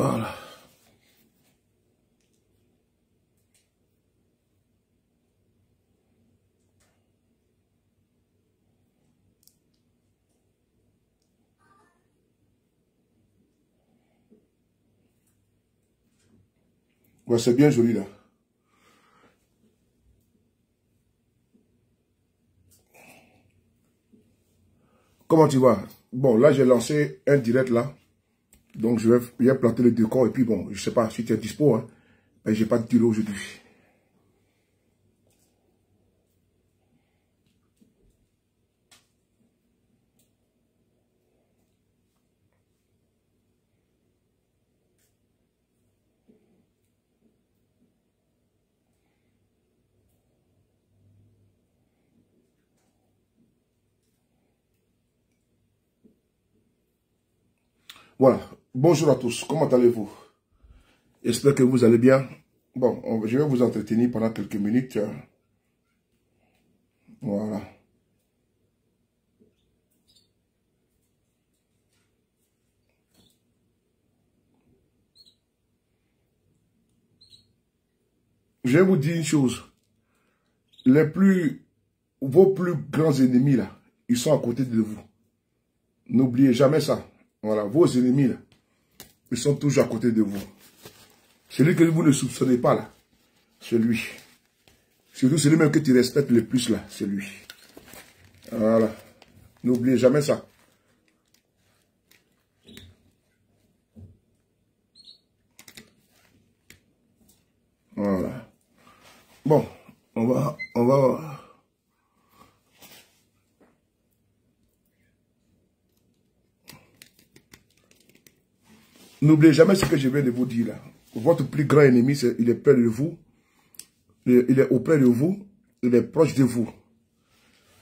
Voilà. Ouais, c'est bien joli là. Comment tu vas? Bon, là j'ai lancé un direct là. Donc je vais planter le décor et puis bon, je sais pas si tu es dispo, hein. Mais j'ai pas de tiro aujourd'hui. Voilà. Bonjour à tous. Comment allez-vous? J'espère que vous allez bien. Bon, je vais vous entretenir pendant quelques minutes. Voilà. Je vais vous dire une chose. Vos plus grands ennemis là, ils sont à côté de vous. N'oubliez jamais ça. Voilà, vos ennemis là, ils sont toujours à côté de vous. Celui que vous ne soupçonnez pas là, c'est lui. Surtout celui même que tu respectes le plus là, c'est lui. Voilà. N'oubliez jamais ça. Voilà. Bon, on va... N'oubliez jamais ce que je viens de vous dire là. Votre plus grand ennemi, il est près de vous. Il est auprès de vous. Il est proche de vous.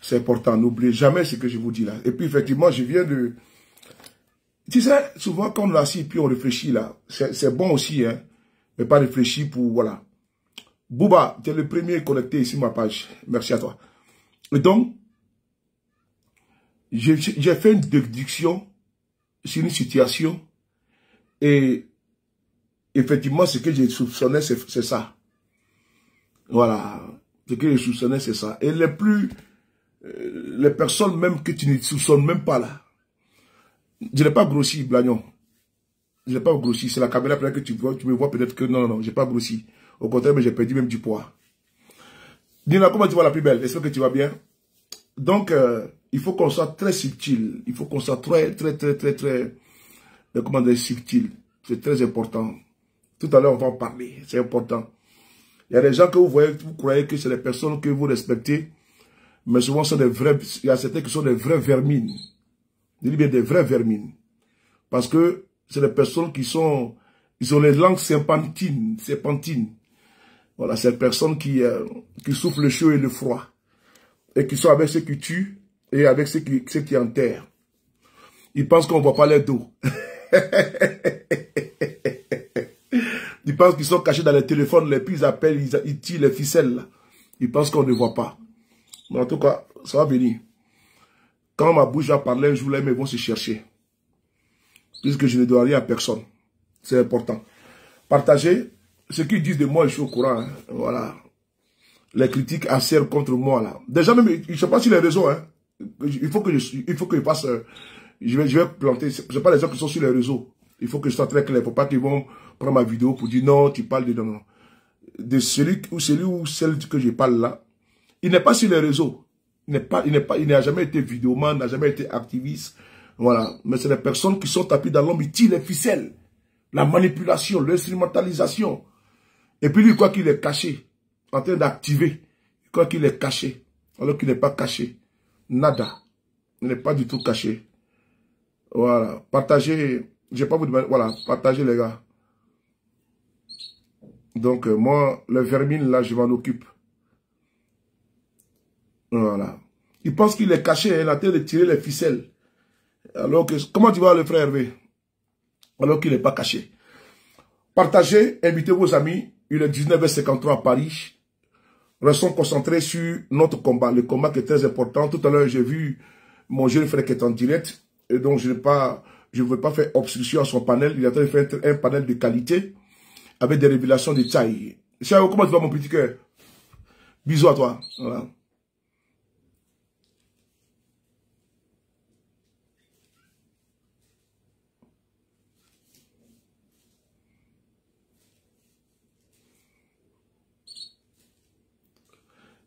C'est important. N'oubliez jamais ce que je vous dis là. Et puis effectivement, je viens de... Tu sais, souvent quand on est assis et puis on réfléchit là, c'est bon aussi, hein. Mais pas réfléchir pour... Voilà. Bouba, tu es le premier connecté ici ma page. Merci à toi. Et donc, j'ai fait une déduction sur une situation. Et effectivement, ce que j'ai soupçonné, c'est ça. Voilà. Ce que je soupçonnais, c'est ça. Et les personnes même que tu ne soupçonnes même pas là. Je n'ai pas grossi, Blagnon. Je n'ai pas grossi. C'est la caméra que tu me vois peut-être que non, je n'ai pas grossi. Au contraire, mais j'ai perdu même du poids. Dina, comment tu vas la plus belle? Est-ce que tu vas bien? Donc, il faut qu'on soit très subtil. Il faut qu'on soit très, comment dire, subtil. C'est très important. Tout à l'heure, on va en parler. C'est important. Il y a des gens que vous voyez, vous croyez que c'est des personnes que vous respectez, mais souvent, c'est des vrais, il y a certains qui sont des vraies vermines. Je dis bien des vraies vermines. Parce que c'est des personnes qui sont, ils ont les langues serpentines. Voilà, c'est des personnes qui souffrent le chaud et le froid. Et qui sont avec ceux qui tuent et avec ceux qui enterrent. Ils pensent qu'on ne voit pas les dos. Ils pensent qu'ils sont cachés dans les téléphones, les puis ils appellent, ils tirent les ficelles. Là. Ils pensent qu'on ne voit pas. Mais en tout cas, ça va venir. Quand ma bouche va parler, un jour là, ils vont se chercher. Puisque je ne dois rien à personne. C'est important. Partagez. Ce qu'ils disent de moi, je suis au courant. Hein. Voilà. Les critiques acèrent contre moi. Là. Déjà même, je ne sais pas sur les réseaux. Hein. Il faut que je fasse... je vais planter. Ce n'est pas les gens qui sont sur les réseaux. Il faut que je sois très clair. Il ne faut pas qu'ils vont prendre ma vidéo pour dire non, tu parles de non. De celui ou celle que je parle là, il n'est pas sur les réseaux. Il n'a jamais été vidéoman, n'a jamais été activiste. Voilà. Mais c'est les personnes qui sont tapées dans l'ombre, ils tirent les ficelles. La manipulation, l'instrumentalisation. Et puis lui, il croit qu'il est caché. En train d'activer. Il croit qu'il est caché. Alors qu'il n'est pas caché. Nada. Il n'est pas du tout caché. Voilà. Partagez. Je vais pas vous demander. Voilà. Partagez les gars. Donc moi, les vermines là, je m'en occupe. Voilà. Il pense qu'il est caché. Il est en train de tirer les ficelles. Alors que, comment tu vas le frère Hervé? Alors qu'il n'est pas caché. Partagez, invitez vos amis. Il est 19h53 à Paris. Restons concentrés sur notre combat. Le combat qui est très important. Tout à l'heure, j'ai vu mon jeune frère qui est en direct. Et donc, je n'ai pas je ne veux pas faire obstruction à son panel. Il est en train de faire un panel de qualité avec des révélations de taille. Chao, comment tu vas, mon petit cœur? Bisous à toi. Voilà.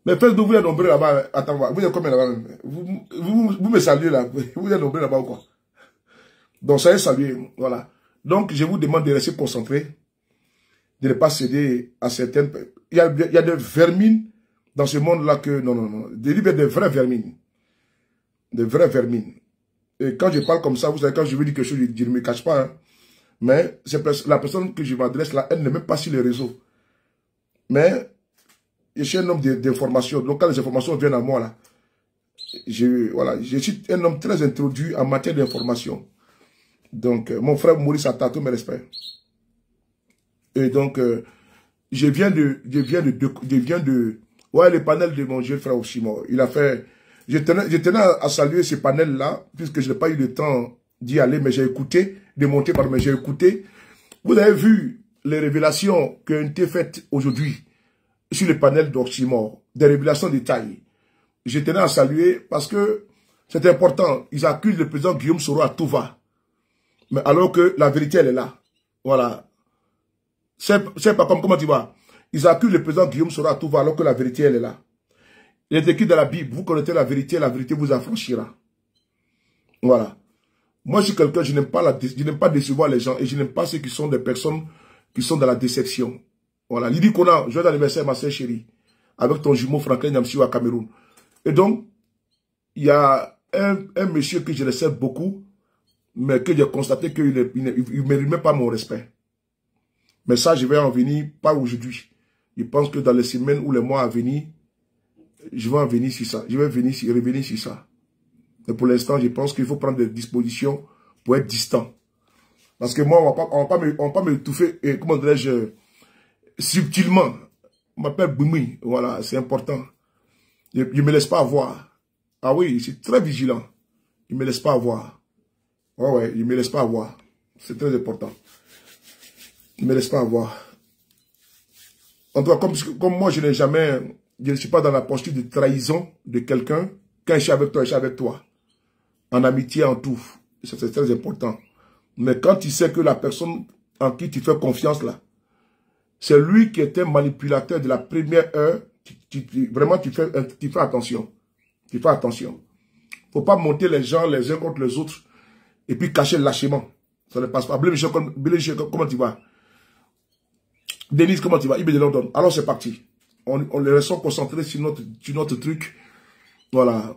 Mais faites d'ouvrir un nombreux là-bas. Attends, vous êtes combien là-bas? Vous me saluez là. Vous êtes nombreux là-bas ou quoi? Donc, ça y est, salué. Voilà. Donc, je vous demande de rester concentré, de ne pas céder à certaines... Il y a des vermines dans ce monde-là que... Non. Des vraies vermines. Des vraies vermines. Et quand je parle comme ça, vous savez, quand je veux dire quelque chose, je ne me cache pas. Hein. Mais la personne que je m'adresse là, elle n'est même pas sur les réseaux. Mais je suis un homme d'information. Donc, quand les informations viennent à moi, là, je suis un homme très introduit en matière d'information. Donc, mon frère Maurice Ata, tous mes respects. Et donc, je viens de... Ouais, le panel de mon jeune frère Oshimo. Il a fait... Je tenais à saluer ce panel-là, puisque je n'ai pas eu le temps d'y aller, mais j'ai écouté, de monter, mais j'ai écouté. Vous avez vu les révélations qui ont été faites aujourd'hui sur le panel d'Oshimo, des révélations de taille. Je tenais à saluer parce que c'est important. Ils accusent le président Guillaume Soro à tout va. Mais alors que la vérité, elle est là. Voilà. C'est pas comme, comment tu vas. Ils accusent le président Guillaume Soro à tout va alors que la vérité, elle est là. Il est écrit dans la Bible, vous connaissez la vérité vous affranchira. Voilà. Moi, je suis quelqu'un, je n'aime pas décevoir les gens et je n'aime pas ceux qui sont des personnes qui sont dans la déception. Voilà. Lydie Kona, joyeux anniversaire, ma sœur chérie, avec ton jumeau Franklin Nyamsi à Cameroun. Et donc, il y a un monsieur que je respecte beaucoup, mais que j'ai constaté qu'il ne mérite même pas mon respect. Mais ça, je vais en venir, pas aujourd'hui. Je pense que dans les semaines ou les mois à venir, je vais en venir sur ça. Je vais revenir sur ça. Mais pour l'instant, je pense qu'il faut prendre des dispositions pour être distant. Parce que moi, on va pas me étouffer, et comment dirais-je, subtilement. On m'appelle Boumi. Voilà, c'est important. Je ne me laisse pas avoir. Ah oui, je suis très vigilant. Je ne me laisse pas avoir. Ouais, je ne me laisse pas avoir. C'est très important. Je ne me laisse pas avoir. En tout cas, comme moi, je ne suis pas dans la posture de trahison de quelqu'un. Quand je suis avec toi, je suis avec toi. En amitié, en tout. C'est très important. Mais quand tu sais que la personne en qui tu fais confiance là, c'est lui qui était manipulateur de la première heure, vraiment tu fais attention. Tu fais attention. Il ne faut pas monter les gens les uns contre les autres et puis cacher le lâchement. Ça ne passe pas. Comment tu vas? Denise, comment tu vas? Ibé de London. Alors c'est parti. On les reste concentrés sur notre truc. Voilà.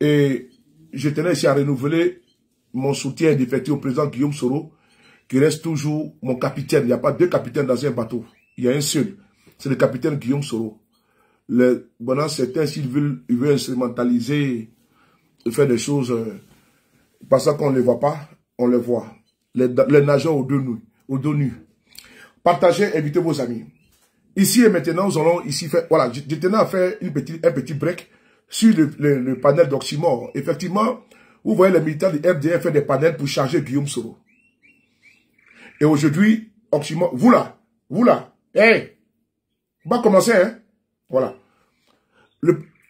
Et je tenais ici à renouveler mon soutien indéfectible au président Guillaume Soro, qui reste toujours mon capitaine. Il n'y a pas deux capitaines dans un bateau. Il y a un seul. C'est le capitaine Guillaume Soro. Bon, certains, s'ils veulent instrumentaliser, faire des choses, parce qu'on ne les voit pas, on les voit. Les nageurs au dos nu. Partagez, invitez vos amis. Ici et maintenant, nous allons ici faire... Voilà, je tenais à faire un petit break sur le panel d'Oxymore. Effectivement, vous voyez les militants du RDF faire des panels pour charger Guillaume Soro. Et aujourd'hui, Oxymore... Vous là, hey, on va commencer, hein. Voilà.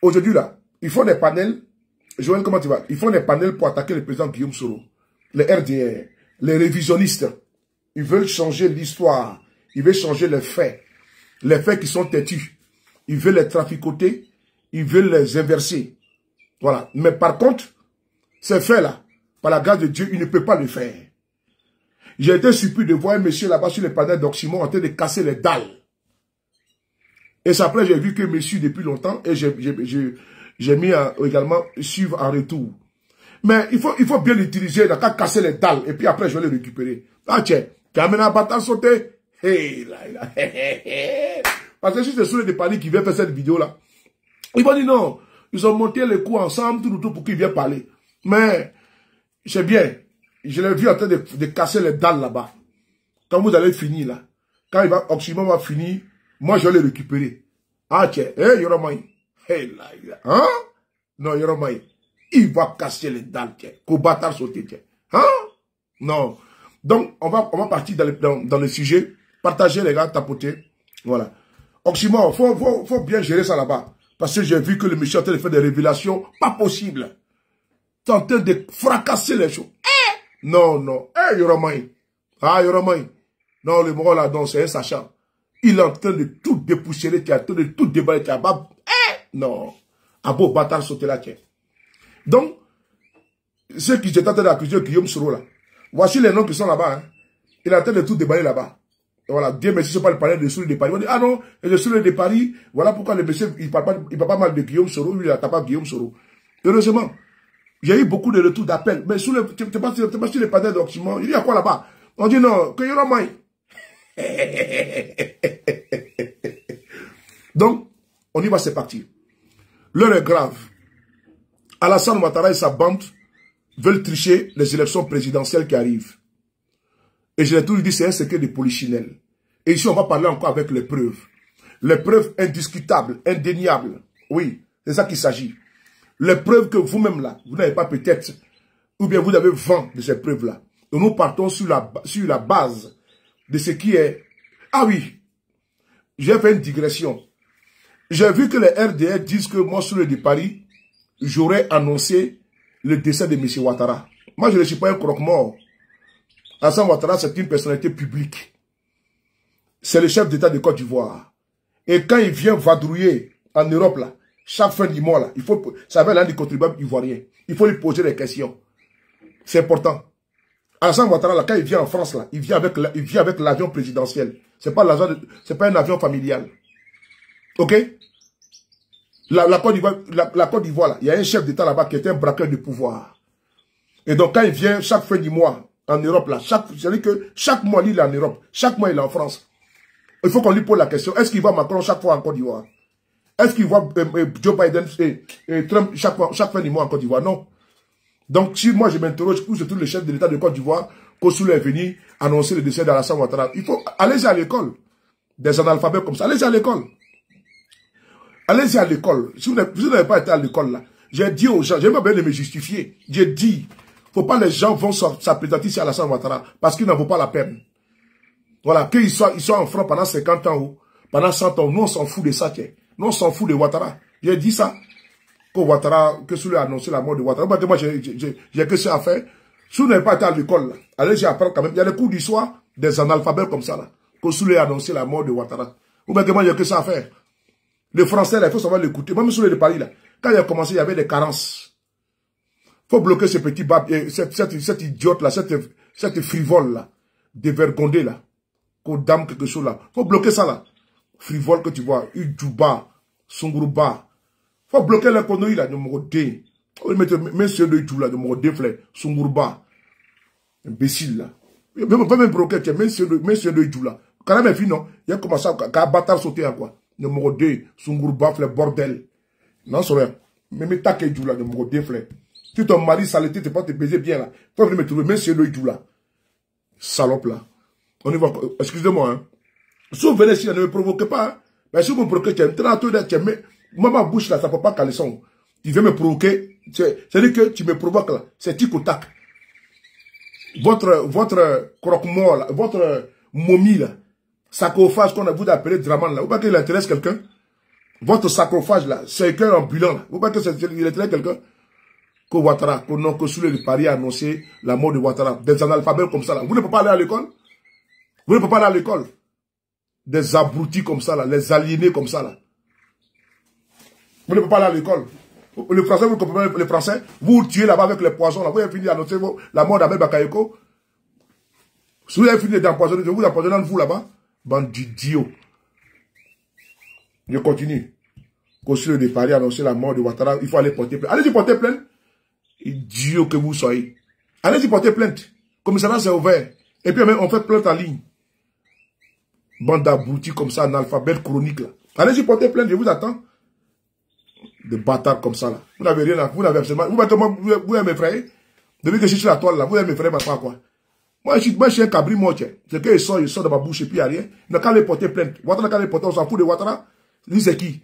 Aujourd'hui, là, ils font des panels... Joël, comment tu vas? Ils font des panels pour attaquer le président Guillaume Soro. Les RDR, les révisionnistes. Ils veulent changer l'histoire. Ils veulent changer les faits. Les faits qui sont têtus. Ils veulent les traficoter. Ils veulent les inverser. Voilà. Mais par contre, ces faits-là, par la grâce de Dieu, ils ne peuvent pas le faire. J'ai été surpris de voir un monsieur là-bas sur le panel d'Oxymore en train de casser les dalles. Et c'est après, j'ai vu que monsieur depuis longtemps, et j'ai mis également suivre en retour. Mais il faut bien l'utiliser, il n'a qu'à casser les dalles, et puis après, je vais les récupérer. Ah tiens, tu as amené un bâtard sauté. Hey, là. Parce que si c'est sur les paniques qui viennent faire cette vidéo-là, ils vont dire non, ils ont monté les coups ensemble, tout pour qu'ils viennent parler. Mais, c'est bien, je l'ai vu en train de casser les dalles là-bas. Quand vous allez finir là, quand Oxymore va finir, moi je vais les récupérer. Ah tiens, hey Yoromai, hey là, hein? Non Yoromai, il va casser les dalles, tiens, qu'au bâtard sauté, tiens. Hein? Non. Donc, on va partir dans le sujet. Partagez, les gars, tapoter. Voilà. Oxymore, faut bien gérer ça là-bas. Parce que j'ai vu que le monsieur est en train de faire des révélations pas possibles. Tu es en train de fracasser les choses. Non, non. Yoromai. Ah, Yoromai. Non, le mot là, non, c'est un sachant. Il est en train de tout dépoussiérer, tu es en train de tout déballer, tu as non. Un beau bâtard sauter là, tiens. Donc, ceux qui étaient en train d'accuser Guillaume Soro là, voici les noms qui sont là-bas. Hein. Il est en train de tout déballer là-bas. Voilà, Dieu merci, c'est pas le palais de Soule de Paris. On dit, ah non, le Soule de Paris, voilà pourquoi le monsieur, il parle pas mal de Guillaume Soro, lui, il n'attaque pas Guillaume Soro. Heureusement, il y a eu beaucoup de retours d'appels, mais tu n'es pas sur les panels d'Oxymore. Il y a quoi là-bas? On dit non, que Yoromai. Donc, on y va, c'est parti. L'heure est grave. Alassane Ouattara et sa bande veulent tricher les élections présidentielles qui arrivent. Et je l'ai toujours dit, c'est un secret de polichinelle. Et ici, on va parler encore avec les preuves. Les preuves indiscutables, indéniables. Oui, c'est ça qu'il s'agit. Les preuves que vous-même là, vous n'avez pas peut-être, ou bien vous avez vent de ces preuves-là. Et nous partons sur la base de ce qui est... Ah oui, j'ai fait une digression. J'ai vu que les RDR disent que moi, sur le de Paris, j'aurais annoncé le décès de M. Ouattara. Moi, je ne suis pas un croque-mort. Alassane Ouattara, c'est une personnalité publique. C'est le chef d'État de Côte d'Ivoire. Et quand il vient vadrouiller en Europe, là, chaque fin du mois, là, il faut, ça va l'un des contribuables ivoiriens. Il faut lui poser des questions. C'est important. Alassane Ouattara, là, quand il vient en France, là, il vient avec l'avion présidentiel. C'est pas un avion familial. Ok? La Côte d'Ivoire, là, il y a un chef d'État là-bas qui est un braqueur de pouvoir. Et donc, quand il vient chaque fin du mois, en Europe, là, c'est-à-dire que chaque mois, il est en Europe. Chaque mois, il est en France. Il faut qu'on lui pose la question. Est-ce qu'il voit Macron chaque fois en Côte d'Ivoire? Est-ce qu'il voit Joe Biden et Trump chaque fin du mois en Côte d'Ivoire? Non. Donc, si moi, je m'interroge pour tous les chefs de l'État de Côte d'Ivoire, Kossoulou est venu annoncer le décès d'Alassane Ouattara. Il faut aller à l'école. Des analphabètes comme ça. Allez à l'école. Allez-y à l'école. Si vous n'avez pas été à l'école, là, j'ai dit aux gens, j'ai même bien de me justifier. J'ai dit, faut pas les gens vont s'apprêter ici à Alassane Ouattara parce qu'il n'en vaut pas la peine. Voilà, qu'ils soient en France pendant 50 ans ou pendant 100 ans, nous on s'en fout de ça, tiens. Nous on s'en fout de Ouattara. J'ai dit ça. Que Soulé a annoncé la mort de Ouattara. Moi, j'ai que ça à faire. Si vous n'avez pas été à l'école, allez-y apprendre quand même. Il y a des cours d'histoire, des analphabètes comme ça, là. Que Soulé a annoncé la mort de Ouattara. Ou bien que moi, j'ai que ça à faire. Le français, là, il faut savoir l'écouter. Même Soulé de Paris, là, quand il a commencé, il y avait des carences. Il faut bloquer ce petit cette idiote, là, cette frivole, là, dévergondée, là. Qu'aux dames, quelque chose, là. Il faut bloquer ça, là. Frivole que tu vois, Udjouba, Sunguruba. Il faut bloquer l'économie, là, de Morodé. On va mettre monsieur de tout, là, de Morodé, Sunguruba. Imbécile, là. Il va même bloquer, monsieur de tout, là. Quand même, non, il a commencé à bâtard sauter, à quoi. De Morodé, Sunguruba, bordel. Non, c'est vrai. Même ta que là, de Morodé, si ton mari saleté, tu peux te baiser bien, là. Il faut venir me trouver, monsieur de tout, là. Salope, là. On y va, excusez-moi, hein. Si vous venez ici, ne me provoquez pas, hein. Mais si vous me provoquez, moi, ma bouche, là, ça ne peut pas caler son. Tu veux me provoquer, c'est-à-dire que tu me provoques, là. C'est tic ou tac. Votre croque-mort, là, votre momie, là, sarcophage qu'on a vous appelé Draman, là, vous voyez qu'il intéresse quelqu'un? Votre sarcophage, là, c'est qu'un ambulant, là. Vous voyez qu'il intéresse quelqu'un? Que Ouattara, que Soulé de Paris a annoncé la mort de Ouattara. Des analphabètes comme ça, là. Vous ne pouvez pas aller à l'école? Vous ne pouvez pas aller à l'école? Des abrutis comme ça, là, les aliénés comme ça, là. Vous ne pouvez pas aller à l'école. Le français, vous comprenez le français? Vous tuez là-bas avec les poisons, là. Vous avez fini d'annoncer la mort d'Abel Bakayoko. Si vous avez fini d'empoisonner, vous empoisonnez vous là-bas. Bande d'idiots. Je continue. Kossoulou de Paris a annoncé la mort de Ouattara. Il faut aller porter plainte. Allez-y porter plainte. Idiot que vous soyez. Allez-y porter plainte. Commissariat, c'est ouvert. Et puis, on fait plainte en ligne. Bande d'abrutis comme ça, analphabète chronique, là. Allez-y porter plainte, je vous attends. Des bâtards comme ça, là. Vous n'avez rien à... Vous n'avez absolument... Vous allez m'effrayer. Depuis que je suis sur la toile, là, vous allez m'effrayer, mais pas quoi. Moi, je suis un cabri, moi, tiens. C'est qu'il sort de ma bouche et puis il n'y a rien. Il n'a qu'à aller porter plainte. Ouattara, qu'à aller porter, on s'en fout de Ouattara. Lui, c'est qui?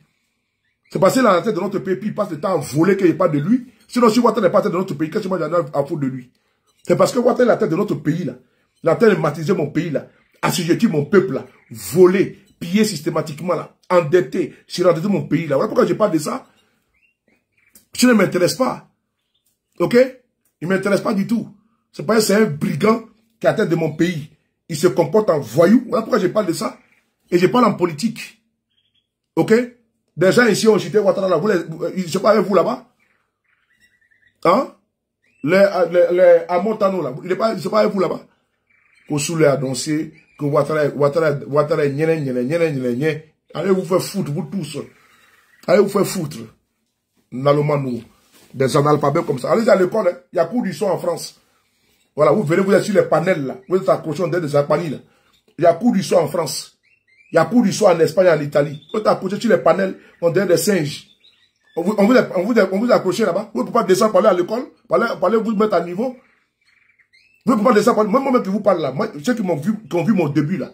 C'est passé dans la tête de notre pays, puis il passe le temps à voler qu'il n'y ait pas de lui. Sinon, si Ouattara n'est pas dans notre pays, qu'est-ce que moi j'en ai à foutre de lui? C'est parce que Ouattara est la tête de notre pays, là. La tête de matiser mon pays, là. Assujettir mon peuple, là. Voler, piller systématiquement, là. Endetté, surendetté mon pays, là. Voilà pourquoi je parle de ça. Ça ne m'intéresse pas. Ok? Il ne m'intéresse pas du tout. C'est pas c'est un brigand qui est à la tête de mon pays. Il se comporte en voyou. Voilà pourquoi je parle de ça. Et je parle en politique. Ok? Des gens ici ont cité Ouattara là. Je sais pas avec vous là-bas. Hein? Les Amontano là. Je sais pas avec vous là-bas. Kosoulé a annoncé que Ouattara est nyene. Allez vous faire foutre, vous tous. Allez vous faire foutre. Nalomano. Des analphabets comme ça. Allez à l'école, hein. Il y a cours du son en France. Voilà, vous venez, vous êtes sur les panels là. Vous êtes accrochés en des apanies là. Il y a cours du son en France. Il y a cours du son en Espagne et en Italie. Vous êtes accrochés sur les panels, on dirait des singes. On vous accroche là-bas. Vous ne pouvez pas descendre parler à l'école. Parler, vous mettre à niveau. Vous ne pouvez pas descendre parler. Moi-même qui vous parle là. Moi, ceux qui ont vu mon début là.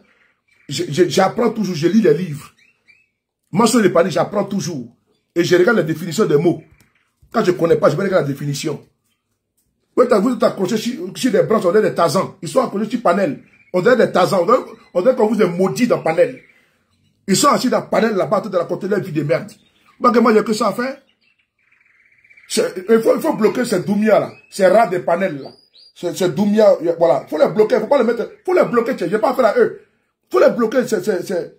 J'apprends toujours, je lis les livres. Moi, sur les panels, j'apprends toujours. Et je regarde la définition des mots. Quand je ne connais pas, je vais regarder la définition. Vous êtes accrochés sur des branches, on dirait des tasans. Ils sont accrochés sur panel. On dirait des tasans. On dirait qu'on vous est maudit dans panel. Ils sont assis dans panel là-bas, de la côté de la vie de merde. Moi, il n'y a que ça à faire. Il faut bloquer ces Doumia là. Ces rats de panel là. Ces Doumia, voilà. Il faut les bloquer. Il ne faut pas les mettre. Il faut les bloquer. Je ne vais pas faire à eux. Il faut les bloquer,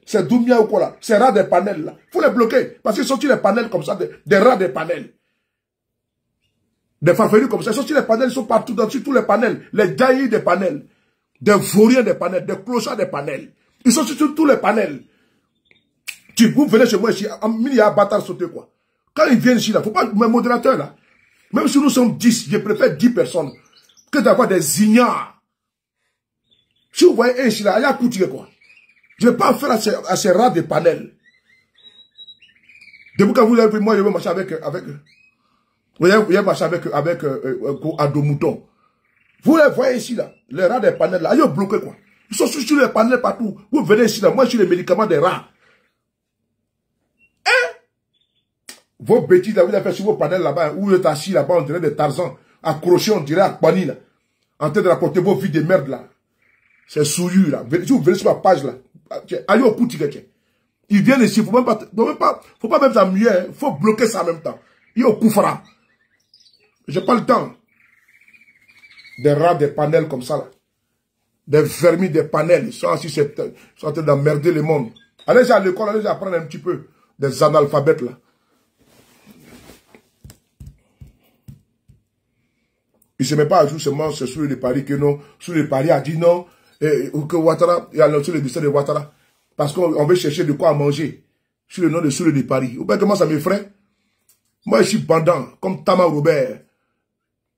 ces Doumia ou quoi là. Ces rats de panel là. Il faut les bloquer. Parce qu'ils sont sur les panels comme ça, des rats de panel. Des farfelus comme ça. Ils sont sur les panels, ils sont partout dans tous les panels. Les jaillis des panels. Des vauriens des panels. Des clochards des panels. Ils sont sur tous les panels. Vous venez chez moi ici, il y a un bâtard sauté quoi. Quand ils viennent ici là, faut pas, mes modérateurs là, même si nous sommes 10, je préfère 10 personnes que d'avoir des ignares. Si vous voyez un ici là, il y a coûté quoi. Je ne vais pas affaire à ces rats de panels. Depuis quand vous avez vu, moi je vais marcher avec vous avez marché avec Adomouton. Vous les voyez ici là, les rats des panels là, ils ont bloqué quoi. Ils sont sur les panels partout. Vous venez ici là, moi je suis les médicaments des rats. Vos bêtises, là, vous avez fait sur vos panels là-bas, où vous êtes assis là-bas, on dirait des Tarzans, accrochés, on dirait à Kwani, là, en train de raconter vos vies de merde, là. C'est souillu, là. Si vous venez sur ma page, là, allez au pouti, ils viennent ici, faut pas même s'amuser, hein. Faut bloquer ça en même temps. Il est au poufra. J'ai pas le temps. Des rats, des panels comme ça, là. Des vermis, des panels, ils sont assis, ils sont en train d'emmerder le monde. Allez à l'école, allez apprendre un petit peu des analphabètes, là. Il ne se met pas à jouer seulement sur le pari que non. Sur le pari a dit non. Que Ouattara, il a lancé le destin de Ouattara. Parce qu'on veut chercher de quoi manger. Sur le nom de Soule de Paris. Vous voyez comment ça m'effraie? Moi, je suis bandant. Comme Tama Robert.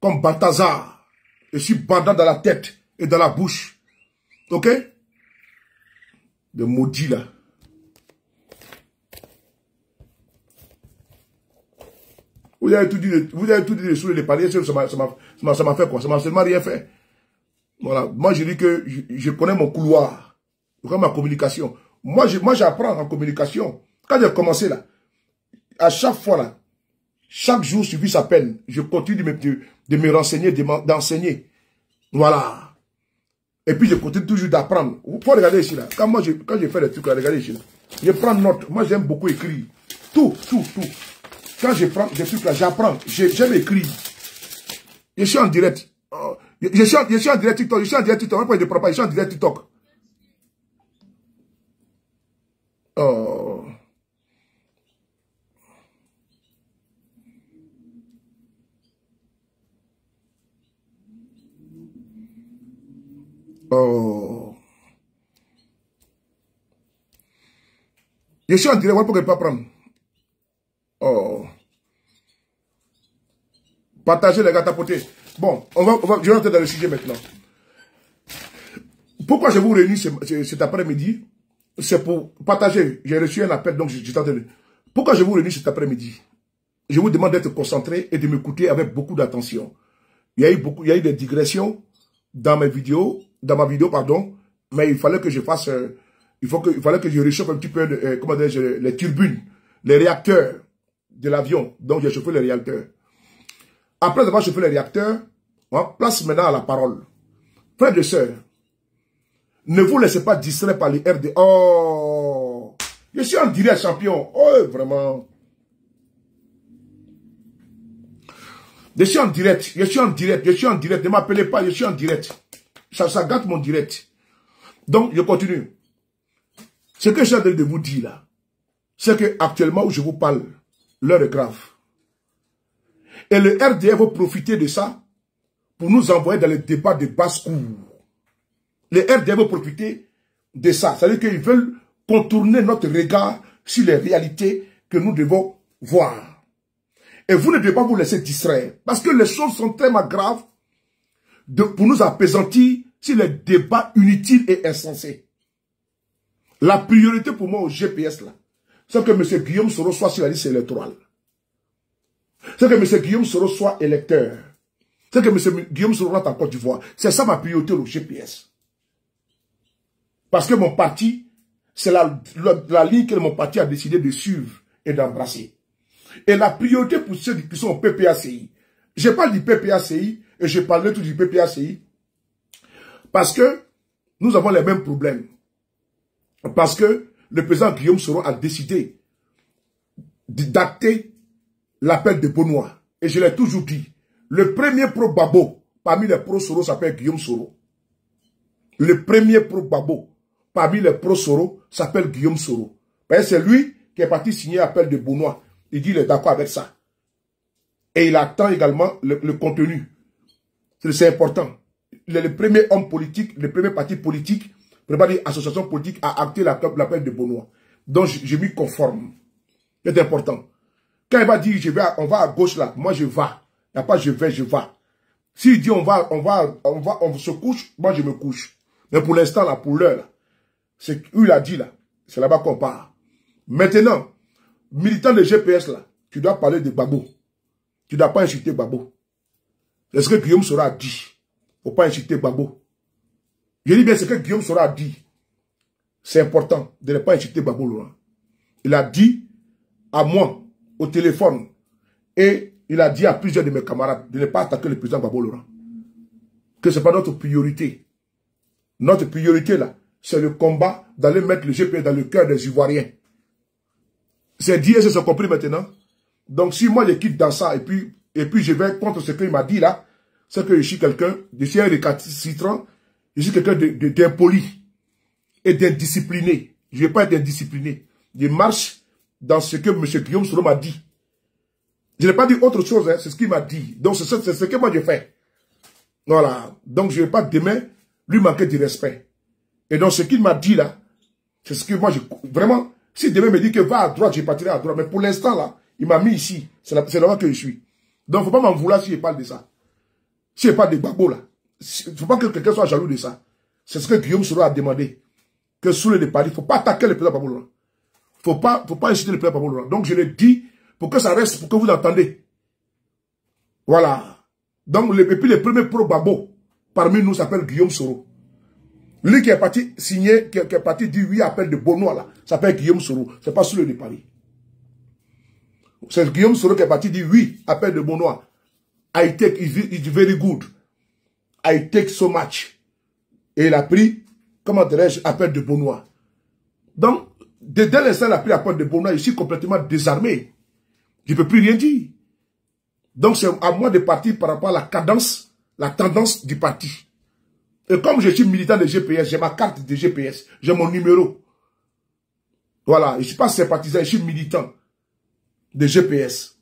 Comme Balthazar. Je suis bandant dans la tête et dans la bouche. Ok? De maudits là. Vous avez tout dit de Soule de Paris. Ça m'a fait quoi? Ça m'a seulement rien fait. Voilà. Moi, je dis que je connais mon couloir. Je connais ma communication. Moi, j'apprends en communication. Quand j'ai commencé là, à chaque fois là, chaque jour suffit sa peine. Je continue de me renseigner, d'enseigner. Voilà. Et puis, je continue toujours d'apprendre. Il faut regarder ici là. Quand je fais des trucs là, regardez ici là. Je prends note. Moi, j'aime beaucoup écrire. Tout. Quand je prends des trucs là, j'apprends. J'aime écrire. Je suis en direct. Je suis en direct TikTok. Je suis en direct TikTok. Je suis en direct TikTok. Oh. Oh. Je suis en direct. Pourquoi je ne peux pas prendre? Oh. Partagez les gars, tapoter. Bon, je vais entrer dans le sujet maintenant. Pourquoi je vous réunis cet après-midi? C'est pour partager. J'ai reçu un appel, donc j'étais en train de... Pourquoi je vous réunis cet après-midi? Je vous demande d'être concentré et de m'écouter avec beaucoup d'attention. Il y a eu des digressions dans ma vidéo, pardon, mais il fallait que je fasse... il fallait que je réchauffe un petit peu les turbines, les réacteurs de l'avion. Donc j'ai chauffé les réacteurs. Après avoir chauffé les réacteurs, On place maintenant à la parole. Frères et sœurs, ne vous laissez pas distraire par les RD. Oh, je suis en direct, champion. Oh, vraiment. Je suis en direct, je suis en direct, je suis en direct. Ne m'appelez pas, je suis en direct. Ça gâte mon direct. Donc, je continue. Ce que j'ai de vous dire là, c'est que actuellement où je vous parle, l'heure est grave. Et le RDR va profiter de ça pour nous envoyer dans les débats de basse-cour. Le RDR va profiter de ça. C'est-à-dire qu'ils veulent contourner notre regard sur les réalités que nous devons voir. Et vous ne devez pas vous laisser distraire. Parce que les choses sont tellement graves pour nous apaisantir sur les débats inutiles et insensés. La priorité pour moi au GPS, là, c'est que M. Guillaume Soro soit sur la liste électorale. C'est que M. Guillaume Soro soit électeur. C'est que M. Guillaume Soro rentre en Côte d'Ivoire. C'est ça ma priorité au GPS. Parce que mon parti, c'est la ligne que mon parti a décidé de suivre et d'embrasser. Et la priorité pour ceux qui sont au PPACI, je parle du PPACI et je parle tout du PPACI parce que nous avons les mêmes problèmes. Parce que le président Guillaume Soro a décidé d'acter l'appel de Benoît. Et je l'ai toujours dit, le premier pro-Babo parmi les pro-Soro s'appelle Guillaume Soro. Le premier pro-Babo parmi les pro-Soro s'appelle Guillaume Soro. C'est lui qui est parti signer l'appel de Benoît. Il dit qu'il est d'accord avec ça. Et il attend également le contenu. C'est important. Il est le premier homme politique, le premier parti politique, préparé association politique à acter l'appel de Benoît. Donc je m'y conforme. C'est important. Quand il va dire on va à gauche là, moi je vais. Il n'y a pas je vais, je vais. S'il dit on se couche, moi je me couche. Mais pour l'instant là, pour l'heure, c'est où il a dit là, c'est là-bas qu'on part. Maintenant, militant de GPS là, tu dois parler de Gbagbo. Tu ne dois pas insulter Gbagbo. C'est ce que Guillaume Soro a dit. Il ne faut pas insulter Gbagbo. Je dis bien ce que Guillaume Soro a dit. C'est important de ne pas insulter Gbagbo Laurent. Il a dit à moi, au téléphone, et il a dit à plusieurs de mes camarades de ne pas attaquer le président Gbagbo Laurent. Que ce n'est pas notre priorité. Notre priorité là, c'est le combat d'aller mettre le GPS dans le cœur des Ivoiriens. C'est dit et c'est compris maintenant. Donc si moi je quitte dans ça et puis je vais contre ce qu'il m'a dit là, c'est que je suis quelqu'un, je suis un récalcitrant, je suis quelqu'un d'impoli et d'indiscipliné. Je ne vais pas être indiscipliné. Je marche dans ce que M. Guillaume Soro m'a dit. Je n'ai pas dit autre chose, hein, c'est ce qu'il m'a dit. Donc c'est ce que moi je fais. Voilà. Donc je ne vais pas demain lui manquer de respect. Et donc ce qu'il m'a dit là, c'est ce que moi je... Vraiment, si demain me dit que va à droite, je partirai à droite. Mais pour l'instant là, il m'a mis ici. C'est là-bas que je suis. Donc il ne faut pas m'en vouloir si je parle de ça. Si je parle de Gbagbo là. Il ne faut pas que quelqu'un soit jaloux de ça. C'est ce que Guillaume Soro a demandé. Que sous le Paris, il ne faut pas attaquer le président Gbagbo Laurent. Il ne faut pas insulter le président Gbagbo Laurent. Donc je le dis pour que ça reste, pour que vous l'entendez. Voilà. Donc, et puis le premier pro-Gbagbo parmi nous s'appelle Guillaume Soro. Lui qui est parti signer, qui est parti dire oui, appel de Benoît là, s'appelle Guillaume Soro. C'est pas sous le Paris. C'est Guillaume Soro qui est parti dire oui, appel de Benoît. I take, it's very good. I take so much. Et il a pris, comment dirais-je, appel de Benoît. Donc, dès l'instant, il a pris appel de Benoît, je suis complètement désarmé. Je ne peux plus rien dire. Donc, c'est à moi de partir par rapport à la cadence, la tendance du parti. Et comme je suis militant de GPS, j'ai ma carte de GPS, j'ai mon numéro. Voilà, je ne suis pas sympathisant, je suis militant de GPS.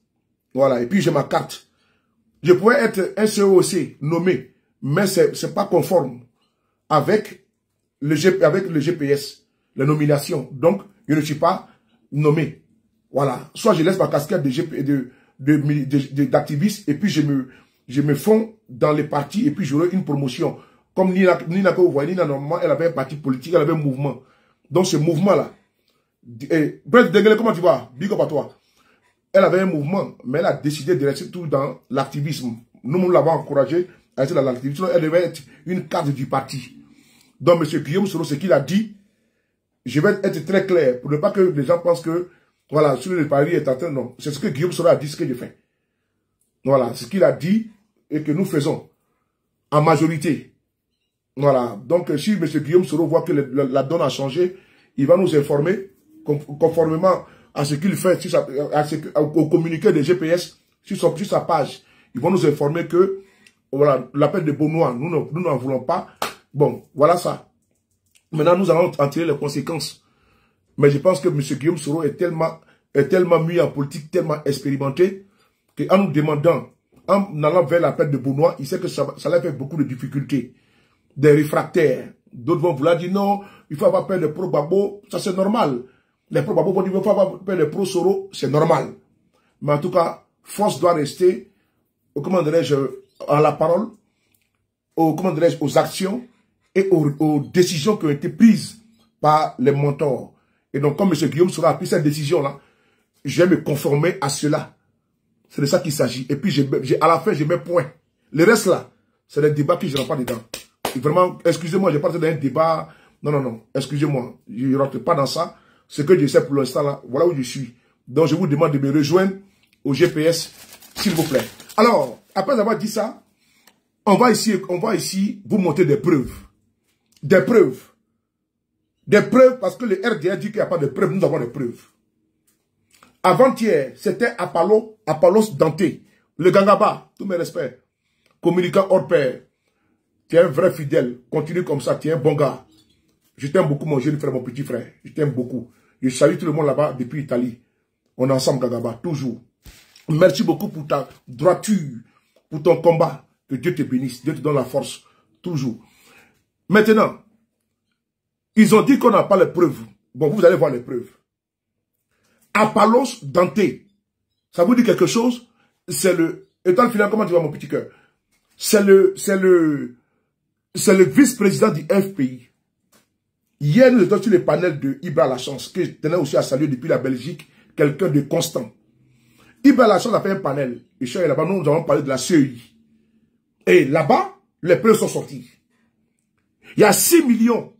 Voilà, et puis j'ai ma carte. Je pourrais être un COC nommé, mais ce n'est pas conforme avec le GPS, la nomination. Donc, je ne suis pas nommé. Voilà, soit je laisse ma casquette d'activiste et puis je me fonds dans les partis et puis j'aurai une promotion. Comme Nina que vous voyez, Nina normalement, elle avait un parti politique, elle avait un mouvement. Donc ce mouvement-là, Brett Degele, comment tu vas? Big up à toi. Elle avait un mouvement, mais elle a décidé de rester tout dans l'activisme. Nous l'avons encouragé à rester dans l'activisme. Elle devait être une carte du parti. Donc M. Guillaume Soro, ce qu'il a dit, je vais être très clair pour ne pas que les gens pensent que voilà, sur le pari est en train, non. C'est ce que Guillaume Soro a dit, ce que je fais. Voilà, ce qu'il a dit et que nous faisons. en majorité. Voilà. Donc, si M. Guillaume Soro voit que la donne a changé, il va nous informer, conformément à ce qu'il fait, au communiqué des GPS, sur sa page. Ils vont nous informer que, voilà, l'appel de Beaunois, nous n'en voulons pas. Bon, voilà ça. Maintenant, nous allons en tirer les conséquences. Mais je pense que M. Guillaume Soro est tellement mis en politique, tellement expérimenté, qu'en nous demandant, en allant vers l'appel de Beaunois, il sait que ça lui fait beaucoup de difficultés. Des réfractaires. D'autres vont vouloir dire non, il faut avoir peur de pro-Gbagbo, ça c'est normal. Les pro-Gbagbo vont dire il faut avoir peur de pro-Soro, c'est normal. Mais en tout cas, force doit rester, comment dirais-je, à la parole, comment dirais-je, aux actions et aux décisions qui ont été prises par les mentors. Et donc, comme M. Guillaume Soro a pris cette décision-là, je vais me conformer à cela. C'est de ça qu'il s'agit. Et puis, à la fin, je mets point. Le reste là, c'est des débats que je ne rentre pas dedans. Et vraiment, excusez-moi, je parle d'un débat. Non, excusez-moi, je ne rentre pas dans ça. Ce que je sais pour l'instant là, voilà où je suis. Donc, je vous demande de me rejoindre au GPS, s'il vous plaît. Alors, après avoir dit ça, on va ici vous montrer des preuves. Des preuves. Des preuves parce que le RDA dit qu'il n'y a pas de preuves. Nous avons des preuves. Avant-hier, c'était Apollos Dante. Le Gangaba, tous mes respects. Communicant hors pair. Tu es un vrai fidèle. Continue comme ça. Tu es un bon gars. Je t'aime beaucoup, mon jeune frère, mon petit frère. Je t'aime beaucoup. Je salue tout le monde là-bas depuis l'Italie. On est ensemble, Gangaba, toujours. Merci beaucoup pour ta droiture, pour ton combat. Que Dieu te bénisse. Dieu te donne la force. Toujours. Maintenant, ils ont dit qu'on n'a pas les preuves. Bon, vous allez voir les preuves. Apollos Dante. Ça vous dit quelque chose? C'est le... Étant final, comment tu vas, mon petit cœur? C'est le vice-président du FPI. Hier, nous étions sur le panel de Ibra Lachance, que je tenais aussi à saluer depuis la Belgique, quelqu'un de constant. Ibra Lachance a fait un panel. Et là-bas, nous avons parlé de la CEI. Et là-bas, les preuves sont sorties. Il y a 6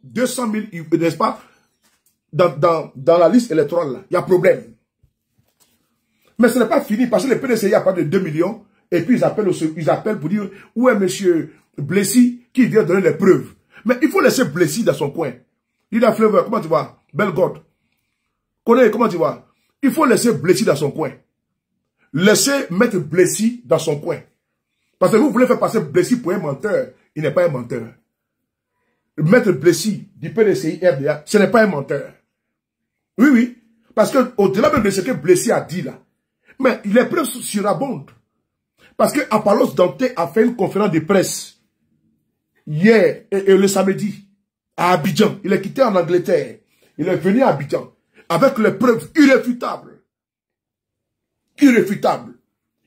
200 000, n'est-ce pas, dans la liste électorale, là. Il y a problème. Mais ce n'est pas fini, parce que le PDCI a pas de 2 millions, et puis ils appellent pour dire, où est M. Blessy, qui vient donner les preuves. Mais il faut laisser Blessy dans son coin. Lida Flavor, comment tu vas? Bellegarde. Connais, comment tu vas? Il faut laisser Blessy dans son coin. Laissez mettre Blessy dans son coin. Parce que vous voulez faire passer Blessy pour un menteur. Il n'est pas un menteur. Maître Blessy du PDCI RDA, ce n'est pas un menteur. Oui, oui. Parce que au-delà même de ce que Blessy a dit là, mais les preuves surabondent. Parce que Apollos Dante a fait une conférence de presse hier et le samedi à Abidjan. Il est quitté en Angleterre. Il est venu à Abidjan avec les preuves irréfutables. Irréfutables.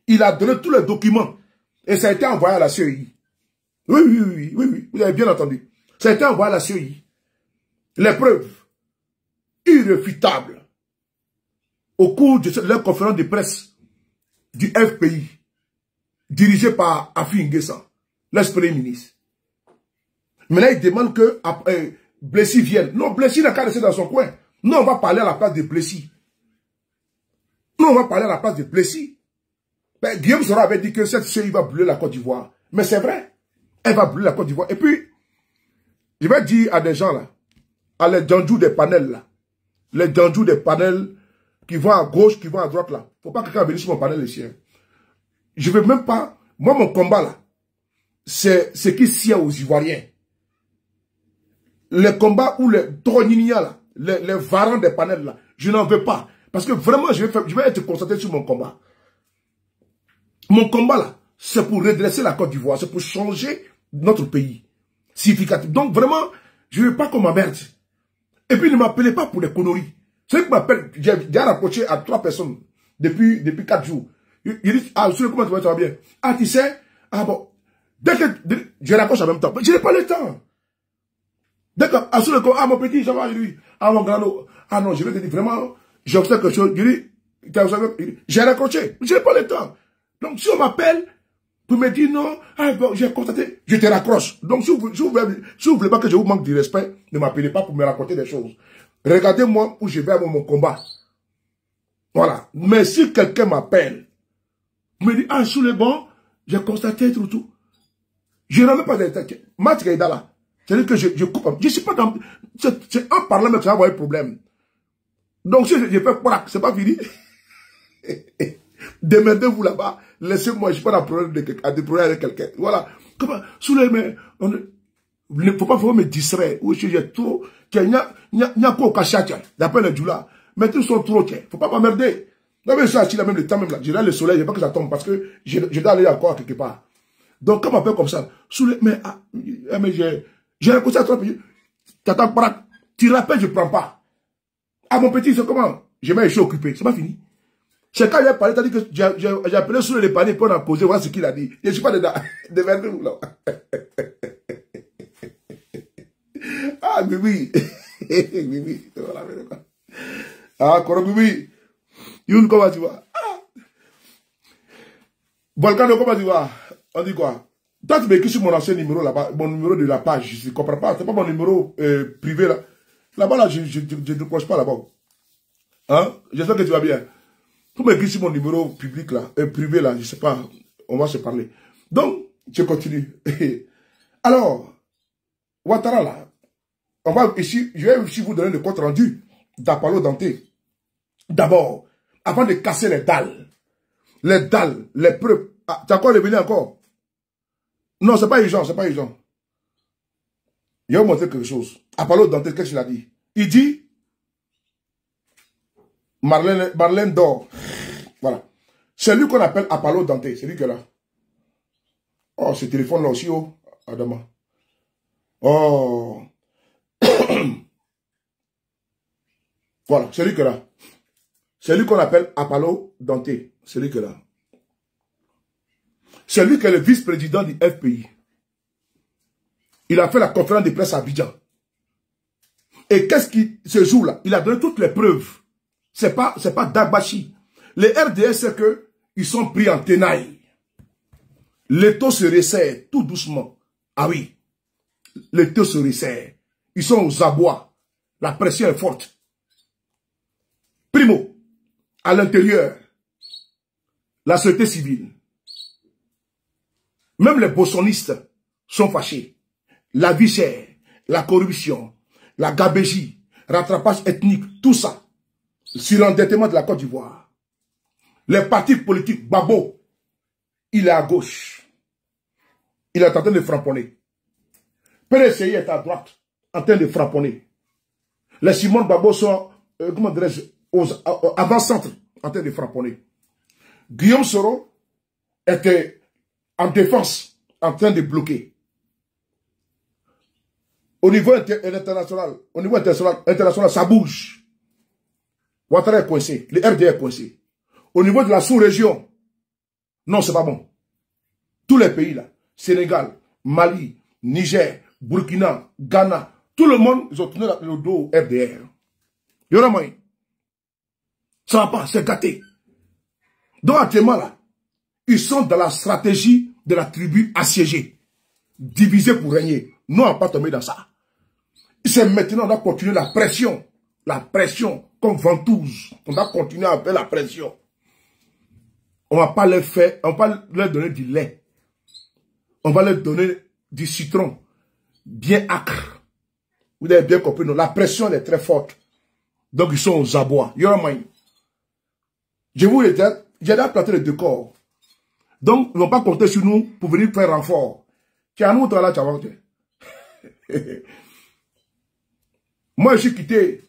Il a donné tous les documents et ça a été envoyé à la CEI. Oui. Vous avez bien entendu. Ça a été envoyé à la CEI. Les preuves irréfutables au cours de leur conférence de presse du FPI dirigée par Afi N'Guessan, l'ex-premier ministre. Maintenant, il demande que Blessy vienne. Non, Blessy n'a qu'à rester dans son coin. Nous, on va parler à la place de Blessy. Nous, on va parler à la place de Blessy. Ben, Guillaume Soro avait dit que cette CEI va brûler la Côte d'Ivoire. Mais c'est vrai. Elle va brûler la Côte d'Ivoire. Et puis, je vais dire à des gens là, à les djandjous des panels là, les djandjous des panels qui vont à gauche, qui vont à droite là. Faut pas que quelqu'un vienne sur mon panel ici. Je veux même pas, moi mon combat là, c'est ce qui sied aux Ivoiriens. Les combats où les trogninia là, les varans des panels là, je n'en veux pas. Parce que vraiment, je vais être concentré sur mon combat. Mon combat là, c'est pour redresser la Côte d'Ivoire, c'est pour changer notre pays. Significatif. Donc vraiment, je ne veux pas qu'on m'emmerde. Et puis ne m'appelez pas pour des conneries. Celui qui m'appelle, j'ai rapproché à 3 personnes depuis 4 jours. Il dit, ah, comment tu vas bien? Ah, tu sais, ah bon, dès que je raccroche en même temps, je n'ai pas le temps. Dès que, ah mon petit, ça va, lui, ah mon grand, ah non, je vais te dire vraiment, j'observe quelque chose, il dit, j'ai raccroché, je n'ai pas le temps. Donc si on m'appelle, pour me dire non, ah bon, j'ai constaté, je te raccroche. Donc si vous voulez pas que je vous manque de respect, ne m'appelez pas pour me raconter des choses. Regardez-moi où je vais avoir mon combat. Voilà. Mais si quelqu'un m'appelle, me dit, ah, sous les bancs, j'ai constaté tout. Je n'en ai pas de match Gaïda là. C'est-à-dire que je coupe. Je ne suis pas dans... C'est en parlant même que ça va avoir un problème. Donc si je fais quoi, c'est pas fini. Démerdez-vous là-bas. Laissez-moi, je ne suis pas dans problème de problème avec quelqu'un. Voilà. Comment? Sous les mains, il ne faut pas me distraire. Oui, j'ai trop. Il y a quoi au cachet, d'après le Djoula. Mais tous sont trop, il ne faut pas m'emmerder. Non, mais je suis assis là, même le temps, même là. Je regarde le soleil, je ne veux pas que ça tombe parce que je dois aller encore quelque part. Donc, quand on m'appelle comme ça, sous les, mais j'ai un conseil à toi, tu rappelles, je ne prends pas. Ah, mon petit, c'est comment? Je suis occupé, c'est pas fini. C'est quand il a parlé, t'as dit que j'ai appelé sur les paniers pour en causer, voilà ce qu'il a dit. Je ne suis pas dedans. Démerdez-vous là. Ah, Bibi. Bibi. Ah, Koro Bibi. Youn, comment tu vas? Ah. Volcano, comment tu vas? On dit quoi? Toi, tu m'écris sur mon ancien numéro là-bas, mon numéro de la page, je ne comprends pas. C'est pas mon numéro privé là. Là-bas, là, je ne décroche pas là-bas. Hein? J'espère que tu vas bien. Tu m'écris sur mon numéro public là, privé là, je ne sais pas. On va se parler. Donc, je continue. Alors, Ouattara là, on va ici, je vais ici vous donner le compte rendu d'Apollo Danté. D'abord, avant de casser les dalles, les preuves. Ah, tu as encore revenu encore? Non, c'est pas urgent, c'est pas urgent. Je vais vous montrer quelque chose. Apollo Danté, qu'est-ce qu'il a dit? Il dit, Marlène d'or. Voilà. C'est lui qu'on appelle Apollo Danté, c'est lui qui est là. Oh, ce téléphone là aussi, oh, Adama. Oh. Voilà, c'est lui qui est là. C'est lui qu'on appelle Apollo Danté. C'est lui qui est là. C'est lui qui est le vice-président du FPI. Il a fait la conférence de presse à Abidjan. Et qu'est-ce qui, ce jour-là, il a donné toutes les preuves. C'est pas Dagbashi. Les RDS, c'est que ils sont pris en tenaille. Les taux se resserrent tout doucement. Ah oui. Les taux se resserrent. Ils sont aux abois. La pression est forte. Primo, à l'intérieur, la société civile, même les bossonistes sont fâchés. La vie chère, la corruption, la gabégie, rattrapage ethnique, tout ça, sur l'endettement de la Côte d'Ivoire. Les partis politiques, Babo, il est à gauche. Il est en train de frapponner. PDCI est à droite, en train de frapponner. Les Simon Babo sont, comment dirais-je, avant-centre, en train de frapponner. Guillaume Soro était en défense, en train de bloquer. Au niveau international, ça bouge. Ouattara est coincé, le RD est coincé. Au niveau de la sous-région, non, c'est pas bon. Tous les pays là, Sénégal, Mali, Niger, Burkina, Ghana, tout le monde, ils ont tourné le dos au RDR. Il y en a moyen. Ça va pas, c'est gâté. Donc actuellement là, ils sont dans la stratégie de la tribu assiégée. Divisée pour régner. Nous, on n'a pas tombé dans ça. C'est maintenant, on doit continuer la pression. La pression, comme ventouse. On doit continuer à faire la pression. On ne va pas leur faire, on va pas leur donner du lait. On va leur donner du citron. Bien acre. Vous avez bien compris, non? La pression est très forte. Donc, ils sont aux abois. Il y aura moyen. Je vous l'ai dit, j'ai déjà planté le décor. Donc, ils n'ont pas compté sur nous pour venir faire renfort. Moi, je suis quitté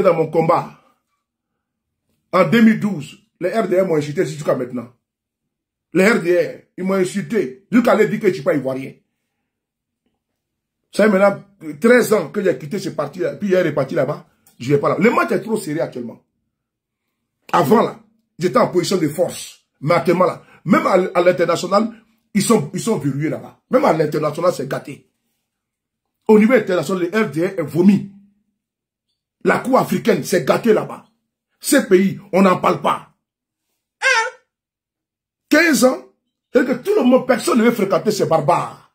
dans mon combat. En 2012, les RDR m'ont insulté jusqu'à maintenant. Les RDR, ils m'ont insulté jusqu'à leur dire que je ne suis pas ivoirien. Ça fait maintenant 13 ans que j'ai quitté ce parti-là, puis il est reparti là-bas. Je ne vais pas là. Le match est trop serré actuellement. Avant là, j'étais en position de force. Mais actuellement là, même à l'international, ils sont verrouillés là-bas. Même à l'international, c'est gâté. Au niveau international, le RDR est vomi. La Cour africaine, c'est gâté là-bas. Ces pays, on n'en parle pas. 15 ans, c'est-à-dire que tout le monde, personne ne veut fréquenter ces barbares.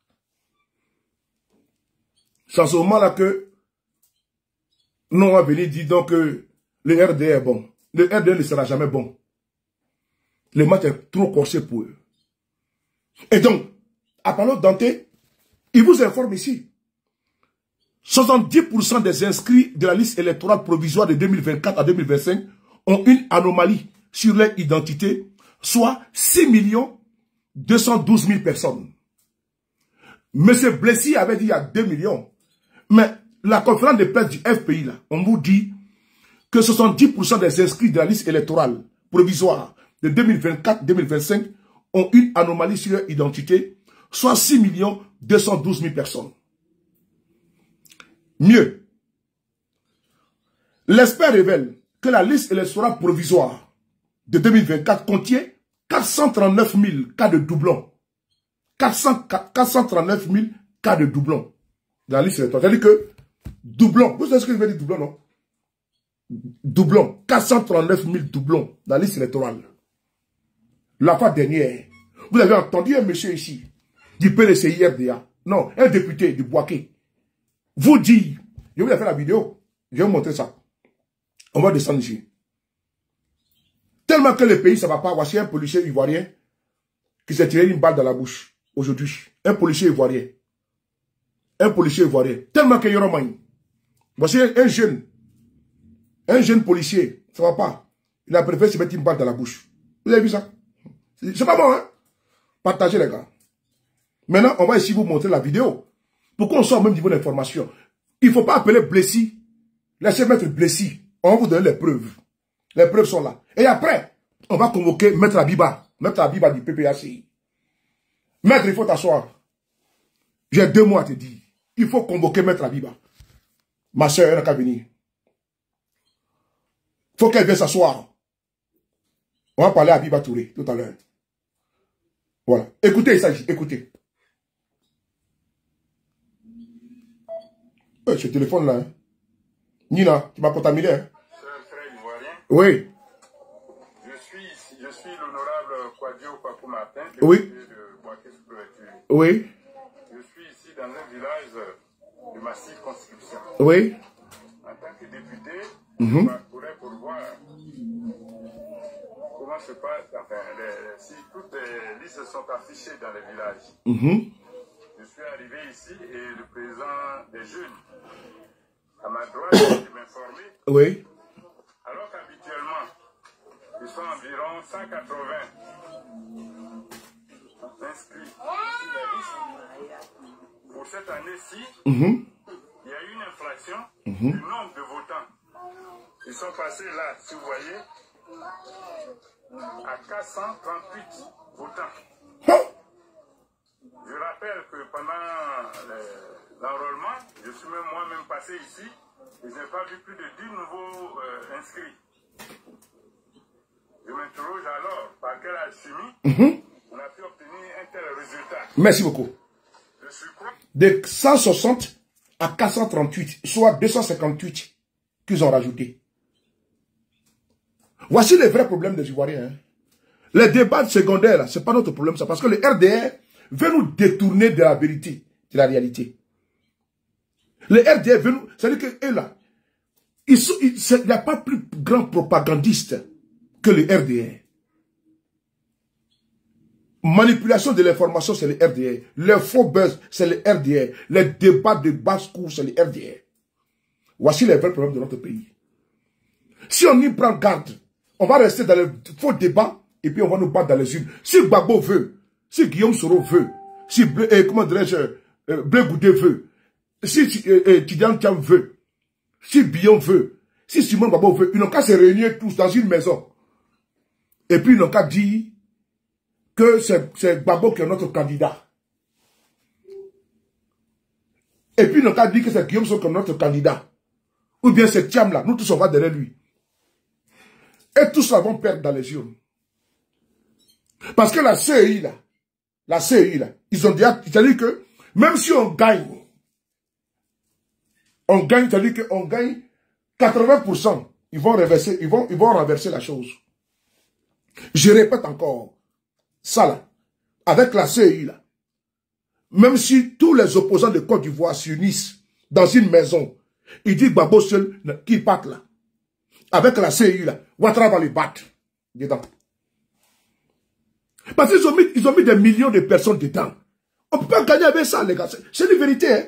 C'est à ce moment-là que nous, on va venir dire donc que le RDR est bon. Le RDR ne sera jamais bon. Le match est trop corsé pour eux. Et donc, Apollo Dante, il vous informe ici. 70% des inscrits de la liste électorale provisoire de 2024 à 2025 ont une anomalie sur leur identité, soit 6 212 000 personnes. M. Blessy avait dit il y a 2 millions. Mais la conférence de presse du FPI, là, on vous dit que 70% des inscrits de la liste électorale provisoire de 2024-2025 ont une anomalie sur leur identité, soit 6 212 000 personnes. Mieux, l'expert révèle que la liste électorale provisoire de 2024 contient 439 000 cas de doublons. 439 000 cas de doublons dans la liste électorale. C'est-à-dire que doublons, vous savez ce que je veux dire doublons, non? Doublons, 439 000 doublons dans la liste électorale. La fois dernière, vous avez entendu un monsieur ici, du PLCIRDA, non, un député du Boaké, vous dit, je vous ai fait la vidéo, je vais vous montrer ça. On va descendre ici. Tellement que le pays, ça ne va pas. Voici un policier ivoirien qui s'est tiré une balle dans la bouche aujourd'hui. Un policier ivoirien. Un policier ivoirien. Tellement que Yoromani. Voici un jeune policier. Ça ne va pas. Il a préféré se mettre une balle dans la bouche. Vous avez vu ça? C'est pas bon, hein? Partagez, les gars. Maintenant, on va ici vous montrer la vidéo. Pour qu'on soit au même niveau d'information. Il ne faut pas appeler Blessy. Laissez mettre Blessy. On va vous donner les preuves. Les preuves sont là. Et après, on va convoquer Maître Abiba. Maître Abiba du PPACI. Maître, il faut t'asseoir. J'ai 2 mois à te dire. Il faut convoquer Maître Abiba. Ma soeur, elle n'a qu'à venir. Il faut qu'elle vienne s'asseoir. On va parler à Abiba Touré tout à l'heure. Voilà. Écoutez, il s'agit. Écoutez. Ce téléphone-là. Hein. Nina, tu m'as contaminé. Hein? Oui. Je suis l'honorable Kwadio Papou Martin, oui. De Boaké-sous-Préfecture. Oui. Je suis ici dans un village de ma circonscription. Oui. En tant que député, je parcourais pour voir comment se passe, enfin, si toutes les listes sont affichées dans les villages. Je suis arrivé ici et le président des jeunes, à ma droite, il m'informait. Oui. Alors qu'habituellement, ils sont environ 180 inscrits sur la liste. Pour cette année-ci, il y a eu une inflation du nombre de votants. Ils sont passés là, si vous voyez, à 438 votants. Je rappelle que pendant l'enrôlement, je suis même moi-même passé ici et je n'ai pas vu plus de 10 nouveaux inscrits. Je m'interroge alors par quelle alchimie on a pu obtenir un tel résultat. Merci beaucoup. Je suis quoi? De 160 à 438, soit 258 qu'ils ont rajouté. Voici les vrais problèmes des Ivoiriens. Hein. Les débats secondaires, ce n'est pas notre problème, ça, parce que le RDR veut nous détourner de la vérité, de la réalité. Le RDR veut nous... C'est-à-dire qu'eux là, il n'y a pas plus grand propagandiste que le RDR. Manipulation de l'information, c'est le RDR. Les faux buzz, c'est le RDR. Les débats de basse-cour, c'est le RDR. Voici les vrais problèmes de notre pays. Si on y prend garde, on va rester dans les faux débats et puis on va nous battre dans les urnes. Si Gbagbo veut, si Guillaume Soro veut, si comment dirais-je, Blé Goudé veut, si Tidiane Thiam veut, si Billon veut, si Simon Gbagbo veut, ils n'ont qu'à se réunir tous dans une maison. Et puis ils n'ont qu'à dire que c'est Gbagbo qui est notre candidat. Et puis ils n'ont qu'à dire que c'est Guillaume Soro qui est notre candidat. Ou bien c'est Thiam là, nous tous on va derrière lui. Et tous là vont perdre dans les urnes. Parce que la CEI là, ils ont déjà, c'est-à-dire que même si on gagne, c'est-à-dire qu'on gagne 80%, ils vont renverser la chose. Je répète encore, ça là, avec la CEI là, même si tous les opposants de Côte d'Ivoire s'unissent dans une maison, ils disent Gbagbo seul qui part là, avec la CEI là, Ouattara va les battre dedans. Parce qu'ils ont mis des millions de personnes dedans. On ne peut pas gagner avec ça, les gars. C'est une vérité. Hein?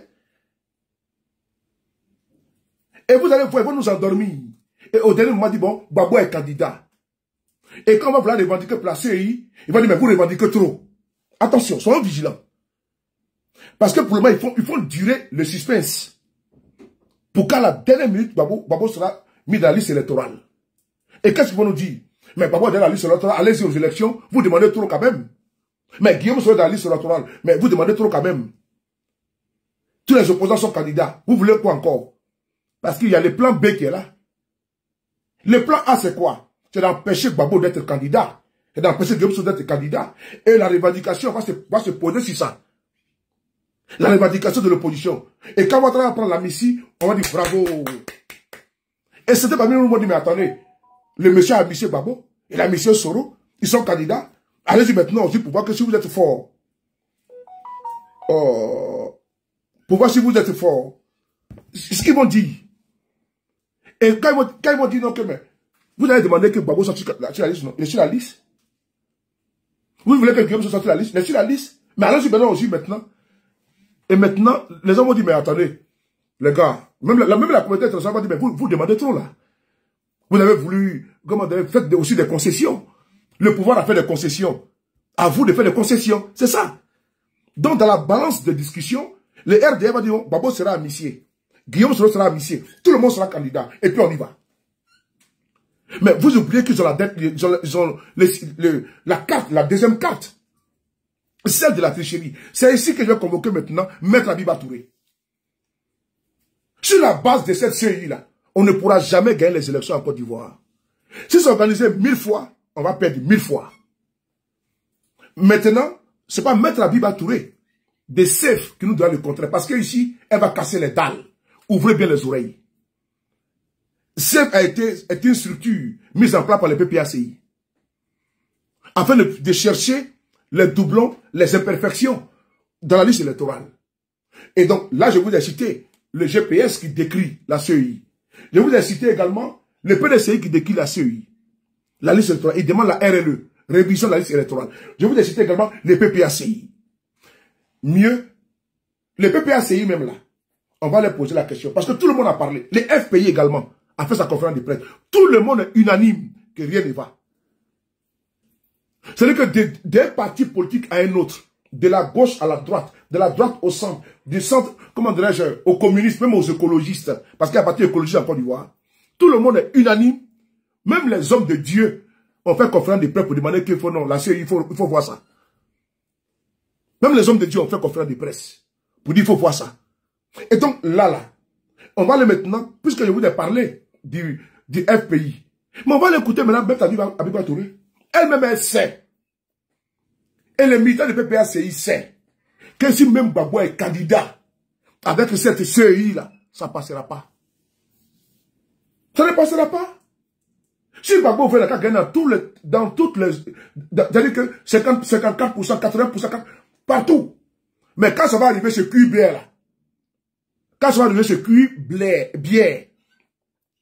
Et vous allez voir, ils vont nous endormir. Et au dernier moment, on dit, bon, Gbagbo est candidat. Et quand on va vouloir revendiquer pour la CEI, il va dire, mais vous revendiquez trop. Attention, soyons vigilants. Parce que pour le moment, il faut durer le suspense. Pour qu'à la dernière minute, Gbagbo sera mis dans la liste électorale. Et qu'est-ce qu'ils vont nous dire? Mais Gbagbo est dans la liste électorale, allez-y aux élections, vous demandez trop quand même. Mais Guillaume sera dans la liste électorale, mais vous demandez trop quand même. Tous les opposants sont candidats. Vous voulez quoi encore? Parce qu'il y a le plan B qui est là. Le plan A, c'est quoi? C'est d'empêcher Gbagbo d'être candidat. C'est d'empêcher Guillaume Soro d'être candidat. Et la revendication va se poser sur ça. La revendication de l'opposition. Et quand on va prendre la Missie, on va dire bravo. Et c'était parmi nous, on va dire, mais attendez, le monsieur a missé Gbagbo, et la mission Soro, ils sont candidats. Allez-y maintenant aussi pour voir que si vous êtes fort. Pour voir si vous êtes fort. C'est ce qu'ils vont dire. Et quand ils vont dire non, que mais, vous allez demander que Gbagbo soit sur la liste, non? Il est sur la liste. Vous voulez que Guillaume soit sur la liste? Il est sur la liste. Mais allez-y maintenant aussi maintenant. Et maintenant, les gens vont dire, mais attendez, les gars, même la communauté internationale va dire, mais vous demandez trop là. Vous avez voulu, comment vous avez fait aussi des concessions. Le pouvoir a fait des concessions. À vous de faire des concessions. C'est ça. Donc, dans la balance de discussion, le RDR va dire, Gbagbo sera amnistié. Guillaume Soro sera amnistié. Tout le monde sera candidat. Et puis on y va. Mais vous oubliez qu'ils ont la dette, ils ont la carte, la deuxième carte. Celle de la tricherie. C'est ici que je vais convoquer maintenant Maître Abiba Touré. Sur la base de cette CEI-là, on ne pourra jamais gagner les élections en Côte d'Ivoire. Si c'est organisé 1000 fois, on va perdre 1000 fois. Maintenant, ce n'est pas Maître Abiba Touré des CEF qui nous doit le contrer. Parce qu'ici, elle va casser les dalles. Ouvrez bien les oreilles. CEF est une structure mise en place par le PPACI. Afin de chercher les doublons, les imperfections dans la liste électorale. Et donc, là, je vous ai cité le GPS qui décrit la CEI. Je vous ai cité également le PDCI qui décrit la CEI. La liste électorale. Il demande la RLE, révision de la liste électorale. Je vous ai cité également les PPACI. Mieux, les PPACI même là, on va leur poser la question. Parce que tout le monde a parlé. Les FPI également a fait sa conférence de presse. Tout le monde est unanime que rien ne va. C'est-à-dire que d'un parti politique à un autre, de la gauche à la droite, de la droite au centre, du centre, comment dirais-je, aux communistes, même aux écologistes, parce qu'il y a un parti écologiste en Côte d'Ivoire, tout le monde est unanime, même les hommes de Dieu ont fait conférence de presse pour demander qu'il faut, non, la CEI, il faut voir ça. Même les hommes de Dieu ont fait conférence de presse pour dire qu'il faut voir ça. Et donc, là, on va le maintenant, puisque je vous ai parlé du FPI, mais on va l'écouter maintenant, Maître Abiba Touré. Elle-même, elle sait. Et les militants du PPACI sait que si même Gbagbo est candidat avec cette CEI-là, ça ne passera pas. Ça ne passera pas. Si Gbagbo veut la gagner dans toutes les... C'est-à-dire que 54%, 80%, partout. Mais quand ça va arriver ce QBR-là, quand ça va arriver ce QBR,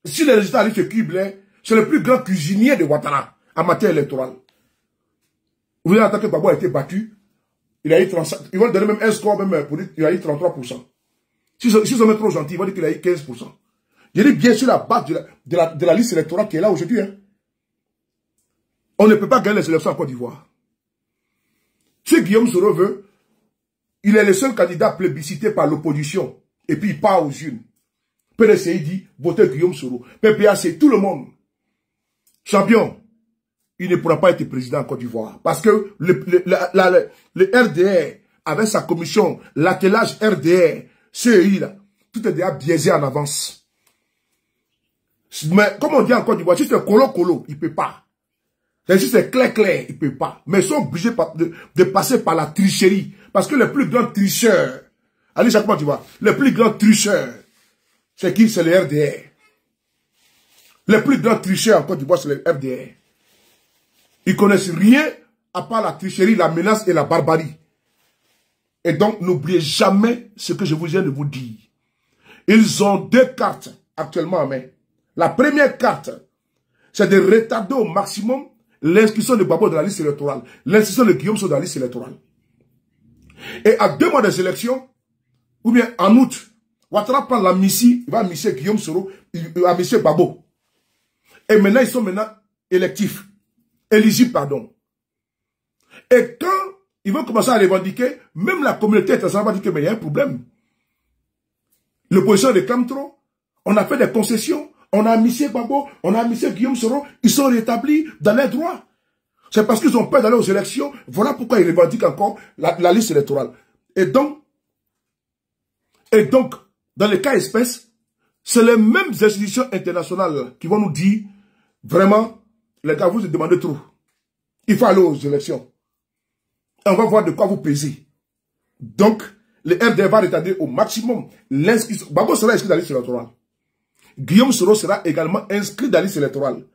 si les résultats arrivent ce QBR, c'est le plus grand cuisinier de Ouattara en matière électorale. Vous voyez, en tant que Gbagbo a été battu, il a eu 35%. Ils vont donner même un score, même pour dire qu'il a eu 33%. S'ils sont trop gentils, ils vont dire qu'il a eu 15%. Je dis bien sur la base de la liste électorale qui est là aujourd'hui. Hein. On ne peut pas gagner les élections en Côte d'Ivoire. Si Guillaume Soro veut, il est le seul candidat plébiscité par l'opposition. Et puis il part aux urnes. PDCI dit, votez Guillaume Soro. PPA, c'est tout le monde. Champion. Il ne pourra pas être président en Côte d'Ivoire. Parce que le RDR, avec sa commission, l'attelage RDR, CEI, là, tout est déjà biaisé en avance. Mais comme on dit en Côte d'Ivoire, si c'est colo-colo, il ne peut pas. Si c'est clair-clair, il ne peut pas. Mais ils sont obligés de passer par la tricherie. Parce que le plus grand tricheur, allez, chaque fois tu vois, le plus grand tricheur, c'est qui? C'est le RDR. Le plus grand tricheur en Côte d'Ivoire, c'est le RDR. Ils connaissent rien à part la tricherie, la menace et la barbarie. Et donc, n'oubliez jamais ce que je vous viens de vous dire. Ils ont deux cartes actuellement en main. La première carte, c'est de retarder au maximum l'inscription de Gbagbo dans la liste électorale. L'inscription de Guillaume Soro dans la liste électorale. Et à 2 mois des élections, ou bien en août, Ouattara prend la Missie, il va misser Guillaume Soro, il va misser Babo. Et maintenant, ils sont maintenant électifs. Éligibles, pardon. Et quand ils vont commencer à revendiquer, même la communauté internationale va dire que mais il y a un problème. L'opposition réclame trop. On a fait des concessions. On a missé Babo, on a missé Guillaume Soro. Ils sont rétablis dans leurs droits. C'est parce qu'ils ont peur d'aller aux élections. Voilà pourquoi ils revendiquent encore la liste électorale. Et donc, dans les cas espèces, c'est les mêmes institutions internationales qui vont nous dire, vraiment, les gars, vous demandez trop. Il faut aller aux élections. Et on va voir de quoi vous pesez. Donc, le RD va retarder au maximum l'inscription. Babo sera inscrit dans la liste électorale. Guillaume Soro sera également inscrit dans la liste électorale.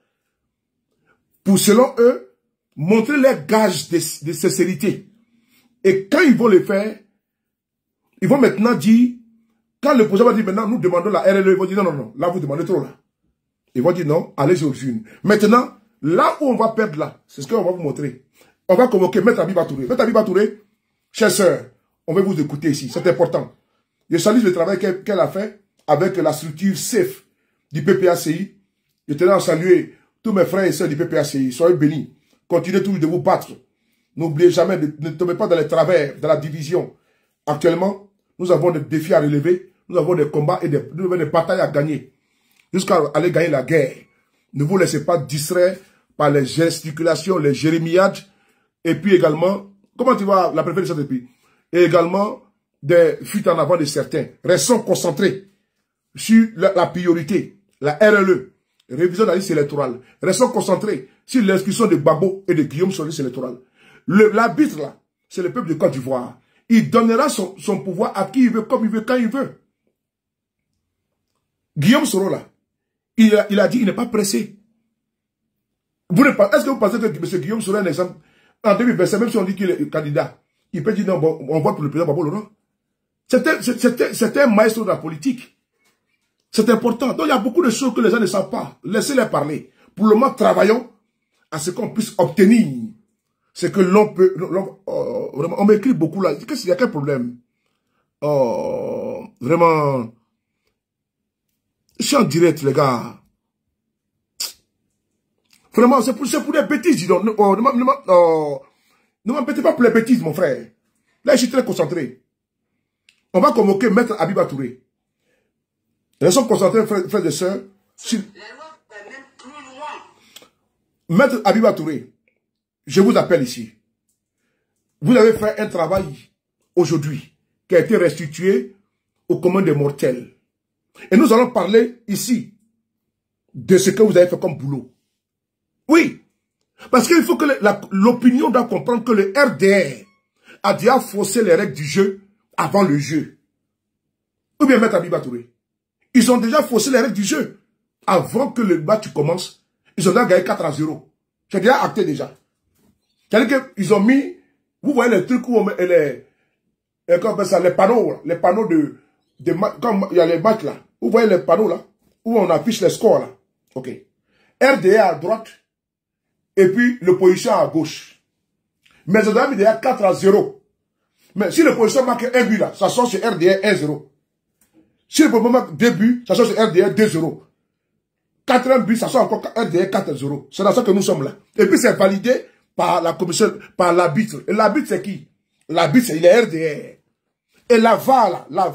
Pour, selon eux, montrer les gages de sincérité. Et quand ils vont le faire, ils vont maintenant dire, quand le projet va dire maintenant, nous demandons la RLE, ils vont dire non, non, non, là vous demandez trop là. Ils vont dire non, allez aux urnes. Maintenant, là où on va perdre là, c'est ce qu'on va vous montrer. On va convoquer Maître Abiba Touré. Maître Abiba Touré, chère sœur, on va vous écouter ici, c'est important. Je salue le travail qu'elle a fait avec la structure SAFE du PPACI. Je tenais à saluer tous mes frères et sœurs du PPACI. Soyez bénis. Continuez toujours de vous battre. N'oubliez jamais, ne tombez pas dans les travers, dans la division. Actuellement, nous avons des défis à relever, nous avons des combats et des batailles à gagner. Jusqu'à aller gagner la guerre. Ne vous laissez pas distraire par les gesticulations, les jérémiades, et puis également, comment tu vois la préférence de pays? Et également, des fuites en avant de certains. Restons concentrés sur la priorité, la RLE, révision de la liste électorale. Restons concentrés sur l'inscription de Babo et de Guillaume sur la liste électorale. L'arbitre là, c'est le peuple de Côte d'Ivoire. Il donnera son pouvoir à qui il veut, comme il veut, quand il veut. Guillaume Soro là, il a dit qu'il n'est pas pressé. Est-ce que vous pensez que M. Guillaume Soro est un exemple? En 2025, même si on dit qu'il est candidat, il peut dire non, bon, on vote pour le président Babo Laurent. C'était un maestro de la politique. C'est important. Donc il y a beaucoup de choses que les gens ne savent pas. Laissez-les parler. Pour le moment, travaillons à ce qu'on puisse obtenir. C'est que l'on peut... on m'écrit beaucoup là. Il y a quel problème? Vraiment... Je suis en direct, les gars. Vraiment, c'est pour des bêtises, dis donc. Ne m'embêtez pas pour les bêtises, mon frère. Là, je suis très concentré. On va convoquer Maître Abiba Touré. Restons concentrés, frères et sœurs. Sur... La loi va même plus loin. Maître Abiba Touré, je vous appelle ici. Vous avez fait un travail aujourd'hui qui a été restitué au commun des mortels. Et nous allons parler ici de ce que vous avez fait comme boulot. Oui, parce qu'il faut que l'opinion doit comprendre que le RDR a déjà faussé les règles du jeu avant le jeu. Ou bien Maître Abiba Touré. Ils ont déjà faussé les règles du jeu. Avant que le match commence, ils ont déjà gagné 4-0. J'ai déjà acté déjà. C'est-à-dire qu'ils ont mis, vous voyez les trucs où on met les panneaux comme il y a les matchs là. Vous voyez les panneaux là, où on affiche les scores là. Ok. RDA à droite, et puis l'opposition à gauche. Mais ils ont mis déjà 4-0. Mais si l'opposition marque un but là, ça sort sur RDA 1-0. Si l'opposition marque 2 buts, ça sort sur RDA 2-0. 4 buts, ça sort encore RDA 4-0. C'est dans ça que nous sommes là. Et puis c'est validé par la commission, par l'arbitre. Et l'arbitre c'est qui? L'arbitre c'est RDA. Et la VAR là,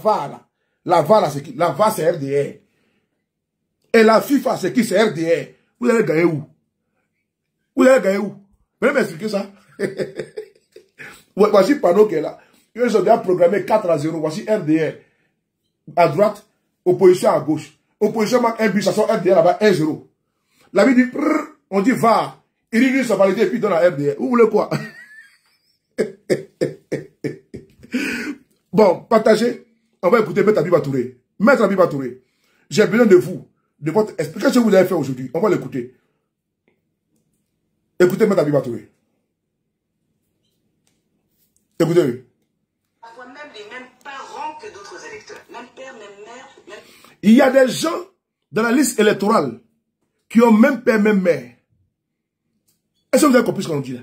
c'est qui? La VAR c'est RDA. Et la FIFA c'est qui? C'est RDA. Vous allez gagner où? Vous allez gagner où? Vous allez m'expliquer ça? Voici le panneau qui est là. Ils ont déjà programmé 4-0. Voici RDA. À droite, opposition à gauche. Opposition marque un but, ça sort RDA là-bas 1-0. La vie dit, on dit VAR. Il dit, ça valide et puis donne à RDA. Vous voulez quoi? Bon, partagez. On va écouter Maître Abiba Touré. Maître Abiba Touré, j'ai besoin de vous, de votre explication que vous avez fait aujourd'hui. On va l'écouter. Écoutez Maître Abiba Touré. Écoutez. Parfois même les mêmes parents que d'autres électeurs. Même père, même mère, même... Il y a des gens dans la liste électorale qui ont même père, même mère. Est-ce que vous avez compris ce qu'on dit là?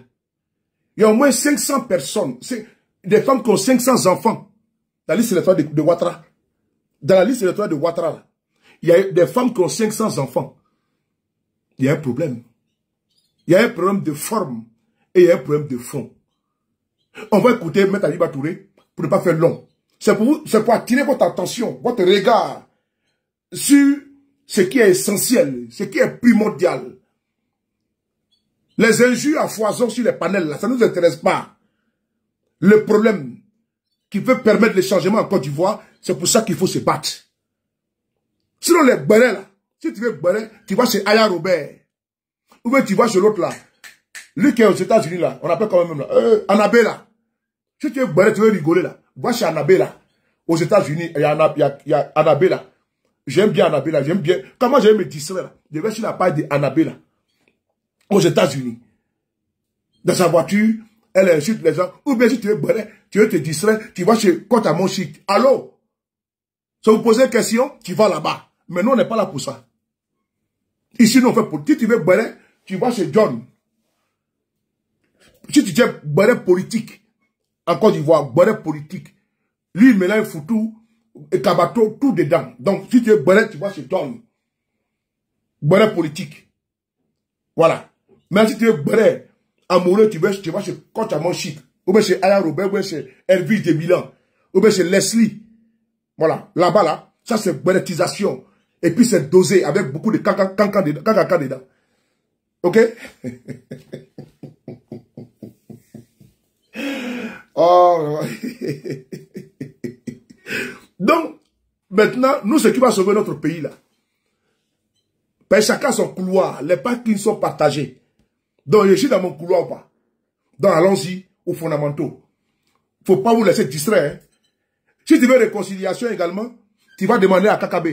Il y a au moins 500 personnes. des femmes qui ont 500 enfants. Dans la liste électorale de Ouattara. Dans la liste électorale de Ouattara, il y a des femmes qui ont 500 enfants. Il y a un problème. Il y a un problème de forme et il y a un problème de fond. On va écouter M. Aliba Touré pour ne pas faire long. C'est pour attirer votre attention, votre regard sur ce qui est essentiel, ce qui est primordial. Les injures à foison sur les panels, là, ça ne nous intéresse pas. Le problème qui peut permettre le changement en Côte d'Ivoire, c'est pour ça qu'il faut se battre. Sinon les bérets là, si tu veux bérets, tu vas chez Aya Robert. Ou bien tu vas chez l'autre là. Lui qui est aux États-Unis là, on appelle quand même là, Anabé là. Si tu veux bérets, tu veux rigoler là. Va chez Anabé là. Aux États-Unis, il y a Anabé là. J'aime bien Anabé là, j'aime bien. Comment j'aime me distraire là? Je vais sur la page d'Anabé là. Aux États-Unis. Dans sa voiture, elle insulte les gens. Ou bien si tu veux bérets, tu veux te distraire, tu vas chez Kotamon Chic. Allô? Si vous posez une question, tu vas là-bas. Mais nous, on n'est pas là pour ça. Ici, nous, on fait politique. Si tu veux bérets, tu vas chez John. Si tu tiens bérets politique, en Côte d'Ivoire, bérets politique, lui, il mélange Foutou et Kabato, tout dedans. Donc, si tu veux bérets, tu vas chez John. Bérets politique. Voilà. Mais si tu veux bérets amoureux, tu vas chez Kotamon Chic. Ou bien chez Aya Robert, ou bien chez Elvis de Milan. Ou bien chez Leslie. Voilà, là-bas, là, ça c'est monétisation. Et puis c'est dosé avec beaucoup de caca dedans. Ok? Oh. Donc, maintenant, nous, ce qui va sauver notre pays, là, ben, chacun son couloir, les parcs sont partagés. Donc, je suis dans mon couloir ou pas. Donc, allons-y aux fondamentaux. Il ne faut pas vous laisser distraire. Hein. Si tu veux réconciliation également, tu vas demander à Kakabe.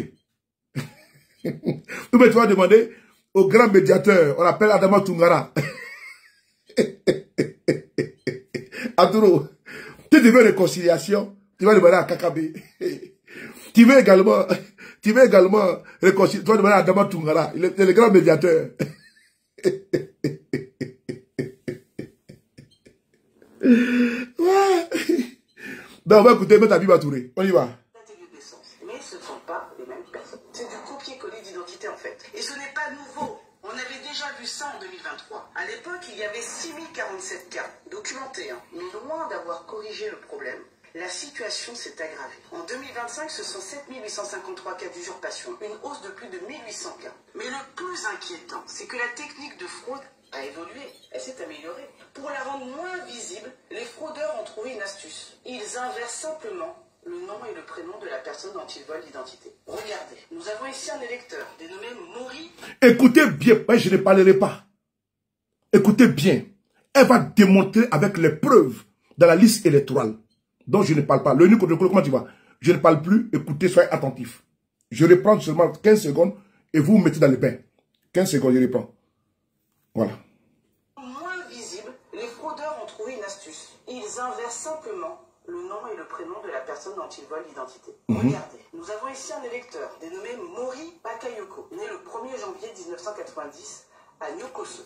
Ou bien tu vas demander au grand médiateur, on l'appelle Adama Tungara. Adoro, si tu veux réconciliation, tu vas demander à Kakabe. Tu veux également réconciliation, tu vas demander à Adama Tungara, il est le grand médiateur. Ouais. Ben, on va écouter M. Aliba Touré. On y va. Mais ce ne sont pas les mêmes personnes. C'est du copier-coller d'identité en fait. Et ce n'est pas nouveau. On avait déjà vu ça en 2023. À l'époque, il y avait 6047 cas documentés. Hein. Mais loin d'avoir corrigé le problème, la situation s'est aggravée. En 2025, ce sont 7853 cas d'usurpation, une hausse de plus de 1800 cas. Mais le plus inquiétant, c'est que la technique de fraude a évolué, elle s'est améliorée. Pour la rendre moins visible, les fraudeurs ont trouvé une astuce. Ils inversent simplement le nom et le prénom de la personne dont ils veulent l'identité. Regardez, nous avons ici un électeur dénommé Maury. Écoutez bien, je ne parlerai pas. Écoutez bien. Elle va démontrer avec les preuves dans la liste électorale dont je ne parle pas. Le unique, comment tu vas? Je ne parle plus, écoutez, soyez attentifs. Je reprends seulement 15 secondes et vous vous mettez dans le bain. 15 secondes, je reprends. Voilà. Moins visible, les fraudeurs ont trouvé une astuce. Ils inversent simplement le nom et le prénom de la personne dont ils veulent l'identité. Regardez, nous avons ici un électeur dénommé Maury Bakayoko, né le 1er janvier 1990 à Nyokoso.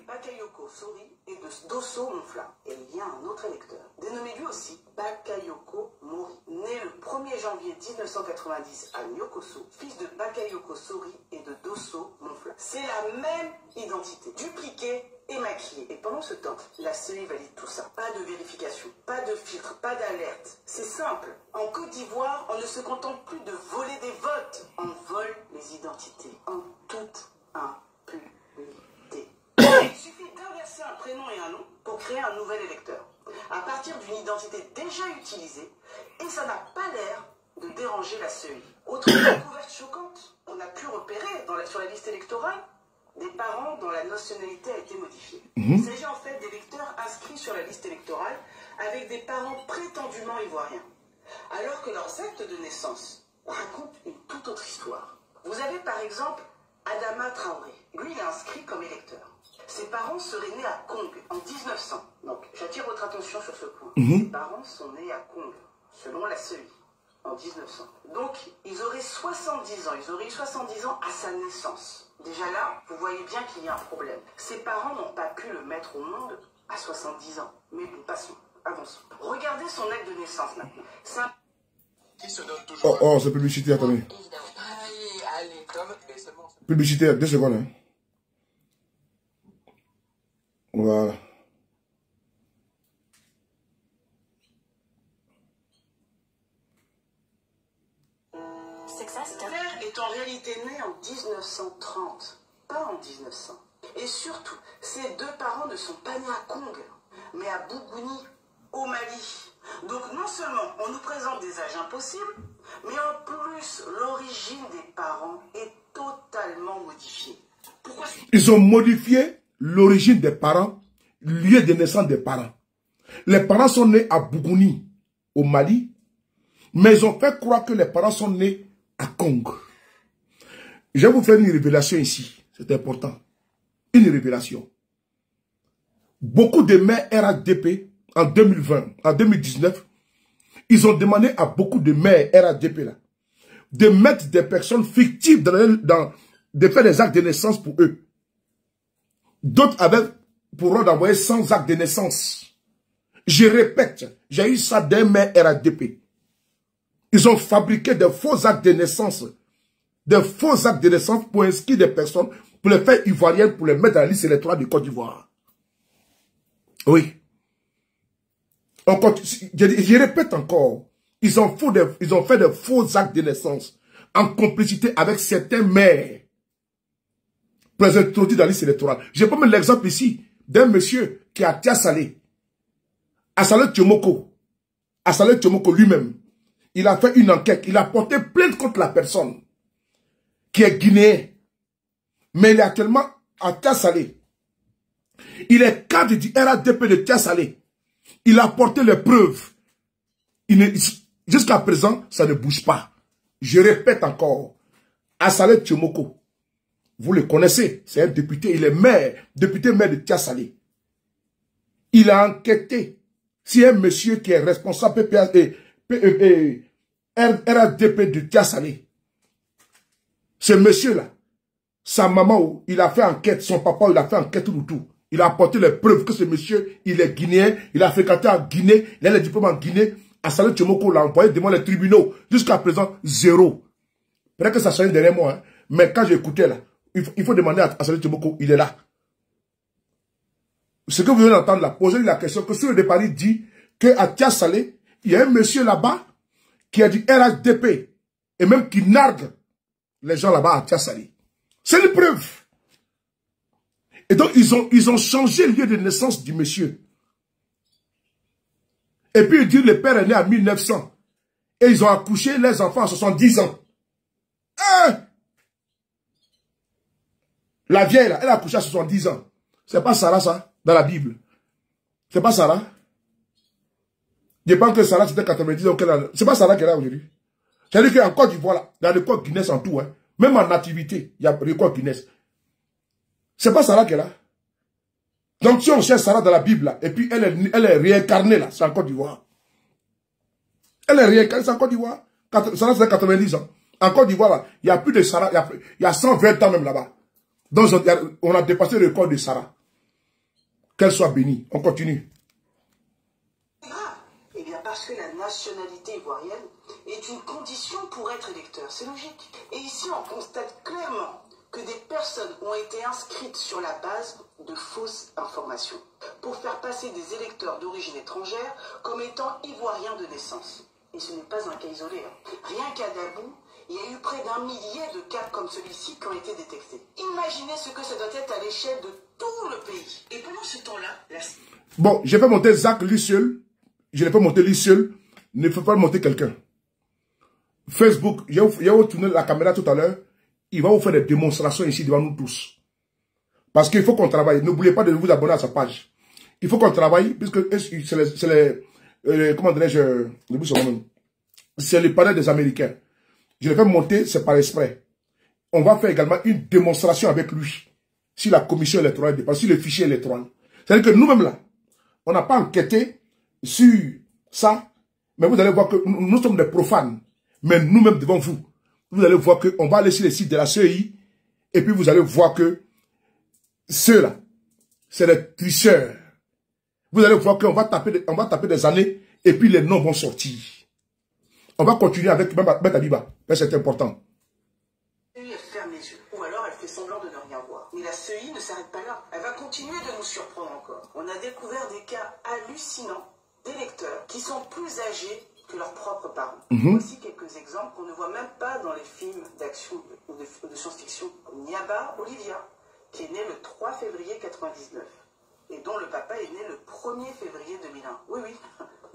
Bakayoko Sori et de Dosso Monfla. Et il y a un autre électeur, dénommé lui aussi Bakayoko Mori, né le 1er janvier 1990 à Nyokoso, fils de Bakayoko Sori et de Dosso Monfla. C'est la même identité, dupliquée et maquillée. Et pendant ce temps, la CEI valide tout ça. Pas de vérification, pas de filtre, pas d'alerte. C'est simple. En Côte d'Ivoire, on ne se contente plus de voler des votes. On vole les identités en toute impunité. Il suffit d'inverser un prénom et un nom pour créer un nouvel électeur, à partir d'une identité déjà utilisée, et ça n'a pas l'air de déranger la CEI. Autre découverte choquante, on a pu repérer sur la liste électorale des parents dont la nationalité a été modifiée. Il s'agit en fait d'électeurs inscrits sur la liste électorale avec des parents prétendument ivoiriens, alors que leurs actes de naissance racontent une toute autre histoire. Vous avez par exemple Adama Traoré. Lui, il est inscrit comme électeur. Ses parents seraient nés à Kong en 1900. Donc, j'attire votre attention sur ce point. Ses parents sont nés à Kong, selon la CEI, en 1900. Donc, ils auraient 70 ans. Ils auraient eu 70 ans à sa naissance. Déjà là, vous voyez bien qu'il y a un problème. Ses parents n'ont pas pu le mettre au monde à 70 ans. Mais nous passons. avançons. Regardez son acte de naissance maintenant. Ça... Qui se donne toujours... Oh, c'est publicité, attendez. Évidemment. Allez, Tom, mais seulement... Publicité, 2 secondes. Hein. Voilà. Père est en réalité né en 1930, pas en 1900. Et surtout, ses deux parents ne sont pas nés à Kong, mais à Bougouni, au Mali. Donc non seulement on nous présente des âges impossibles, mais en plus l'origine des parents est totalement modifiée. Pourquoi? Ils ont modifié l'origine des parents, lieu de naissance des parents. Les parents sont nés à Bougouni, au Mali, mais ils ont fait croire que les parents sont nés à Kong. Je vais vous faire une révélation ici, c'est important. Une révélation. Beaucoup de maires RADP, en 2020, en 2019, ils ont demandé à beaucoup de maires RADP là, de mettre des personnes fictives de faire des actes de naissance pour eux. D'autres avaient pour eux d'envoyer 100 actes de naissance. Je répète, j'ai eu ça d'un maire RADP. Ils ont fabriqué des faux actes de naissance. Des faux actes de naissance pour inscrire des personnes, pour les faire ivoiriennes, pour les mettre dans la liste électorale de Côte d'Ivoire. Oui. Je répète encore, ils ont fait de faux actes de naissance en complicité avec certains maires pour les introduire dans la liste électorale. Je peux mettre l'exemple ici d'un monsieur qui est à Tiasalé, Assalé Tchomoko lui-même. Il a fait une enquête, il a porté plainte contre la personne qui est guinéen, mais il est actuellement à Tiasalé. Il est cadre du RADP de Tiasalé. Il a apporté les preuves. Jusqu'à présent, ça ne bouge pas. Je répète encore. Assalé Tchomoko, vous le connaissez, c'est un député, il est maire, député maire de Tiasalé. Il a enquêté si un monsieur qui est responsable RADP de Tiasalé. Ce monsieur-là, sa maman, il a fait enquête, son papa, il a fait enquête tout. Il a apporté les preuves que ce monsieur, il est guinéen, il a fréquenté en Guinée, il a le diplôme en Guinée. Assalé Tchomoko l'a envoyé devant les tribunaux. Jusqu'à présent, 0. Peut-être que ça sonne derrière moi, hein. Mais quand j'écoutais là, il faut demander à Assalé Tchomoko, il est là. Ce que vous venez d'entendre là, posez-lui la question que sur le départ, il dit qu'à Tiasalé, il y a un monsieur là-bas qui a dit RHDP et même qui nargue les gens là-bas à Tiasalé. C'est une preuve. Et donc, ils ont changé le lieu de naissance du monsieur. Et puis, ils disent le père est né en 1900. Et ils ont accouché les enfants à 70 ans. La vieille, là, elle a accouché à 70 ans. C'est pas Sarah, ça, dans la Bible. C'est pas Sarah. Je pense que Sarah, c'était 90 ans. C'est pas Sarah qu'elle a aujourd'hui. C'est-à-dire qu'en Côte d'Ivoire, là, dans le Côte Guinness en tout, hein, même en nativité, il y a le Côte Guinness. C'est pas Sarah qu'elle a. Donc si on cherche Sarah dans la Bible, là, et puis elle est réincarnée, là, c'est en Côte d'Ivoire. Elle est réincarnée, c'est en Côte d'Ivoire. Sarah, c'est 90 ans. En Côte d'Ivoire, là, il n'y a plus de Sarah, il y a 120 ans même là-bas. Donc on a dépassé le record de Sarah. Qu'elle soit bénie. On continue. Eh bien parce que la nationalité ivoirienne est une condition pour être électeur. C'est logique. Et ici, on constate clairement que des personnes ont été inscrites sur la base de fausses informations pour faire passer des électeurs d'origine étrangère comme étant ivoiriens de naissance. Et ce n'est pas un cas isolé. Rien qu'à Dabou, il y a eu près d'1 millier de cas comme celui-ci qui ont été détectés. Imaginez ce que ça doit être à l'échelle de tout le pays. Et pendant ce temps-là... Bon, je vais monter Zach lui seul. Je ne vais pas monter lui seul. Ne faut pas monter quelqu'un. Facebook, je vais tourner la caméra tout à l'heure. Il va vous faire des démonstrations ici devant nous tous. Parce qu'il faut qu'on travaille. N'oubliez pas de vous abonner à sa page. Il faut qu'on travaille, puisque c'est les comment dirais-je, c'est le panel des Américains. Je le fais monter, c'est par exprès. On va faire également une démonstration avec lui. Si la commission électorale dépasse, si le fichier électoral. C'est-à-dire que nous-mêmes là, on n'a pas enquêté sur ça, mais vous allez voir que nous sommes des profanes. Mais nous-mêmes devant vous, vous allez voir qu'on va aller sur les sites de la CEI, et puis vous allez voir que ceux-là, c'est des tricheurs. Vous allez voir qu'on va taper des années et puis les noms vont sortir. On va continuer avec Beta Biba. C'est important. Elle ferme les yeux. Ou alors elle fait semblant de ne rien voir. Mais la CEI ne s'arrête pas là. Elle va continuer de nous surprendre encore. On a découvert des cas hallucinants d'électeurs qui sont plus âgés que leurs propres parents. Voici quelques exemples qu'on ne voit même pas dans les films d'action ou de science-fiction. Niaba Olivia, qui est née le 3 février 99 et dont le papa est né le 1er février 2001. Oui,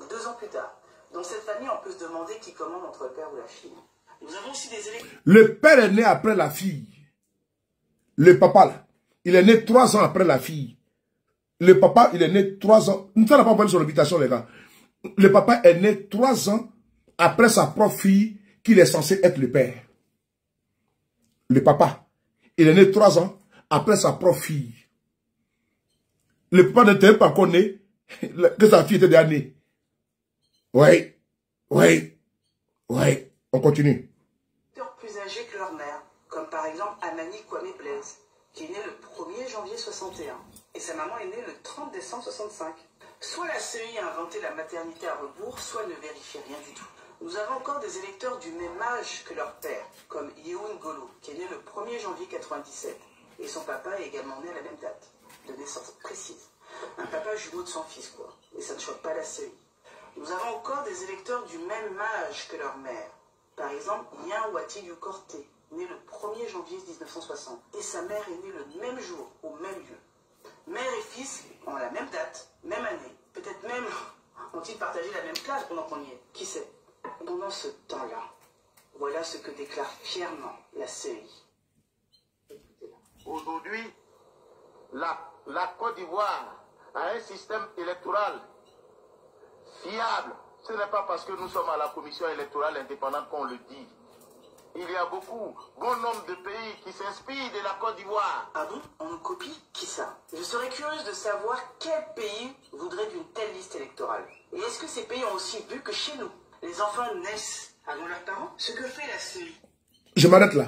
2 ans plus tard. Dans cette famille, on peut se demander qui commande entre le père ou la fille. Nous avons aussi des électeurs. Le père est né après la fille. Le papa, là, il est né 3 ans après la fille. Le papa, il est né 3 ans. Nous n'avons pas envoyé sur l'habitation, les gars. Le papa est né 3 ans après sa propre fille, qu'il est censé être le père. Le papa, il est né 3 ans après sa propre fille. Le papa n'était pas encore né, que sa fille était déjà née. Oui. On continue. Plus âgés que leur mère, comme par exemple Amani Kwame Blaise, qui est née le 1er janvier 61, et sa maman est née le 30 décembre 65. Soit la CEI a inventé la maternité à rebours, soit ne vérifie rien du tout. Nous avons encore des électeurs du même âge que leur père, comme Yehoun Golo, qui est né le 1er janvier 97, et son papa est également né à la même date, de naissance précise. Un papa jumeau de son fils, quoi, et ça ne choque pas la CEI. Nous avons encore des électeurs du même âge que leur mère. Par exemple, Yen Wati Korté, né le 1er janvier 1960, et sa mère est née le même jour, au même lieu. Mère et fils ont la même date, même année. Peut-être même ont-ils partagé la même classe pendant qu'on y est. Qui sait? Pendant ce temps-là, voilà ce que déclare fièrement la CEI. Aujourd'hui, la Côte d'Ivoire a un système électoral fiable. Ce n'est pas parce que nous sommes à la commission électorale indépendante qu'on le dit. Il y a bon nombre de pays qui s'inspirent de la Côte d'Ivoire. Ah bon? On nous copie? Qui ça? Je serais curieuse de savoir quel pays voudrait d'une telle liste électorale. Et est-ce que ces pays ont aussi vu que chez nous, les enfants naissent avant leurs parents? Ce que fait la CEI. Je m'arrête là.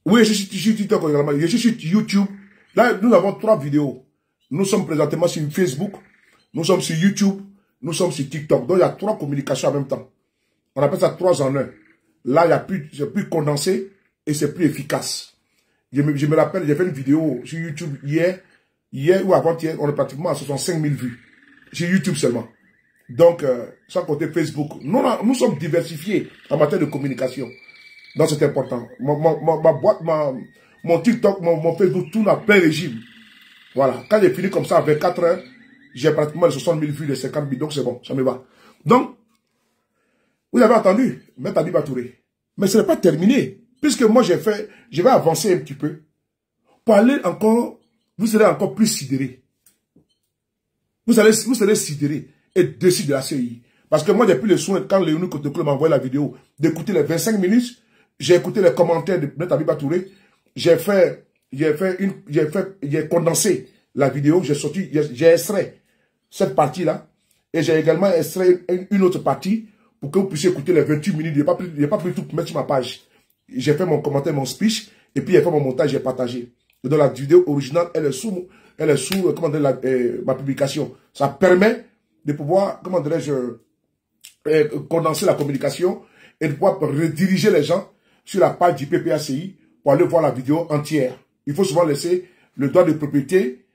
Oui, je suis sur TikTok également. Je suis sur YouTube. Là, nous avons 3 vidéos. Nous sommes présentement sur Facebook. Nous sommes sur YouTube. Nous sommes sur TikTok. Donc, il y a 3 communications en même temps. On appelle ça 3 en 1. Là, c'est plus condensé et c'est plus efficace. Je me rappelle, j'ai fait une vidéo sur YouTube hier ou avant-hier, on est pratiquement à 65 000 vues. Sur YouTube seulement. Donc, sans compter Facebook. Nous sommes diversifiés en matière de communication. Donc, c'est important. Ma boîte, mon TikTok, mon Facebook, tout n'a pas régime. Voilà. Quand j'ai fini comme ça à 24 heures, j'ai pratiquement les 60 000 vues, les 50 000. Donc, c'est bon. Ça me va. Donc, vous avez entendu, Maître Abiba Touré. Mais ce n'est pas terminé. Puisque moi, je vais avancer un petit peu. Pour aller encore, vous serez encore plus sidéré. Vous serez sidéré et déçu de la CEI. Parce que moi, j'ai pris le soin, quand Léonie Kotoko m'a envoyé la vidéo, d'écouter les 25 minutes. J'ai écouté les commentaires de Maître Abiba Touré. J'ai condensé la vidéo. J'ai extrait cette partie-là. Et j'ai également extrait une autre partie pour que vous puissiez écouter les 28 minutes. Je n'ai pas pris tout pour mettre sur ma page. J'ai fait mon commentaire, mon speech, et puis j'ai fait mon montage, j'ai partagé. Et dans la vidéo originale, elle est sous ma publication. Ça permet de pouvoir, condenser la communication et de pouvoir rediriger les gens sur la page du PPACI pour aller voir la vidéo entière. Il faut souvent laisser le droit de propriété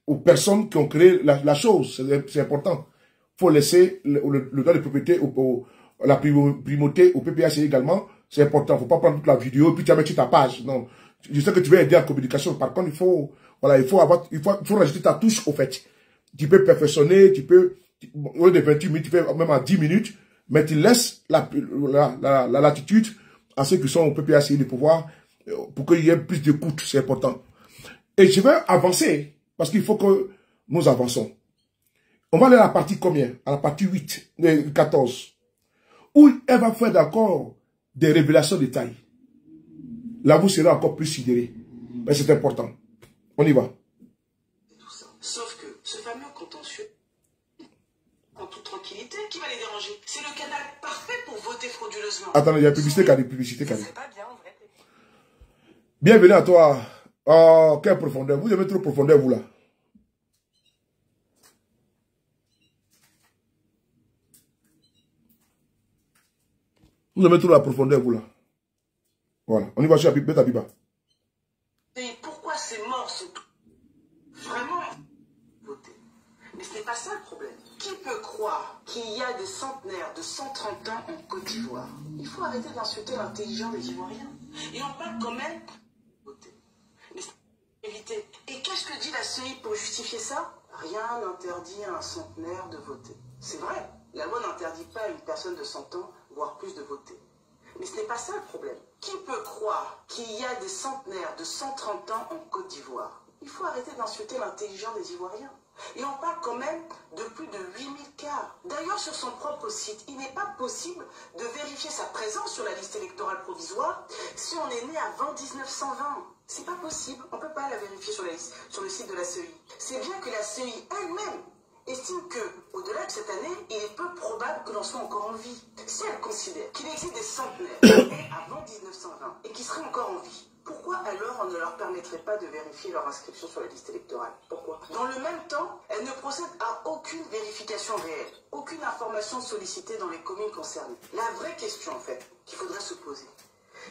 aux personnes qui ont créé la chose. C'est important. Il faut laisser le droit de propriété, la primauté au PPACI également. C'est important. Il ne faut pas prendre toute la vidéo et puis tu vas mettre sur ta page. Non. Je sais que tu veux aider en communication. Par contre, il faut rajouter ta touche au fait. Tu peux perfectionner, au lieu de 28 minutes, tu fais même à 10 minutes, mais tu laisses la latitude à ceux qui sont au PPACI de pouvoir, pour qu'il y ait plus d'écoute. C'est important. Et je vais avancer, parce qu'il faut que nous avançons. On va aller à la partie combien? À la partie 14. Où elle va faire d'accord des révélations de taille. Là, vous serez encore plus sidéré. Mais c'est important. On y va. Sauf que ce fameux contentieux, en toute tranquillité, qui va les déranger? C'est le canal parfait pour voter frauduleusement. Attendez, il y a publicité, Kali, publicité, Kali. C'est pas bien, en vrai. Bienvenue à toi. Oh, quelle profondeur. Vous aimez trop profondeur, vous, là. Vous aimez trop la profondeur, vous là. Voilà, on y va sur Beta Biba. Et pourquoi ces morts sont vraiment votés? Mais ce n'est pas ça le problème. Qui peut croire qu'il y a des centenaires de 130 ans en Côte d'Ivoire? Il faut arrêter d'insulter l'intelligence des Ivoiriens. Et on parle quand même de voter. Mais c'est éviter. Et qu'est-ce que dit la CEI pour justifier ça? Rien n'interdit à un centenaire de voter. C'est vrai, la loi n'interdit pas à une personne de 100 ans, voire plus, de voter. Mais ce n'est pas ça le problème. Qui peut croire qu'il y a des centenaires de 130 ans en Côte d'Ivoire? Il faut arrêter d'insulter l'intelligence des Ivoiriens. Et on parle quand même de plus de 8000 cas. D'ailleurs, sur son propre site, il n'est pas possible de vérifier sa présence sur la liste électorale provisoire si on est né avant 1920. C'est pas possible. On ne peut pas la vérifier sur le site de la CEI. C'est bien que la CEI elle-même estime que, au-delà de cette année, il est peu probable que l'on soit encore en vie. Si elle considère qu'il existe des centenaires nés avant 1920 et qui seraient encore en vie, pourquoi alors on ne leur permettrait pas de vérifier leur inscription sur la liste électorale? Pourquoi? Dans le même temps, elle ne procède à aucune vérification réelle, aucune information sollicitée dans les communes concernées. La vraie question, en fait, qu'il faudrait se poser,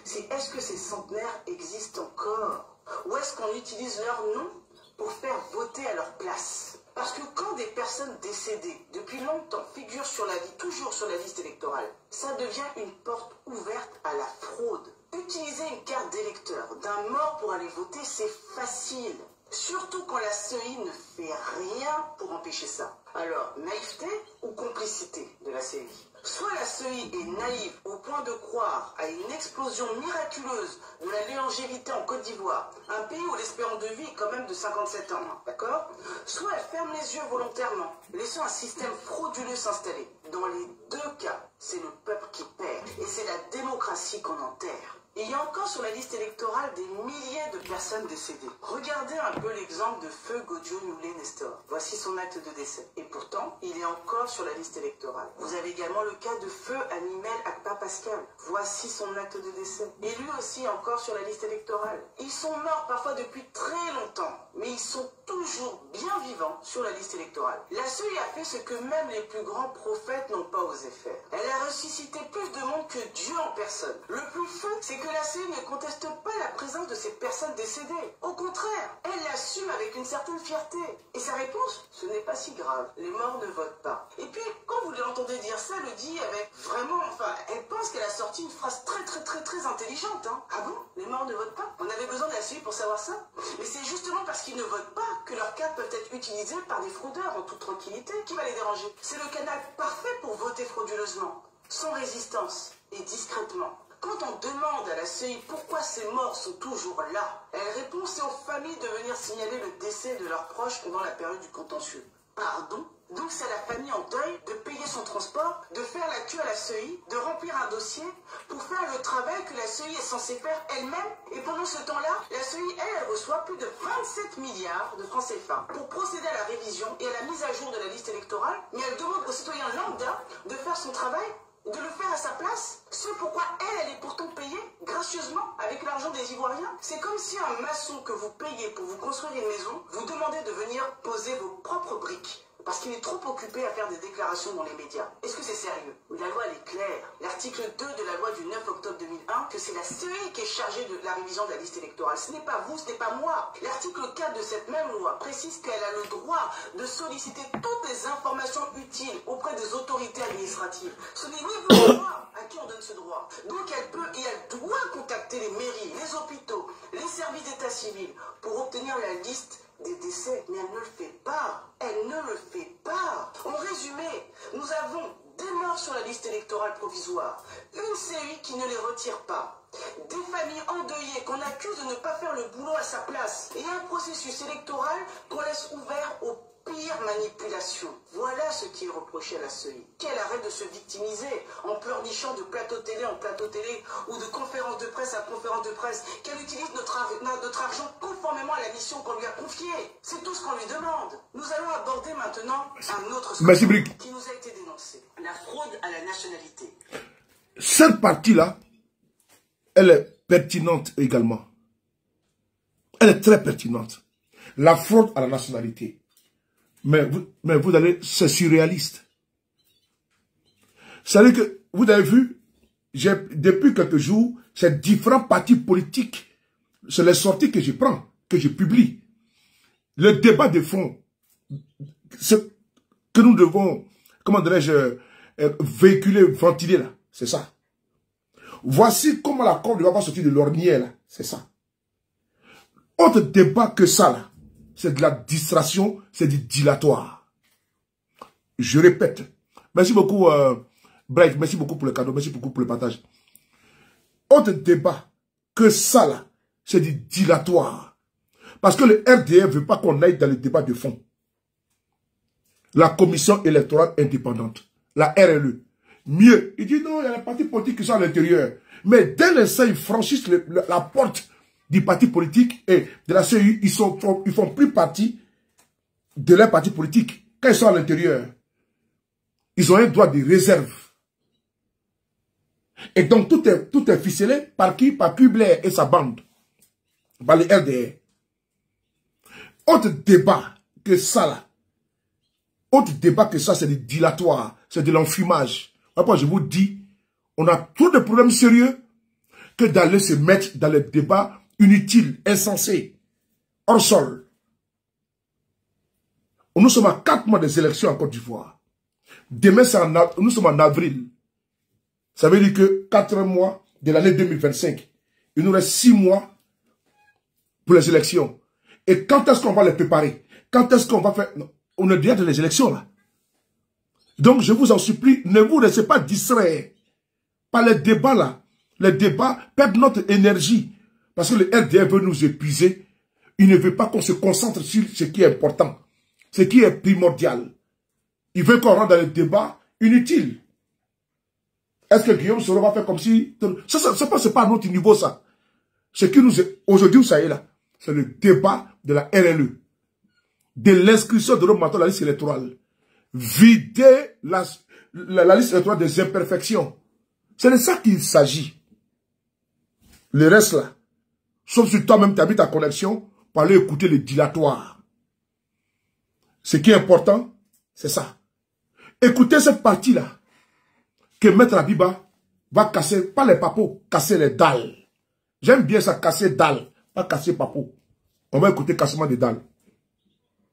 c'est est-ce que ces centenaires existent encore? Ou est-ce qu'on utilise leur nom pour faire voter à leur place? Parce que quand des personnes décédées depuis longtemps figurent toujours sur la liste électorale, ça devient une porte ouverte à la fraude. Utiliser une carte d'électeur d'un mort pour aller voter, c'est facile. Surtout quand la CEI ne fait rien pour empêcher ça. Alors, naïveté ou complicité de la CEI? Soit la CEI est naïve au point de croire à une explosion miraculeuse de la longévité en Côte d'Ivoire, un pays où l'espérance de vie est quand même de 57 ans, d'accord? Soit elle ferme les yeux volontairement, laissant un système frauduleux s'installer. Dans les deux cas, c'est le peuple qui perd, et c'est la démocratie qu'on enterre. Et il y a encore sur la liste électorale des milliers de personnes décédées. Regardez un peu l'exemple de Feu Godio Noulé Nestor. Voici son acte de décès. Et pourtant, il est encore sur la liste électorale. Vous avez également le cas de Feu Animel Akpa Pascal. Voici son acte de décès. Et lui aussi encore sur la liste électorale. Ils sont morts parfois depuis très longtemps, mais ils sont toujours bien vivants sur la liste électorale. La CEI a fait ce que même les plus grands prophètes n'ont pas osé faire. Elle a ressuscité plus de monde que Dieu en personne. Le plus fou, c'est que la CEI ne conteste pas la présence de ces personnes décédées. Au contraire, elle l'assume avec une certaine fierté. Et sa réponse, ce n'est pas si grave. Les morts ne votent pas. Et puis, quand vous l'entendez dire ça, elle le dit avec vraiment... elle pense qu'elle a sorti une phrase très intelligente. Hein. Ah bon? Les morts ne votent pas? On avait besoin de la CEI pour savoir ça? Mais c'est justement parce qu'ils ne votent pas que leurs cartes peuvent être utilisées par des fraudeurs en toute tranquillité. Qui va les déranger? C'est le canal parfait pour voter frauduleusement, sans résistance et discrètement. Quand on demande à la CEI pourquoi ces morts sont toujours là, elle répond c'est aux familles de venir signaler le décès de leurs proches pendant la période du contentieux. Pardon? Donc c'est à la famille en deuil de payer son transport, de faire la queue à la CEI, de remplir un dossier pour faire le travail que la CEI est censée faire elle-même. Et pendant ce temps-là, la CEI, elle reçoit plus de 27 milliards de francs CFA pour procéder à la révision et à la mise à jour de la liste électorale. Mais elle demande aux citoyens lambda de faire son travail, de le faire à sa place. Ce pourquoi elle est pourtant payée gracieusement avec l'argent des Ivoiriens. C'est comme si un maçon que vous payez pour vous construire une maison vous demandait de venir poser vos propres briques. Parce qu'il est trop occupé à faire des déclarations dans les médias. Est-ce que c'est sérieux? La loi, elle est claire. L'article 2 de la loi du 9 octobre 2001, que c'est la CEI qui est chargée de la révision de la liste électorale. Ce n'est pas vous, ce n'est pas moi. L'article 4 de cette même loi précise qu'elle a le droit de solliciter toutes les informations utiles auprès des autorités administratives. Ce n'est ni vous ni moi à qui on donne ce droit. Donc elle peut et elle doit contacter les mairies, les hôpitaux, les services d'état civil pour obtenir la liste des décès, mais elle ne le fait pas. Elle ne le fait pas. En résumé, nous avons des morts sur la liste électorale provisoire, une CEI qui ne les retire pas, des familles endeuillées qu'on accuse de ne pas faire le boulot à sa place, et un processus électoral qu'on laisse ouvert aux pires manipulations. Voilà ce qui est reproché à la CEI. Qu'elle arrête de se victimiser en pleurnichant de plateau télé en plateau télé ou de conférence de presse à conférence de presse, qu'elle utilise notre argent conformément à la mission qu'on lui a confiée. C'est tout ce qu'on lui demande. Nous allons aborder maintenant un autre scandale qui nous a été dénoncé. La fraude à la nationalité. Cette partie-là, elle est pertinente également. Elle est très pertinente. La fraude à la nationalité. Mais vous allez, c'est surréaliste. C'est-à-dire que, vous avez vu, depuis quelques jours, c'est différents partis politiques, c'est les sorties que je prends, que je publie. Le débat de fond, que nous devons, comment dirais-je, véhiculer, ventiler là, c'est ça. Voici comment la Côte d'Ivoire va sortir de l'ornière là, c'est ça. Autre débat que ça là, c'est de la distraction, c'est du dilatoire. Je répète. Merci beaucoup, Bright, merci beaucoup pour le cadeau, merci beaucoup pour le partage. Autre débat que ça là, c'est du dilatoire. Parce que le RDR ne veut pas qu'on aille dans le débat de fond. La commission électorale indépendante, la RLE. Mieux, il dit non, il y a les partis politiques qui sont à l'intérieur. Mais dès l'instant, ils franchissent la porte du parti politique et de la CEI, ils font plus partie de leur parti politique. Quand ils sont à l'intérieur, ils ont un droit de réserve. Et donc, tout est ficelé par qui? Par Kubler et sa bande. Par les RDR. Autre débat que ça, là. Autre débat que ça, c'est du dilatoire. C'est de l'enfumage. Après, je vous dis, on a trop de problèmes sérieux que d'aller se mettre dans les débats inutiles, insensés, hors sol. Nous sommes à 4 mois des élections en Côte d'Ivoire. Demain, nous sommes en avril. Ça veut dire que 4 mois de l'année 2025, il nous reste 6 mois pour les élections. Et quand est-ce qu'on va les préparer? Quand est-ce qu'on va faire... Non, on est déjà dans les élections là. Donc je vous en supplie, ne vous laissez pas distraire par les débats là. Les débats perdent notre énergie. Parce que le RDR veut nous épuiser. Il ne veut pas qu'on se concentre sur ce qui est important. Ce qui est primordial. Il veut qu'on rentre dans les débats inutiles. Est-ce que Guillaume Soro va faire comme si... Ça c'est pas à notre niveau ça. Ce qui nous est... Aujourd'hui, ça y est là. C'est le débat de la RLE. De l'inscription de l'homme dans la liste électorale. Vider la liste électorale des imperfections. C'est de ça qu'il s'agit. Le reste là, sauf si toi-même tu as mis ta connexion pour aller écouter le dilatoire. Ce qui est important, c'est ça. Écoutez cette partie-là, que Maître Abiba va casser, pas les papos, casser les dalles. J'aime bien ça, casser dalles, pas casser papos. On va écouter cassement des dalles.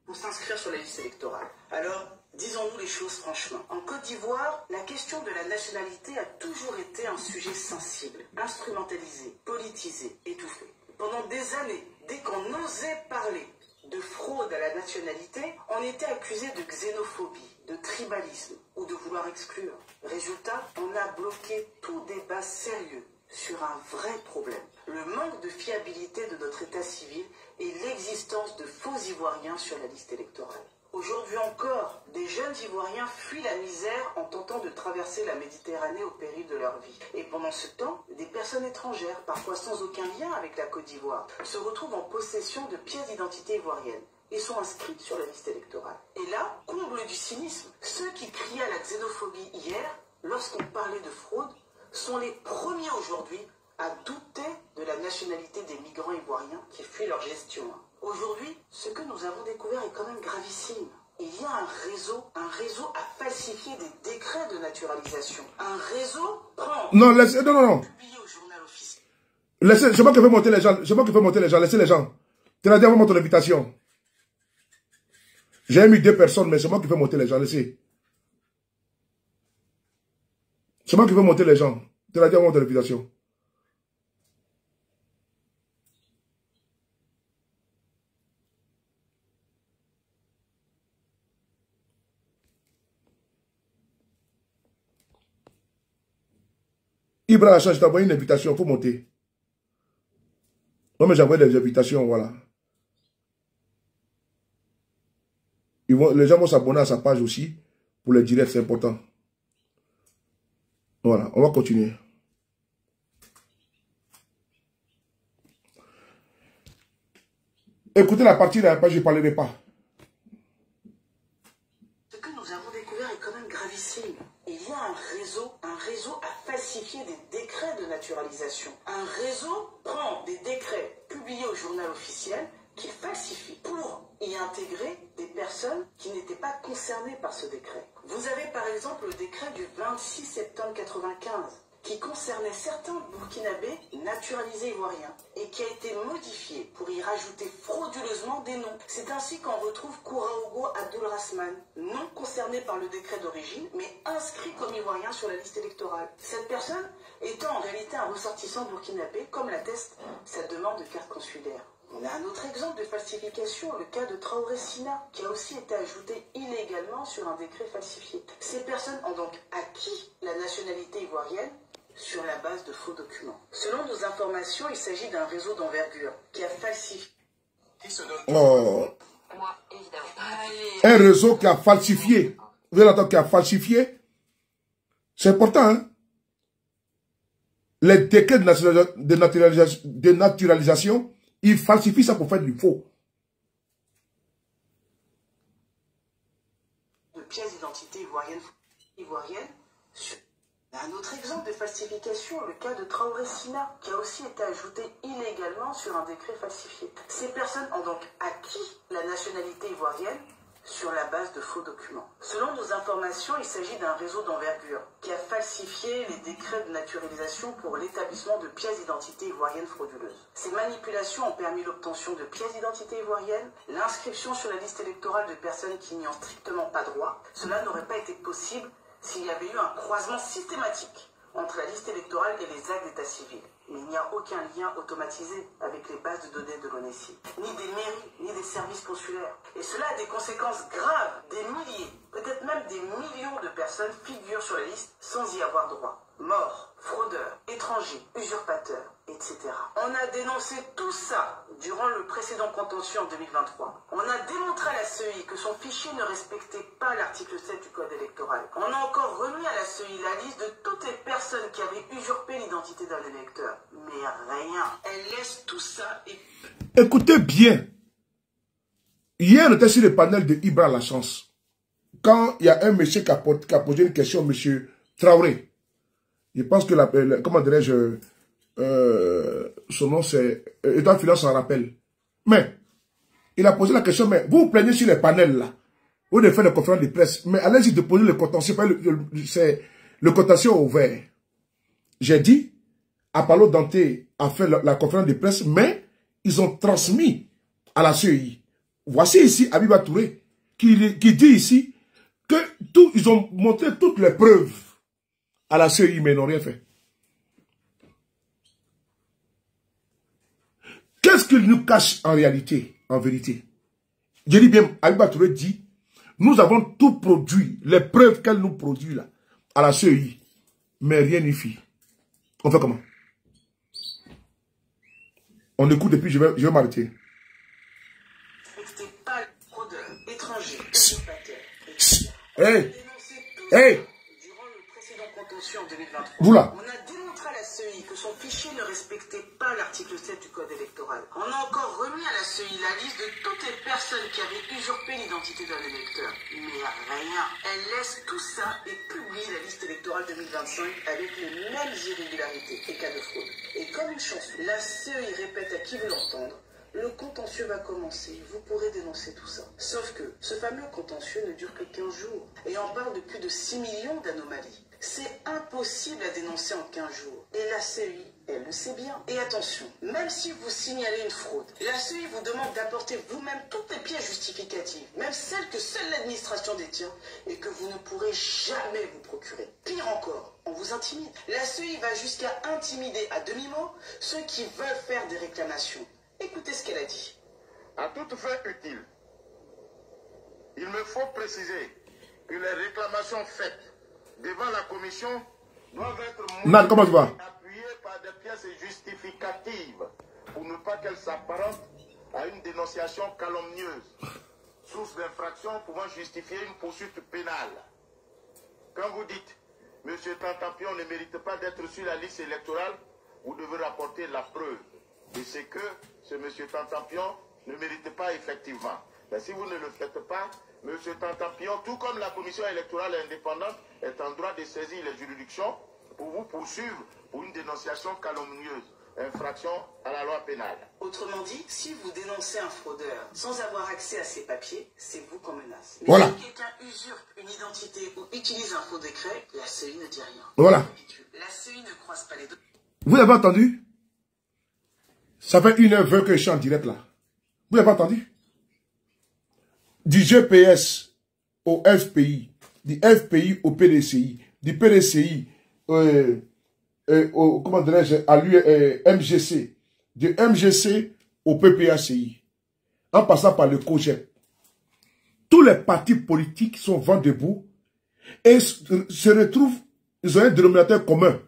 Pour s'inscrire sur la liste électorale. Alors, disons-nous les choses franchement. En Côte d'Ivoire, la question de la nationalité a toujours été un sujet sensible, instrumentalisé, politisé, étouffé. Pendant des années, dès qu'on osait parler de fraude à la nationalité, on était accusé de xénophobie, de tribalisme ou de vouloir exclure. Résultat, on a bloqué tout débat sérieux sur un vrai problème. Le manque de fiabilité de notre état civil et l'existence de faux Ivoiriens sur la liste électorale. Aujourd'hui encore, des jeunes Ivoiriens fuient la misère en tentant de traverser la Méditerranée au péril de leur vie. Et pendant ce temps, des personnes étrangères, parfois sans aucun lien avec la Côte d'Ivoire, se retrouvent en possession de pièces d'identité ivoiriennes et sont inscrites sur la liste électorale. Et là, comble du cynisme, ceux qui criaient à la xénophobie hier, lorsqu'on parlait de fraude, sont les premiers aujourd'hui à douter de la nationalité des migrants ivoiriens qui fuient leur gestion. Aujourd'hui, ce que nous avons découvert est quand même gravissime. Il y a un réseau à falsifier des décrets de naturalisation. Un réseau prend... Non, laissez, non. Publié au journal officiel. Laissez, c'est moi qui veux monter les gens. C'est moi qui veux monter les gens. Laissez les gens. Tu l'as dit avant ton invitation. J'ai mis 2 personnes, mais c'est moi qui veux monter les gens. Laissez. C'est moi qui veux monter les gens. Tu l'as dit avant ton invitation. Ibra Hachan, je t'ai envoyé une invitation, il faut monter. Non, mais j'ai envoyé des invitations, voilà. Les gens vont s'abonner à sa page aussi, pour les directs, c'est important. Voilà, on va continuer. Écoutez la partie de la page, je ne parlerai pas. Ce que nous avons découvert est quand même gravissime. Il y a un réseau à falsifier des décrets de naturalisation. Un réseau prend des décrets publiés au journal officiel qu'il falsifie pour y intégrer des personnes qui n'étaient pas concernées par ce décret. Vous avez par exemple le décret du 26 septembre 1995 qui concernait certains Burkinabés naturalisés ivoiriens et qui a été modifié pour y rajouter frauduleusement des noms. C'est ainsi qu'on retrouve Kouraogo Abdulrahman, non concerné par le décret d'origine, mais inscrit comme ivoirien sur la liste électorale. Cette personne étant en réalité un ressortissant burkinabé, comme l'atteste sa demande de carte consulaire. On a un autre exemple de falsification, le cas de Traoré Sina, qui a aussi été ajouté illégalement sur un décret falsifié. Ces personnes ont donc acquis la nationalité ivoirienne sur la base de faux documents. Selon nos informations, il s'agit d'un réseau d'envergure qui a falsifié. Un réseau qui a falsifié. Vous avez entendu qui a falsifié? C'est important, hein? Les décrets de naturalisation, ils falsifient ça pour faire du faux. De pièces d'identité ivoirienne. Un autre exemple de falsification, le cas de Traoré Sina, qui a aussi été ajouté illégalement sur un décret falsifié. Ces personnes ont donc acquis la nationalité ivoirienne sur la base de faux documents. Selon nos informations, il s'agit d'un réseau d'envergure qui a falsifié les décrets de naturalisation pour l'établissement de pièces d'identité ivoiriennes frauduleuses. Ces manipulations ont permis l'obtention de pièces d'identité ivoiriennes, l'inscription sur la liste électorale de personnes qui n'y ont strictement pas droit. Cela n'aurait pas été possible s'il y avait eu un croisement systématique entre la liste électorale et les actes d'état civil. Mais il n'y a aucun lien automatisé avec les bases de données de l'ONESI, ni des mairies, ni des services consulaires. Et cela a des conséquences graves. Des milliers, peut-être même des millions de personnes figurent sur la liste sans y avoir droit. Morts, fraudeurs, étrangers, usurpateurs, etc. On a dénoncé tout ça durant le précédent contentieux en 2023. On a démontré à la CEI que son fichier ne respectait pas l'article 7 du Code électoral. On a encore remis à la CEI la liste de toutes les personnes qui avaient usurpé l'identité d'un électeur. Mais rien. Elle laisse tout ça et... Écoutez bien. Hier, on était sur le panel de Ibra La Chance. Quand il y a un monsieur qui a posé une question, monsieur Traoré. Je pense que comment dirais-je, son nom c'est État Finance en rappelle. Mais, il a posé la question, mais vous vous plaignez sur les panels là. Vous devez faire des conférences de presse. Mais allez-y déposer le contentieux. Le contentieux ouvert. J'ai dit, Apollo Danté a fait la conférence de presse, mais ils ont transmis à la CEI. Voici ici Abiba Touré, qui dit ici que ils ont montré toutes les preuves à la CEI, mais ils n'ont rien fait. Qu'est-ce qu'ils nous cachent en réalité, en vérité? Je dis bien, Abiba Touré dit, nous avons tout produit, les preuves qu'elle nous produit là, à la CEI, mais rien n'y fit. On fait comment? On écoute et puis je vais m'arrêter. Hey! Hey! Vous là. On a démontré à la CEI que son fichier ne respectait pas l'article 7 du Code électoral. On a encore remis à la CEI la liste de toutes les personnes qui avaient usurpé l'identité d'un électeur. Mais rien. Elle laisse tout ça et publie la liste électorale 2025 avec les mêmes irrégularités et cas de fraude. Et comme une chanson, la CEI répète à qui veut l'entendre. Le contentieux va commencer, vous pourrez dénoncer tout ça. Sauf que ce fameux contentieux ne dure que 15 jours. Et on parle de plus de 6 millions d'anomalies. C'est impossible à dénoncer en 15 jours. Et la CEI, elle le sait bien. Et attention, même si vous signalez une fraude, la CEI vous demande d'apporter vous-même toutes les pièces justificatives, même celles que seule l'administration détient, et que vous ne pourrez jamais vous procurer. Pire encore, on vous intimide. La CEI va jusqu'à intimider à demi-mot ceux qui veulent faire des réclamations. Écoutez ce qu'elle a dit. À toute fin utile, il me faut préciser que les réclamations faites devant la commission doivent être appuyées par des pièces justificatives pour ne pas qu'elles s'apparentent à une dénonciation calomnieuse, source d'infraction pouvant justifier une poursuite pénale. Quand vous dites « M. Tantampion ne mérite pas d'être sur la liste électorale », vous devez rapporter la preuve. Et c'est que ce M. Tantampion ne mérite pas effectivement. Mais si vous ne le faites pas, M. Tantampion, tout comme la commission électorale indépendante, est en droit de saisir les juridictions pour vous poursuivre pour une dénonciation calomnieuse. infraction à la loi pénale. Autrement dit, si vous dénoncez un fraudeur sans avoir accès à ses papiers, c'est vous qu'on menace. Mais voilà. si quelqu'un usurpe une identité ou utilise un faux décret, la CEI ne dit rien. Voilà. La CEI ne croise pas les deux. Vous avez entendu? Ça fait 1h20 que je suis en direct là. Vous n'avez pas entendu? Du GPS au FPI, du FPI au PDCI, du PDCI comment dirais-je, à MGC, du MGC au PPACI, en passant par le COGEP. Tous les partis politiques sont vent debout et se retrouvent, ils ont un dénominateur commun,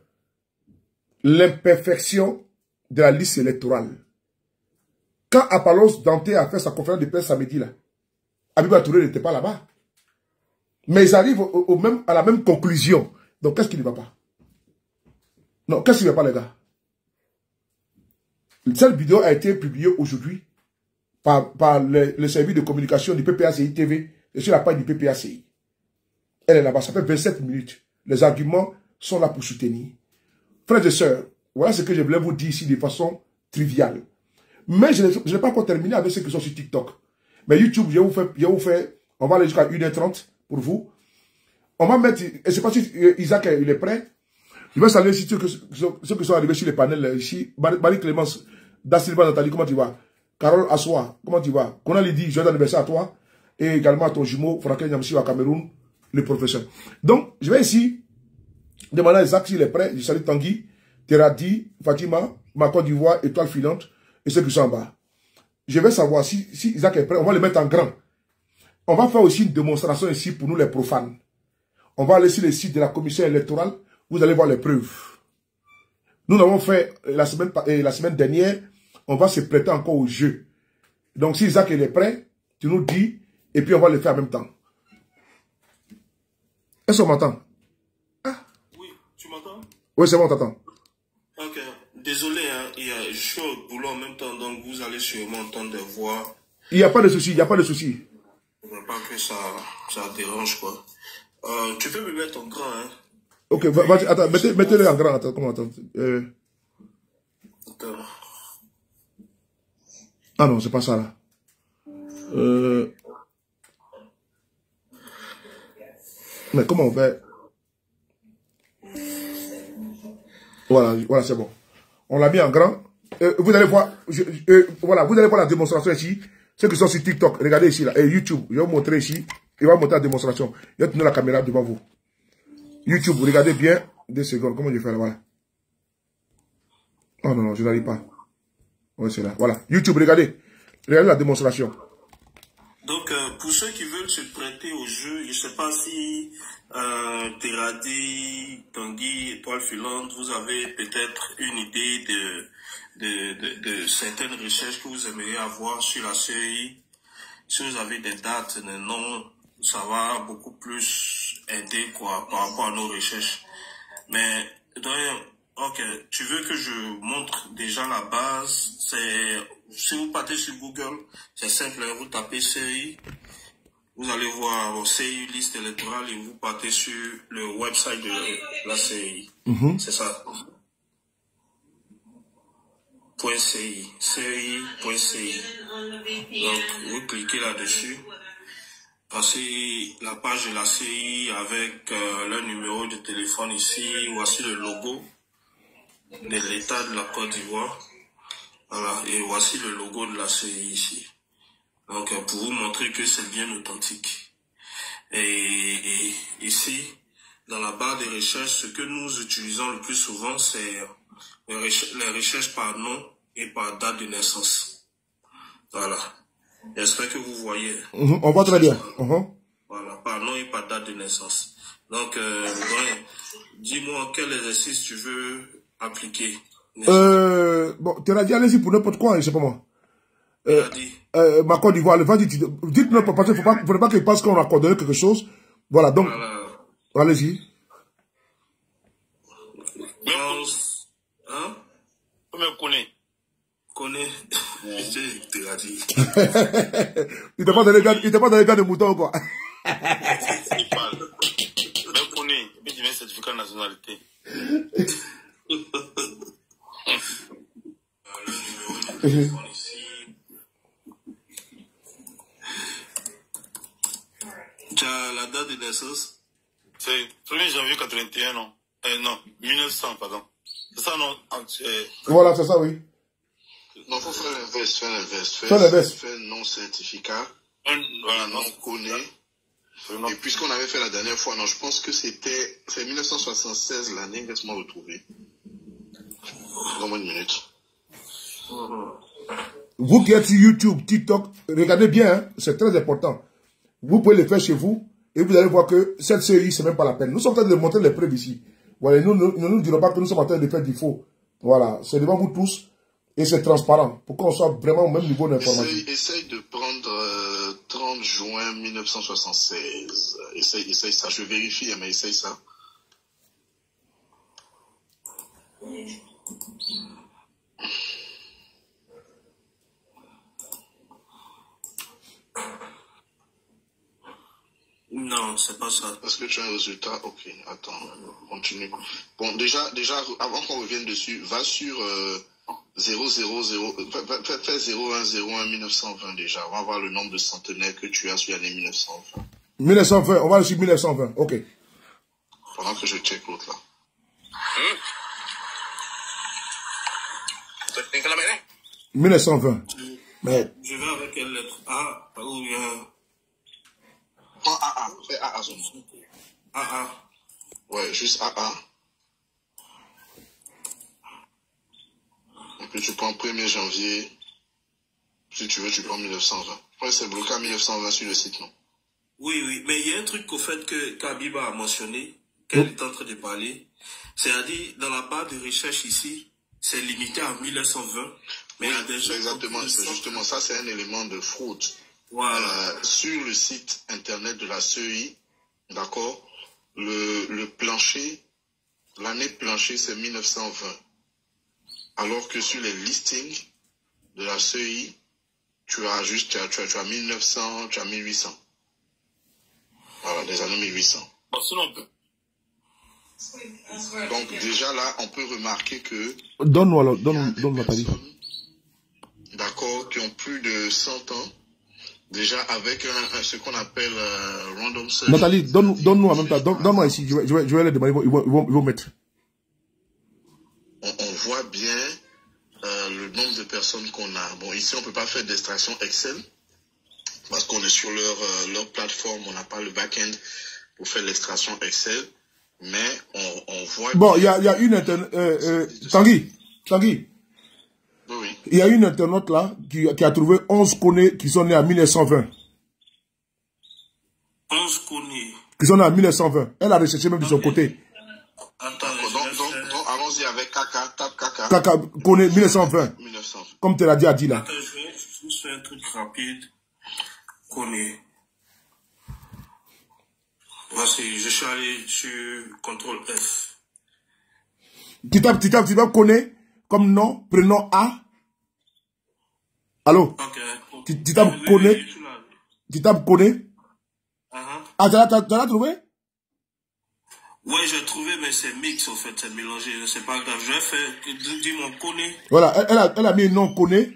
l'imperfection de la liste électorale. Quand Apollos Dante a fait sa conférence de presse samedi, là, Abiba Touré n'était pas là-bas. Mais ils arrivent à la même conclusion. Donc, qu'est-ce qui ne va pas? Non, qu'est-ce qui ne va pas, les gars? Cette vidéo a été publiée aujourd'hui par le service de communication du PPACI TV et sur la page du PPACI. Elle est là-bas, ça fait 27 minutes. Les arguments sont là pour soutenir. Frères et sœurs, voilà ce que je voulais vous dire ici de façon triviale. Mais je n'ai pas encore terminé avec ceux qui sont sur TikTok. Mais YouTube, je vais vous faire, on va aller jusqu'à 1h30 pour vous. On va mettre, et c'est pas si Isaac il est prêt. Je vais saluer ici ceux qui sont arrivés sur les panels ici. Marie-Clémence, Dassilva Nathalie, comment tu vas? Carole Assoua, comment tu vas? Kona Lydie, joyeux anniversaire à toi. Et également à ton jumeau, Franklin Nyamsi à Cameroun, le professeur. Donc, je vais ici demander à Isaac s'il est prêt. Je salue Tanguy, Teradi, Fatima, ma Côte d'Ivoire, Étoile Filante et ceux qui sont en bas. Je vais savoir si Isaac est prêt. On va le mettre en grand. On va faire aussi une démonstration ici pour nous les profanes. On va aller sur le site de la commission électorale. Vous allez voir les preuves. Nous l'avons fait la semaine dernière. On va se prêter encore au jeu. Donc si Isaac est prêt, tu nous dis. Et puis on va le faire en même temps. Est-ce qu'on m'entend? Ah. Oui, tu m'entends? Oui, c'est bon, on t'entend. Ok. Désolé, hein, je suis au boulot en même temps, donc vous allez sûrement entendre des voix. Il n'y a pas de souci, il n'y a pas de souci. Je ne veux pas que ça dérange, quoi. Tu peux me mettre en grand, hein? Ok, vas-y, attends, mettez-le en grand, attends, comment attends? Attends. Ah non, c'est pas ça, là. Mais comment on fait? Voilà, c'est bon. On l'a mis en grand. Vous allez voir, voilà, vous allez voir la démonstration ici. Ceux qui sont sur TikTok, regardez ici, là, et YouTube, je vais vous montrer ici. Il va montrer la démonstration. Je vais tenir la caméra devant vous. YouTube, regardez bien. 2 secondes, comment je fais là, voilà. Oh non, je n'arrive pas. Ouais, c'est là, voilà. YouTube, regardez. Regardez la démonstration. Donc, pour ceux qui veulent se prêter au jeu, je ne sais pas si Teradi, Tanguy, Étoile Filante, vous avez peut-être une idée de certaines recherches que vous aimeriez avoir sur la CEI. Si vous avez des dates, des noms, ça va beaucoup plus aider quoi, par rapport à nos recherches. Mais, ok, tu veux que je montre déjà la base? Si vous partez sur Google, c'est simple, vous tapez CEI, vous allez voir CEI liste électorale et vous partez sur le website de la CEI. C'est ça. .ci, CEI.ci. Donc, vous cliquez là-dessus. Passez la page de la CEI avec le numéro de téléphone ici. Voici le logo de l'État de la Côte d'Ivoire. Voilà, et voici le logo de la CEI ici. Donc, pour vous montrer que c'est bien authentique. Et ici, dans la barre de recherche, ce que nous utilisons le plus souvent, c'est les recherches par nom et par date de naissance. Voilà. J'espère que vous voyez. On voit très bien. Voilà, par nom et par date de naissance. Donc, dis-moi quel exercice tu veux appliquer. Bon, tu as dit, allez-y pour n'importe quoi, je sais pas moi. Ma Côte d'Ivoire, dites-nous, parce qu'il ne faut pas qu'il pense qu'on a coordonné quelque chose. Voilà, donc, allez-y. Hein? Vous me connaissez. Je t'ai dit. Il t'a pas donné le gars de mouton, quoi. Je me connais. Et puis, j'ai un certificat de nationalité. Tu as la date de naissance? C'est 1er janvier 81, non? Non, 1900, pardon. C'est ça, non? Voilà, c'est ça, oui. Non, il faut faire l'inverse, faire non certificat, Voilà, non connaît. Et puisqu'on avait fait la dernière fois, non, je pense que c'est 1976 l'année, laisse-moi retrouver. Donne-moi une minute. Vous qui êtes sur YouTube, TikTok, regardez bien, hein, c'est très important. Vous pouvez le faire chez vous et vous allez voir que cette série, c'est même pas la peine. Nous sommes en train de montrer les preuves ici. Voilà, nous ne nous dirons pas que nous sommes en train de faire du faux. Voilà, c'est devant vous tous et c'est transparent pour qu'on soit vraiment au même niveau d'information. Essaye de prendre 30 juin 1976. Essaye ça, je vérifie, mais essaye ça. Non, c'est pas ça. Est-ce que tu as un résultat? Ok, attends, continue. Bon, déjà, avant qu'on revienne dessus, va sur 000, fais 0101 1920 déjà. On va voir le nombre de centenaires que tu as sur l'année 1920. 1920, on va sur 1920, ok. Pendant que je check l'autre là. 1920. Mais... Je vais avec quelle lettre? A ou bien... Prends AA, fais AA seulement. AA. Ouais, juste AA. Et puis tu prends 1er janvier. Si tu veux, tu prends 1920. Ouais, c'est bloqué à 1920 sur le site, non? Oui, mais il y a un truc au fait que Kabiba a mentionné, qu'elle est en train de parler. C'est-à-dire, dans la barre de recherche ici, c'est limité à 1920. Mais il y a des gens... Exactement, c'est justement ça, c'est un élément de fraude. Voilà. Sur le site internet de la CEI, d'accord, le plancher, l'année plancher, c'est 1920. Alors que sur les listings de la CEI, tu as 1900, tu as 1800. Voilà, les années 1800. Bon, sinon, donc déjà là, on peut remarquer que... Donne-moi Nathalie. D'accord, qui ont plus de 100 ans. Déjà avec ce qu'on appelle random search. Nathalie, donne-nous en même temps. Donne-moi ici. Je vais les demander. Ils vont mettre. On voit bien le nombre de personnes qu'on a. Bon, ici, on ne peut pas faire d'extraction Excel parce qu'on est sur leur plateforme. On n'a pas le back-end pour faire l'extraction Excel. Mais on voit... Bon, il y a une internet... Tanguy. Oui. Il y a une internaute là qui a trouvé 11 connus qui sont nés en 1920. 11 connus. Qui sont nés en 1920. Elle a recherché même de son côté. Attends, donc allons-y avec Kaka, tape Kaka. Kaka connaît 1920. 1920. Comme tu l'as dit, Adi là. Attends, je vais juste faire un truc rapide. Connus. Voici, je suis allé sur CTRL F. Tu tapes connaît comme nom, prénom A. Allô? Ok. Tu tapes connaît. Tu tapes connaît. Ah, tu l'as trouvé? Ouais, j'ai trouvé, mais c'est mix au fait, c'est mélangé, c'est pas grave. Je vais faire, dis-moi, connaît. Voilà, elle a mis nom connaît.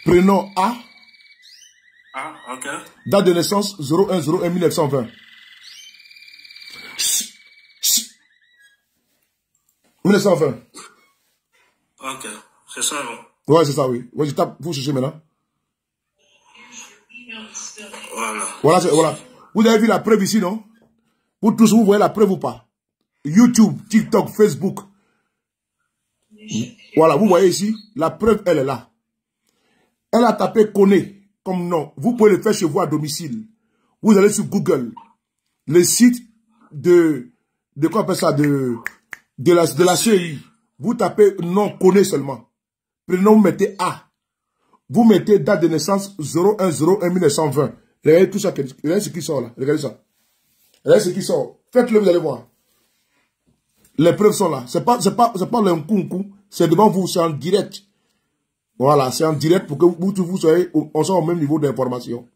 Prénom A. Ah, ok. Date de naissance 0101 1920. 1920. Ok, c'est ça, non? Ouais, c'est ça, oui. Ouais, je tape, vous cherchez maintenant. Voilà. Vous avez vu la preuve ici, non? Vous tous, vous voyez la preuve ou pas? YouTube, TikTok, Facebook. Voilà, vous voyez ici, la preuve, elle est là. Elle a tapé connaît comme nom. Vous pouvez le faire chez vous à domicile. Vous allez sur Google. Le site de quoi on appelle ça? De la CEI. Vous tapez nom connaît seulement. Prénom, vous mettez A. Vous mettez date de naissance 0101 1920. Regardez tout ça. Regardez ce qui sort là. Regardez ça. Regardez ce qui sort. Faites-le, vous allez voir. Les preuves sont là. C'est pas le coup. C'est devant vous, c'est en direct. Voilà, c'est en direct pour que vous soyez, on soit au même niveau d'information.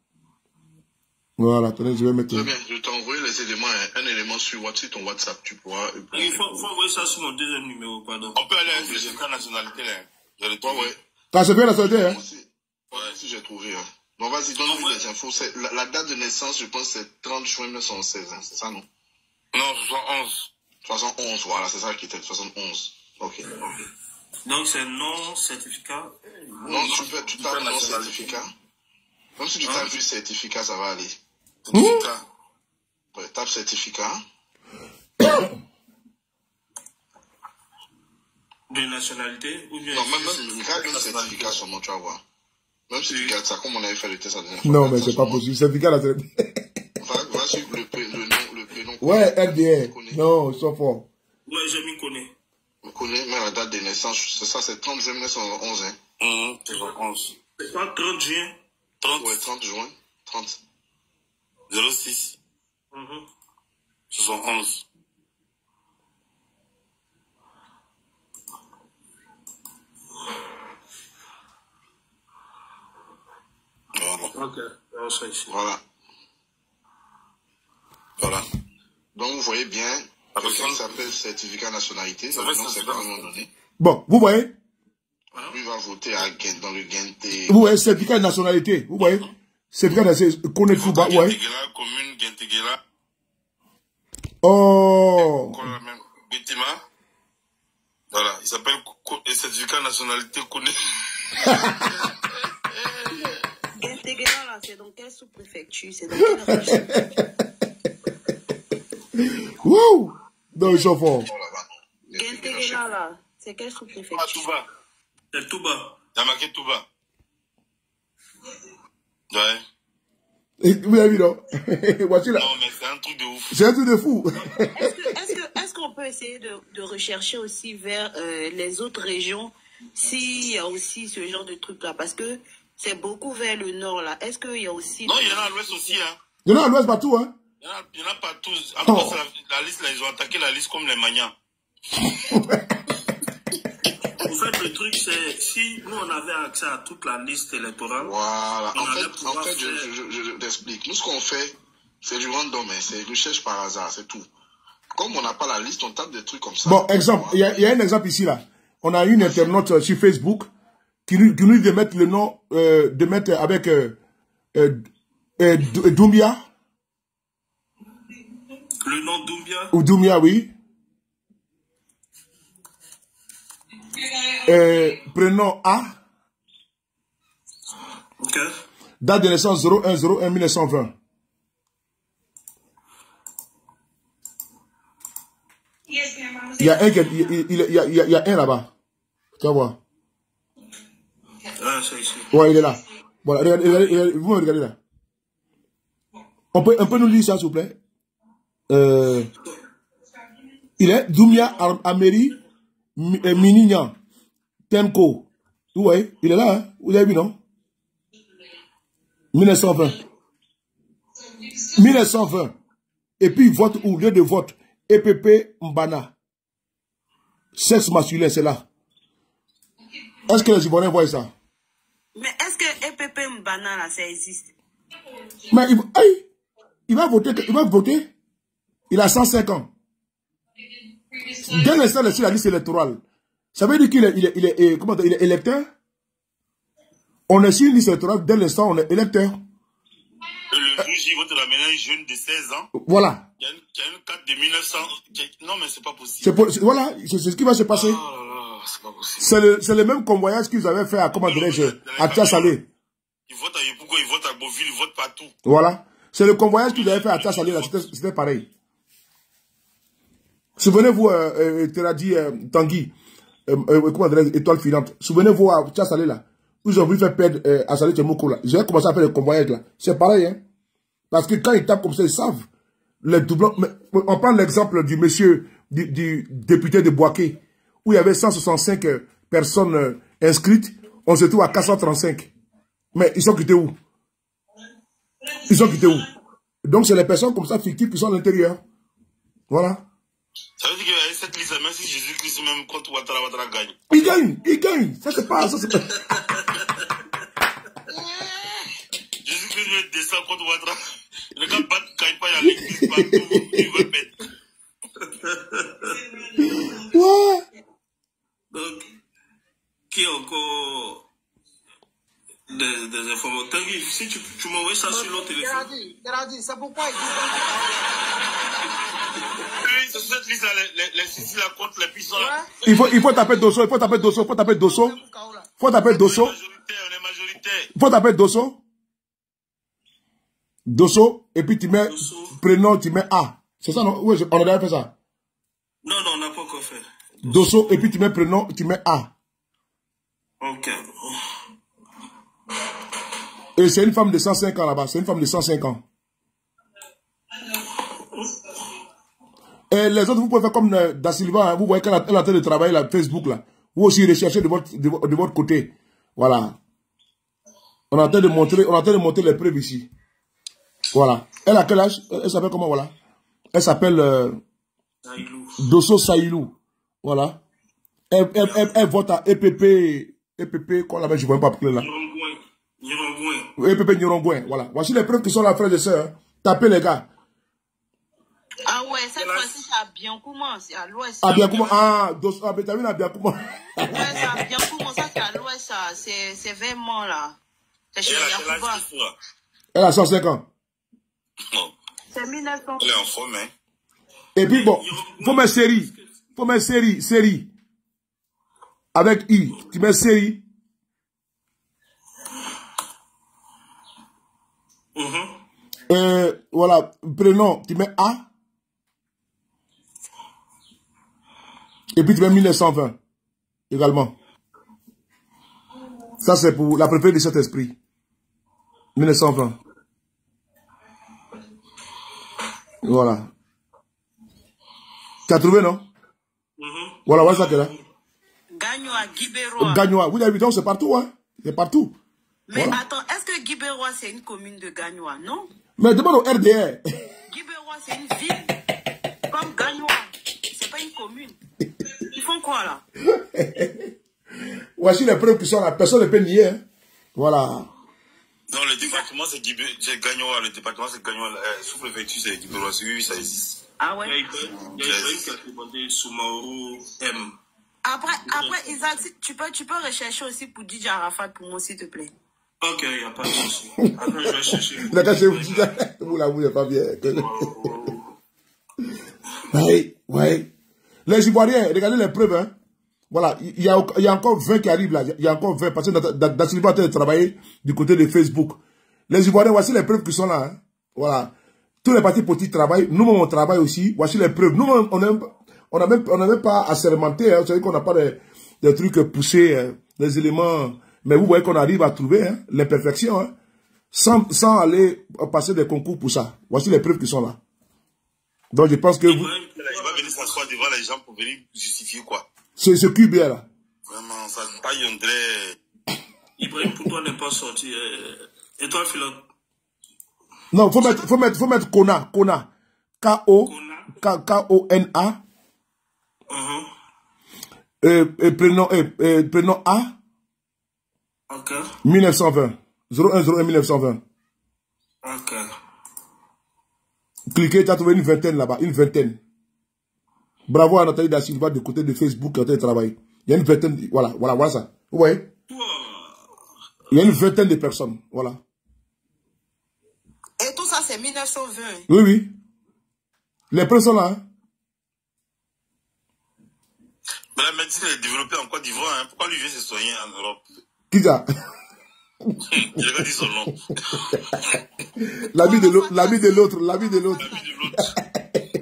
Voilà, attendez, je vais mettre... Très bien, je t'ai envoyé les éléments, un élément sur ton WhatsApp, tu pourras... Il faut envoyer ça sur mon deuxième numéro, pardon. On peut aller à un certificat de nationalité, là. J'allais trouver. Ouais. T'as certificat de nationalité, hein? Ouais, si j'ai trouvé. Hein. Bon, vas-y, donne-nous les infos. La date de naissance, je pense, c'est 30 juin 1916. Hein. C'est ça, non? Non, 71. 71, voilà, c'est ça qui était 71. Ok. Donc c'est non certificat. Non, tu tapes non certificat. Même si tu tapes juste certificat, ça va aller. Certificat. Ouais, tape certificat. De nationalité ou bien. Non, même regarde le certificat seulement, tu vas voir. Même si tu regardes ça, comme on avait fait le test à la dernière fois. Non, mais c'est pas possible. Certificat de nationalité. Va sur le prénom. Ouais, RDN. Non, ils sont forts. Ouais, je m'y connais. Vous connaissez, mais la date de naissance, c'est ça, c'est 30 juin 1911. Hein. C'est 11. C'est pas 30 juin. 30. Ouais, 30 juin. 30. 06. 71. Ok, on sera ici. Voilà. Voilà. Donc, vous voyez bien, ça s'appelle certificat nationalité. Ça veut dire que c'est pas un moment donné. Bon, vous voyez? Lui va voter dans le Genté. Vous voyez, certificat de nationalité. Vous voyez? Certificat de nationalité. Connaît tout bas, ouais. Commune Gentegela. Oh. Bitima. Voilà, il s'appelle certificat de nationalité connu. Gentegela, là, c'est dans quelle sous-préfecture? C'est dans quelle région? Wouh! Non, ils sont forts. Gentegela, là, c'est quelle sous-préfecture? Touba. C'est tout bas. Il y a marqué Touba. Ouais. Et vous avez vu, non? Voici là. Non, mais c'est un truc de ouf. C'est un truc de fou. Est-ce qu'on peut essayer de rechercher aussi vers les autres régions s'il y a aussi ce genre de truc-là? Parce que c'est beaucoup vers le nord, là. Est-ce qu'il y a aussi... Non, il y en a à l'ouest aussi, hein. Il y en a à l'ouest partout, hein. Il y en a partout. En tout cas, la liste, là, ils ont attaqué la liste comme les maniants. En fait, le truc, c'est si nous, on avait accès à toute la liste électorale. Voilà. On En allait fait, pouvoir faire... je t'explique. Nous, ce qu'on fait, c'est du random, hein. C'est recherche par hasard, c'est tout. Comme on n'a pas la liste, on tape des trucs comme ça. Bon, exemple, il y a un exemple ici, là. On a une internaute sur Facebook qui nous dit de mettre le nom, de mettre avec Doumbia. Le nom Doumbia. Ou Doumbia, oui. Prénom A. Ok. Date de naissance 01/01/1920. Il y a un, il y a un là-bas. Tu vas voir. Ah, c'est ici. Ouais, il est là. Voilà, regardez, vous me regardez là. On peut nous lire ça, s'il vous plaît? Il est Doumbia Ameri Minignan Tenko. Vous voyez? Il est là, hein? Vous avez vu, non? 1920. 1920. Et puis, il vote où? Lieu de vote. EPP Mbana. Sexe masculin, c'est là. Est-ce que les Ivoiriens voient ça? Mais est-ce que EPP Mbana, là, ça existe? Mais il va voter. Il va voter. Il a 105 ans. Dès l'instant, il est sur la liste électorale. Ça veut dire qu'il est, comment dire, il est électeur? On est sur une liste électorale. Dès l'instant, on est électeur. Le juge, il vote maintenant un jeune de 16 ans. Voilà. Il y a une carte de 1900. Non, mais c'est pas possible. Voilà, c'est ce qui va se passer. Oh là là, c'est pas possible. C'est le même convoyage qu'ils avaient fait à, comment dirais-je, à Tchassalé. Ils votent à Yopougo, ils votent à Beauville, ils votent partout. Voilà. C'est le convoyage qu'ils avaient fait à Tchassalé, là, c'était pareil. Souvenez-vous, Teradi Tanguy, comment dirais-je, étoile filante. Souvenez-vous à Tchassalé, là. Ils ont voulu faire perdre à Salé Tchemoko, là. Ils ont commencé à faire le convoyage, là. C'est pareil, hein. Parce que quand ils tapent comme ça, ils savent. Les doublons. On prend l'exemple du monsieur, du député de Boaké, où il y avait 165 personnes inscrites. On se trouve à 435. Mais ils sont quittés où? Ils sont quittés où? Donc, c'est les personnes comme ça, fictives, qui sont à l'intérieur. Voilà. Ça veut dire qu'avec cette liste, même si Jésus-Christ, même contre Ouattara gagne. Il gagne. Ça, c'est pas... Jésus-Christ descend contre Ouattara. Le gars gagne pas, il y a l'église partout, il va pète. Ouais. Donc, qui encore C'est pourquoi il dit sur cette liste-là, les Sissi là contre les puissants. Il faut taper Dosso, il faut taper Dosso, il faut taper Dosso. Il faut taper Dosso. On est majoritaire. Il faut taper Dosso. Dosso, et puis tu mets prénom, tu mets A. C'est ça, non? Oui, on a déjà fait ça. Non, on n'a pas encore fait. Dosso, et puis tu mets prénom, tu mets A. Ok. Et c'est une femme de 105 ans là-bas. C'est une femme de 105 ans. Et les autres, vous pouvez faire comme Da Silva. Hein, vous voyez qu'elle est en train de travailler là, Facebook là. Vous aussi recherchez de votre côté. Voilà. On est en train de montrer les preuves ici. Voilà. Elle a quel âge? Elle s'appelle comment? Voilà. Elle s'appelle Dosso Saïlou. Voilà. Elle vote à EPP, quoi là-bas, je ne vois pas plus là. EPP Nyorongouin, voilà. Voici les preuves qui sont là, frères et sœurs. Hein. Tapez les gars. Ah ouais, cette fois-ci, c'est à Biancouma, c'est à l'ouest. À Biancouma, ah, t'as vu à Biancouma. Ouais, c'est à Biancouma, ça c'est à l'ouest, ça. C'est vraiment là. C'est chez Yacouba. Elle a 105 ans. C'est 1900. Elle est en forme, hein. Et puis bon, faut mettre série. Faut mettre série. Avec I. Tu mets série. Voilà, prénom, tu mets A. Et puis tu mets 1920 également. Ça c'est pour la préférée de cet esprit. 1920. Voilà. Tu as trouvé, non? Voilà, voilà ça que là. Gagnoa, Guibérois. Gagnoa, vous avez vu, donc c'est partout, hein? C'est partout. Mais voilà. Attends, est-ce que Guibérois c'est une commune de Gagnoa, non? Mais demande au RDR. Guibérois c'est une ville. Comme Gagnoa. C'est pas une commune. Ils font quoi là? Voici les preuves qui sont là. Personne ne peut nier. Hein? Voilà. Non, le département c'est Gagnoa. Le département c'est Gagnoa. Sous préfecture c'est Guibérois. Oui, ça existe. Ah ouais? Il y a une qui a demandé Soumaoro M. Après Isaac, tu peux rechercher aussi pour DJ Arafat pour moi, s'il te plaît. Ok, il n'y a pas de souci. Après, je vais chercher. D'accord, c'est vous là, vous n'êtes pas bien. Oui. Les Ivoiriens, regardez les preuves. Hein. Voilà, il y a encore 20 qui arrivent là. Il y a encore 20 parce que Da Silva est en train de travailler du côté de Facebook. Les Ivoiriens, voici les preuves qui sont là. Hein. Voilà. Tous les partis politiques travaillent. Nous-mêmes, on travaille aussi. Voici les preuves. Nous, on n'a même pas assermenté. Hein. Vous savez qu'on n'a pas des trucs poussés, des éléments. Mais vous voyez qu'on arrive à trouver hein, l'imperfection. Hein, sans aller passer des concours pour ça. Voici les preuves qui sont là. Donc je pense que vous... Il va venir s'asseoir devant les gens pour venir justifier quoi. C'est ce cube là. Vraiment, ça pas Yondré. Ibrahim, pourquoi ne pas sortir étoile filante? Non, faut mettre Kona. K-O-N-A. Prénom A. Ok. 1920. 0101 1920. Ok. Cliquez, tu as trouvé une vingtaine là-bas. Une vingtaine. Bravo à Nathalie Da Silva de côté de Facebook qui a travaillé. Il y a une vingtaine. Voilà ça. Vous voyez? Il y a une vingtaine de personnes. Voilà. Et tout ça, c'est 1920. Oui. Les preuves sont là. Hein? Mais la médecine est développée en Côte d'Ivoire. Hein. Pourquoi lui veut se soigner en Europe? Qui ça? Je vais dire son nom. L'ami de l'autre.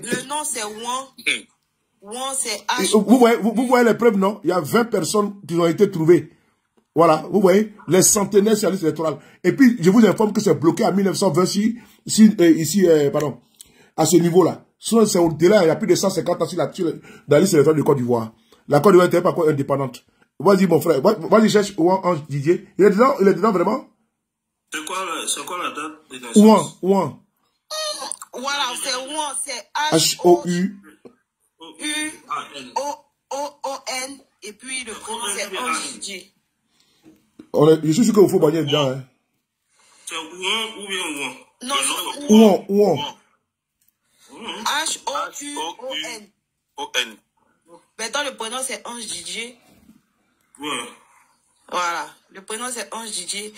Le nom, c'est Ouan. Ouan, c'est H. Vous voyez les preuves, non? Il y a 20 personnes qui ont été trouvées. Voilà, vous voyez, les centenaires sur la liste électorale. Et puis, je vous informe que c'est bloqué en 1920 ici, à ce niveau-là. Sinon, c'est au-delà, il y a plus de 150 ans dans la liste électorale de Côte d'Ivoire. La Côte d'Ivoire n'était pas encore indépendante. Vas-y, mon frère, vas-y, cherche Ouan Didier. Il est dedans vraiment? C'est quoi la date de naissance? Ouan. Voilà, c'est Ouan, c'est H-O-U-O-O-N. Et puis, le prénom, c'est Ange Didier. Je suis sûr qu'il faut baigner dedans. Hein. C'est Ouan ou bien Ouan? Non, Ouan. H-O-U-O-N. O-N. Maintenant, le prénom, c'est Ange Didier. Ouais. Voilà. Le prénom, c'est Ange Didier.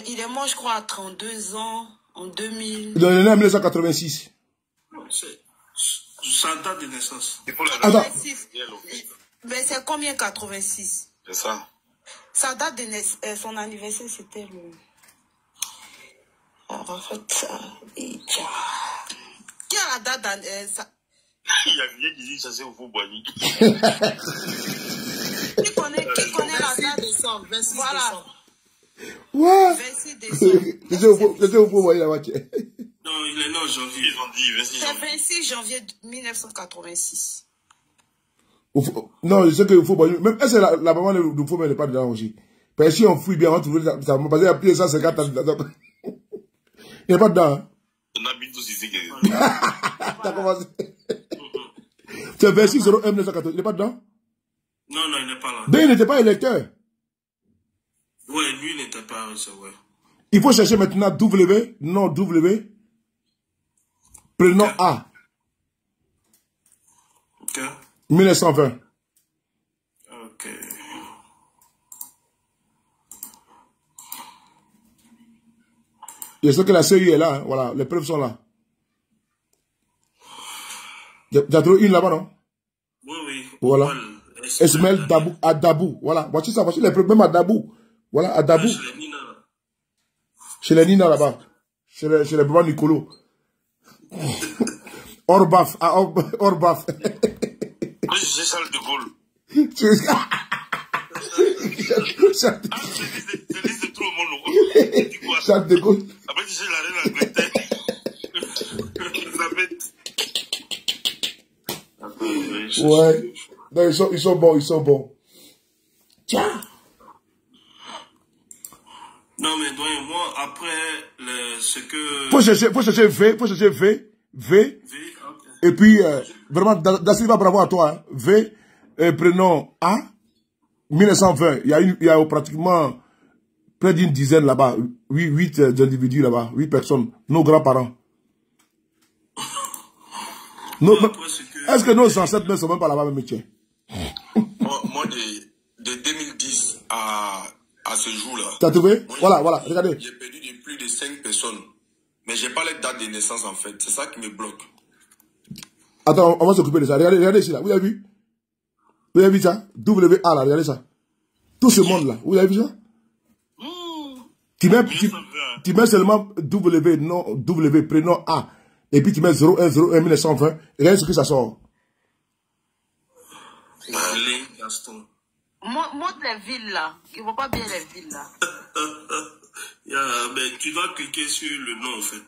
Il est mort, je crois, à 32 ans En 2000. Il est né en 1986. C'est sa date de naissance. Attends. Mais c'est combien 86? C'est ça. Sa date de naissance, son anniversaire, c'était le... En fait, qui a la date d'anniversaire? Il y a rien qui dit ça, c'est au faux boigny. Qui connaît la date? 26 décembre. Voilà. Ouais. 26 décembre. C'était au faux voyage la voiture. Non, il est né en janvier. Ils ont dit 26 C'est janvier. 26 janvier 1986. Non, je sais qu'il faut. Même est-ce que la maman de faux n'est pas dedans aussi? Parce que si on fouille bien, on va trouver ça. Parce qu'il y a plus de 150 ans. Il n'est pas dedans. Hein? On habite aussi, c'est que. T'as commencé. C'est 26 01 1914. Il n'est pas dedans? Non, il n'est pas là. Ben, il n'était pas électeur. Ouais, lui, il n'était pas, c'est vrai. Il faut chercher maintenant W, non W, prénom Okay. A. Ok. 1920. Ok. Je sais que la CEI est là, hein. Voilà, les preuves sont là. Tu as trouvé une là-bas, non? Oui. Voilà. Esmel Dabou, à Dabou. Voilà. Voici ça, voici les preuves, même à Dabou. Voilà, à Dabou. Chez les Nina là-bas. Chez les Baba Nicolo. Orbaf, à Orbaf. Moi, c'est Charles de Gaulle. Charles C'est liste de tout le monde. Charles de Gaulle. Après, tu sais, la reine d'Angleterre. Ouais. Non, ils sont bons. Tiens. Non, mais doyen, moi, après, ce que... Faut chercher V. Okay. Et puis, vraiment, Dasilva, bravo à toi. Hein. V, prénom A, 1920. Il y a pratiquement près d'une dizaine là-bas. 8 individus là-bas. 8 personnes. Nos grands-parents. Est-ce que nos ancêtres ne sont même pas là-bas, même métier? Moi, de 2010 à ce jour-là. Tu as trouvé? Voilà, regardez. J'ai perdu de plus de 5 personnes. Mais j'ai pas les dates de naissance, en fait. C'est ça qui me bloque. Attends, on va s'occuper de ça. Regardez ici, là. Vous avez vu? Vous avez vu ça? WA, là, regardez ça. Tout ce monde-là. Vous avez vu ça? Tu mets seulement W, non, W, prénom A. Et puis tu mets 0101 1920. Regarde ce que ça sort. Gaston. Montre les villes là. Ils ne voient pas bien les villes là. Mais tu dois cliquer sur le nom en fait.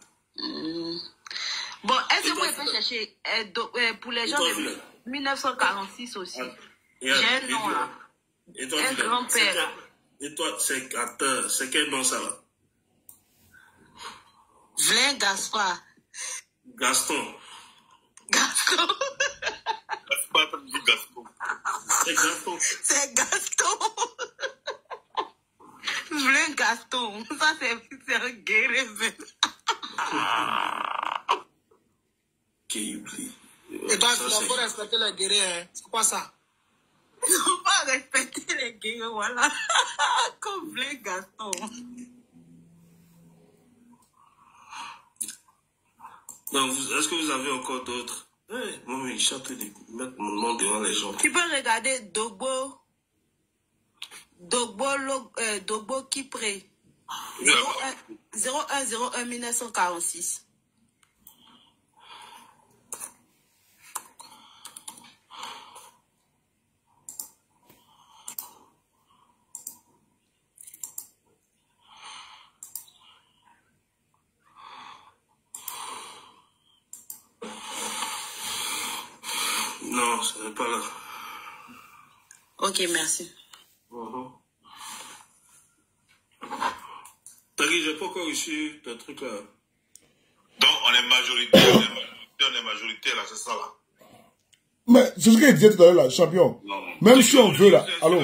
Bon, est-ce que vous pouvez chercher pour les gens de 1946 aussi? J'ai un nom là. Et toi, un grand-père. Et toi, c'est quel nom ça là? Vlain Gaspard. Gaston. Gaston. C'est pas comme du Gaston. C'est Gaston. C'est Gaston. Vlain Gaston. Ça, c'est un guerrier. Et donc, il faut respecter les guerriers. Hein. C'est quoi ça? Il ne faut pas respecter les guerriers, voilà. Comme Vlain Gaston. Est-ce que vous avez encore d'autres? Moi, il chante de mettre mon nom devant les gens. Tu peux regarder Dogbo Kipré. 0101 1946. Non, ce n'est pas là. Ok, merci. T'as dit, j'ai pas encore reçu ton truc là. Donc, on est majoritaire, là, c'est ça là. Mais c'est ce que je disais tout à l'heure là, champion. Non. Même si on veut là, allô.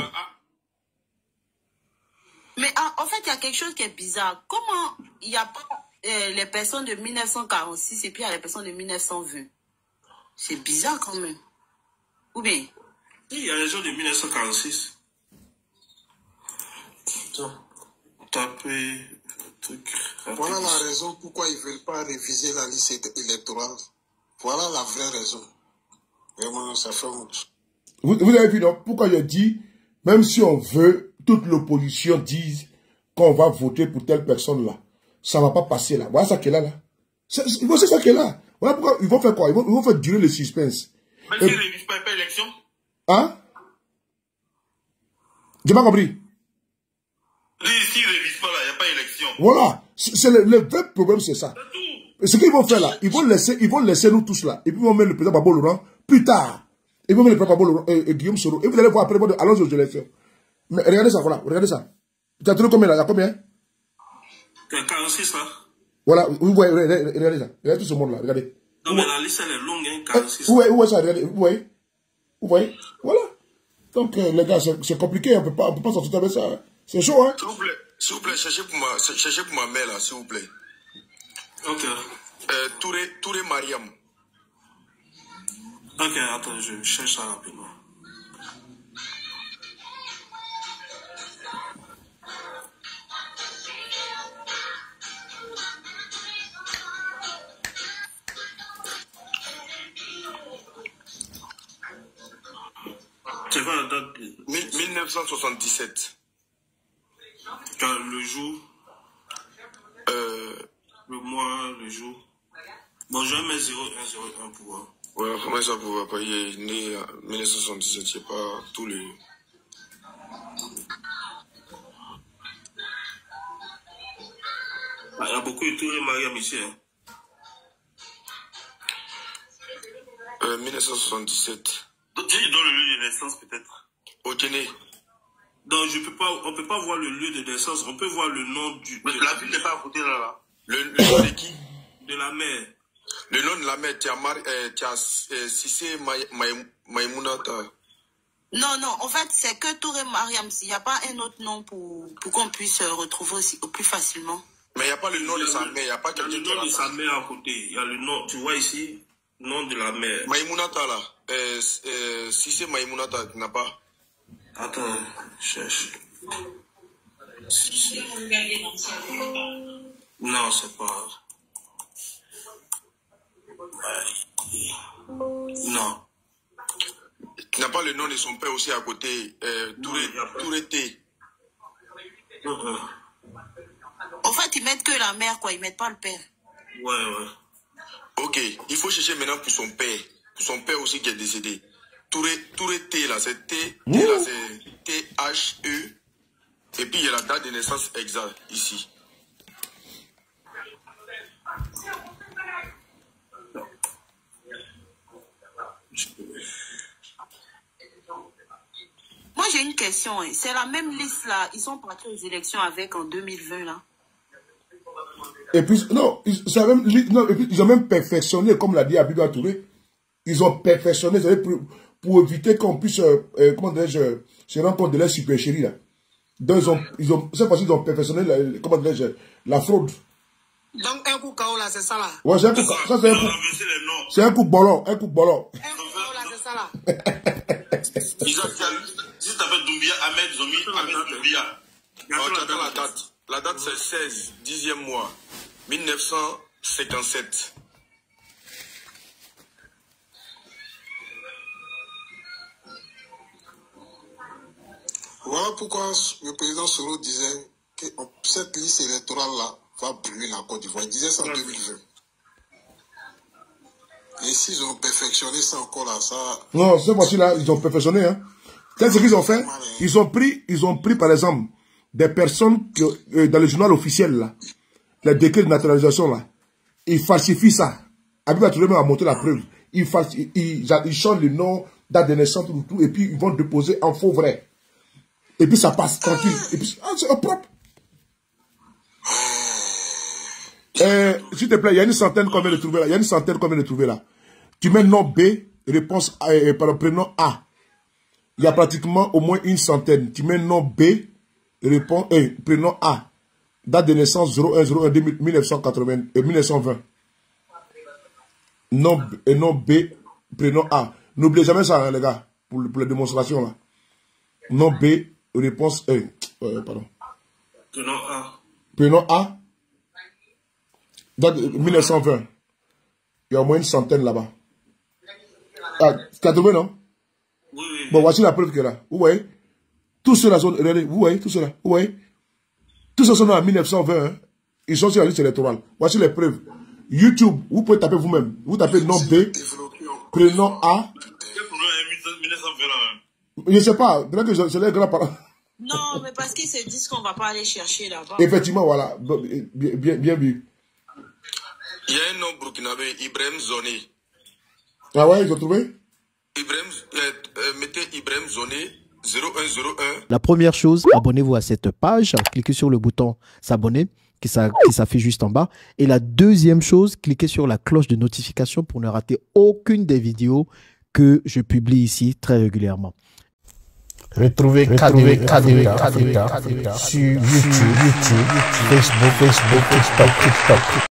Mais en fait, il y a quelque chose qui est bizarre. Comment il n'y a pas les personnes de 1946 et puis il y a les personnes de 1920? C'est bizarre quand même. Ou bien? Il y a les gens de 1946. Attends. Tapez le truc. Voilà la raison pourquoi ils ne veulent pas réviser la liste électorale. Voilà la vraie raison. Vraiment, ça fait honte. Vous avez vu, donc, pourquoi je dis, même si on veut, toute l'opposition dise qu'on va voter pour telle personne-là, ça ne va pas passer là. Voilà ça qui est là. C'est ça qui est là. Voilà pourquoi ils vont faire quoi? Ils vont faire durer le suspense. Mais s'ils ne révisent pas l'élection? Hein? J'ai pas compris. S'ils ne révisent pas là, il n'y a pas d'élection. Voilà. C'est le vrai problème, c'est ça. Ce qu'ils vont faire là, ils vont laisser nous tous là. Et puis ils vont mettre le président Babo Laurent plus tard. Ils vont mettre le président Babo Laurent et Guillaume Soro. Et vous allez voir après, allons aux élections. Mais regardez ça, voilà, regardez ça. Tu as trouvé combien là? Il y a combien? 46 là. Voilà, vous voyez, regardez ça. Regardez tout ce monde là, regardez. Non, mais la liste elle est longue, hein, 46. Où est ça? Regardez, vous voyez? Voilà. Donc les gars, c'est compliqué, on peut pas sortir avec ça. C'est chaud, hein? S'il vous plaît, cherchez pour ma mère là, s'il vous plaît. Ok. Touré Mariam. Ok, attends, je cherche ça rapidement. C'est quoi la date? 1977. Le jour, le mois, le jour. Bon, je vais mettre 0101 pour voir. Ouais, comment ça pour voir? Il est né en 1977, je sais pas, tous les... Il y a beaucoup de Touré Mariam ici. Hein. 1977. Donc, tu donnes le lieu de naissance peut-être. Okene. Donc, on peut pas voir le lieu de naissance, on peut voir le nom du... Mais la ville n'est pas à côté là. Le nom de qui? De la mère. Le nom de la mère, tu as Sissé Maïmounata. Non, en fait, c'est que Touré Mariam. Il n'y a pas un autre nom pour qu'on puisse retrouver aussi plus facilement. Mais il n'y a pas le nom de sa mère, il n'y a pas le nom de sa mère à côté. Il y a le nom, tu vois ici, nom de la mère. Maïmounata là. Sissé Maïmounata, tu n'as pas? Attends, cherche. Non, c'est pas... Non. Tu n'as pas le nom de son père aussi à côté, Touré T. En fait, ils mettent que la mère, quoi. Ils mettent pas le père. Ouais. Ok, il faut chercher maintenant pour son père. Pour son père aussi qui est décédé. Touré T là, c'est T là, c'est T-H-E. Et puis il y a la date de naissance exacte ici. Moi, j'ai une question. Hein. C'est la même liste là. Ils sont partis aux élections avec en 2020 là. Et puis, non, ils ont même perfectionné, comme l'a dit Abidou Touré. Ils ont perfectionné, pour éviter qu'on puisse, comment dirais-je, se rendre compte de leur supercherie là. Donc, cette fois-ci, ils ont perfectionné, comment dirais-je, la fraude. Donc, un coup KO là, c'est ça là? Ouais, c'est un coup, ça c'est un coup. C'est un coup bolon, Un coup KO là, c'est ça là? Ils ont si tu t'appelles Doumbia, Ahmed, ils ont mis Ahmed Doumbia. La date c'est 16, 10e mois, 1957. Voilà pourquoi le président Soro disait que cette liste électorale-là va brûler la Côte d'Ivoire. Il disait ça en 2020. Et s'ils ont perfectionné ça encore là, ça... Non, cette fois-ci-là, ils ont perfectionné. Hein. Qu'est-ce qu'ils ont fait? Ils ont pris, par exemple, des personnes que, dans le journal officiel, là, les décrets de naturalisation, là, ils falsifient ça. Abidou Touré a montré la preuve. Ils changent le nom, date de naissance, tout, et puis ils vont déposer en faux vrai. Et puis ça passe tranquille. Et puis, c'est propre. S'il te plaît, il y a une centaine qu'on vient de trouver là. Il y a une centaine qu'on vient de trouver là. Tu mets nom B, réponse A, prénom A. Il y a pratiquement au moins une centaine. Tu mets nom B, réponse prénom A. Date de naissance 0101 1920. Nom B, prénom A. N'oubliez jamais ça, hein, les gars, pour les démonstrations là. Nom B, réponse pardon. Prénom A. Prénom A. Date 1920. Il y a au moins une centaine là-bas. Ah, 80, non? Oui. Bon, voici la preuve qu'il y a là. Vous voyez? Tous ceux-là sont, regardez, vous voyez, tous ceux-là, vous voyez? Tous ceux sont en 1920, hein? Ils sont sur la liste électorale. Voici les preuves. YouTube, vous pouvez taper vous-même. Vous tapez nom B, prénom A. Quel problème est 1920? Je ne sais pas, peut-être que c'est les grands-parents. Non, mais parce qu'ils se disent qu'on ne va pas aller chercher là-bas. Effectivement, voilà. Bien vu. Il y a un nom burkinabé, Ibrahim Zoné. Ah ouais, ils ont trouvé? Mettez Ibrahim Zoné 0101. La première chose, abonnez-vous à cette page. Cliquez sur le bouton s'abonner qui s'affiche juste en bas. Et la deuxième chose, cliquez sur la cloche de notification pour ne rater aucune des vidéos que je publie ici très régulièrement. Retrouvez KDV Africa sur YouTube, Facebook, TikTok.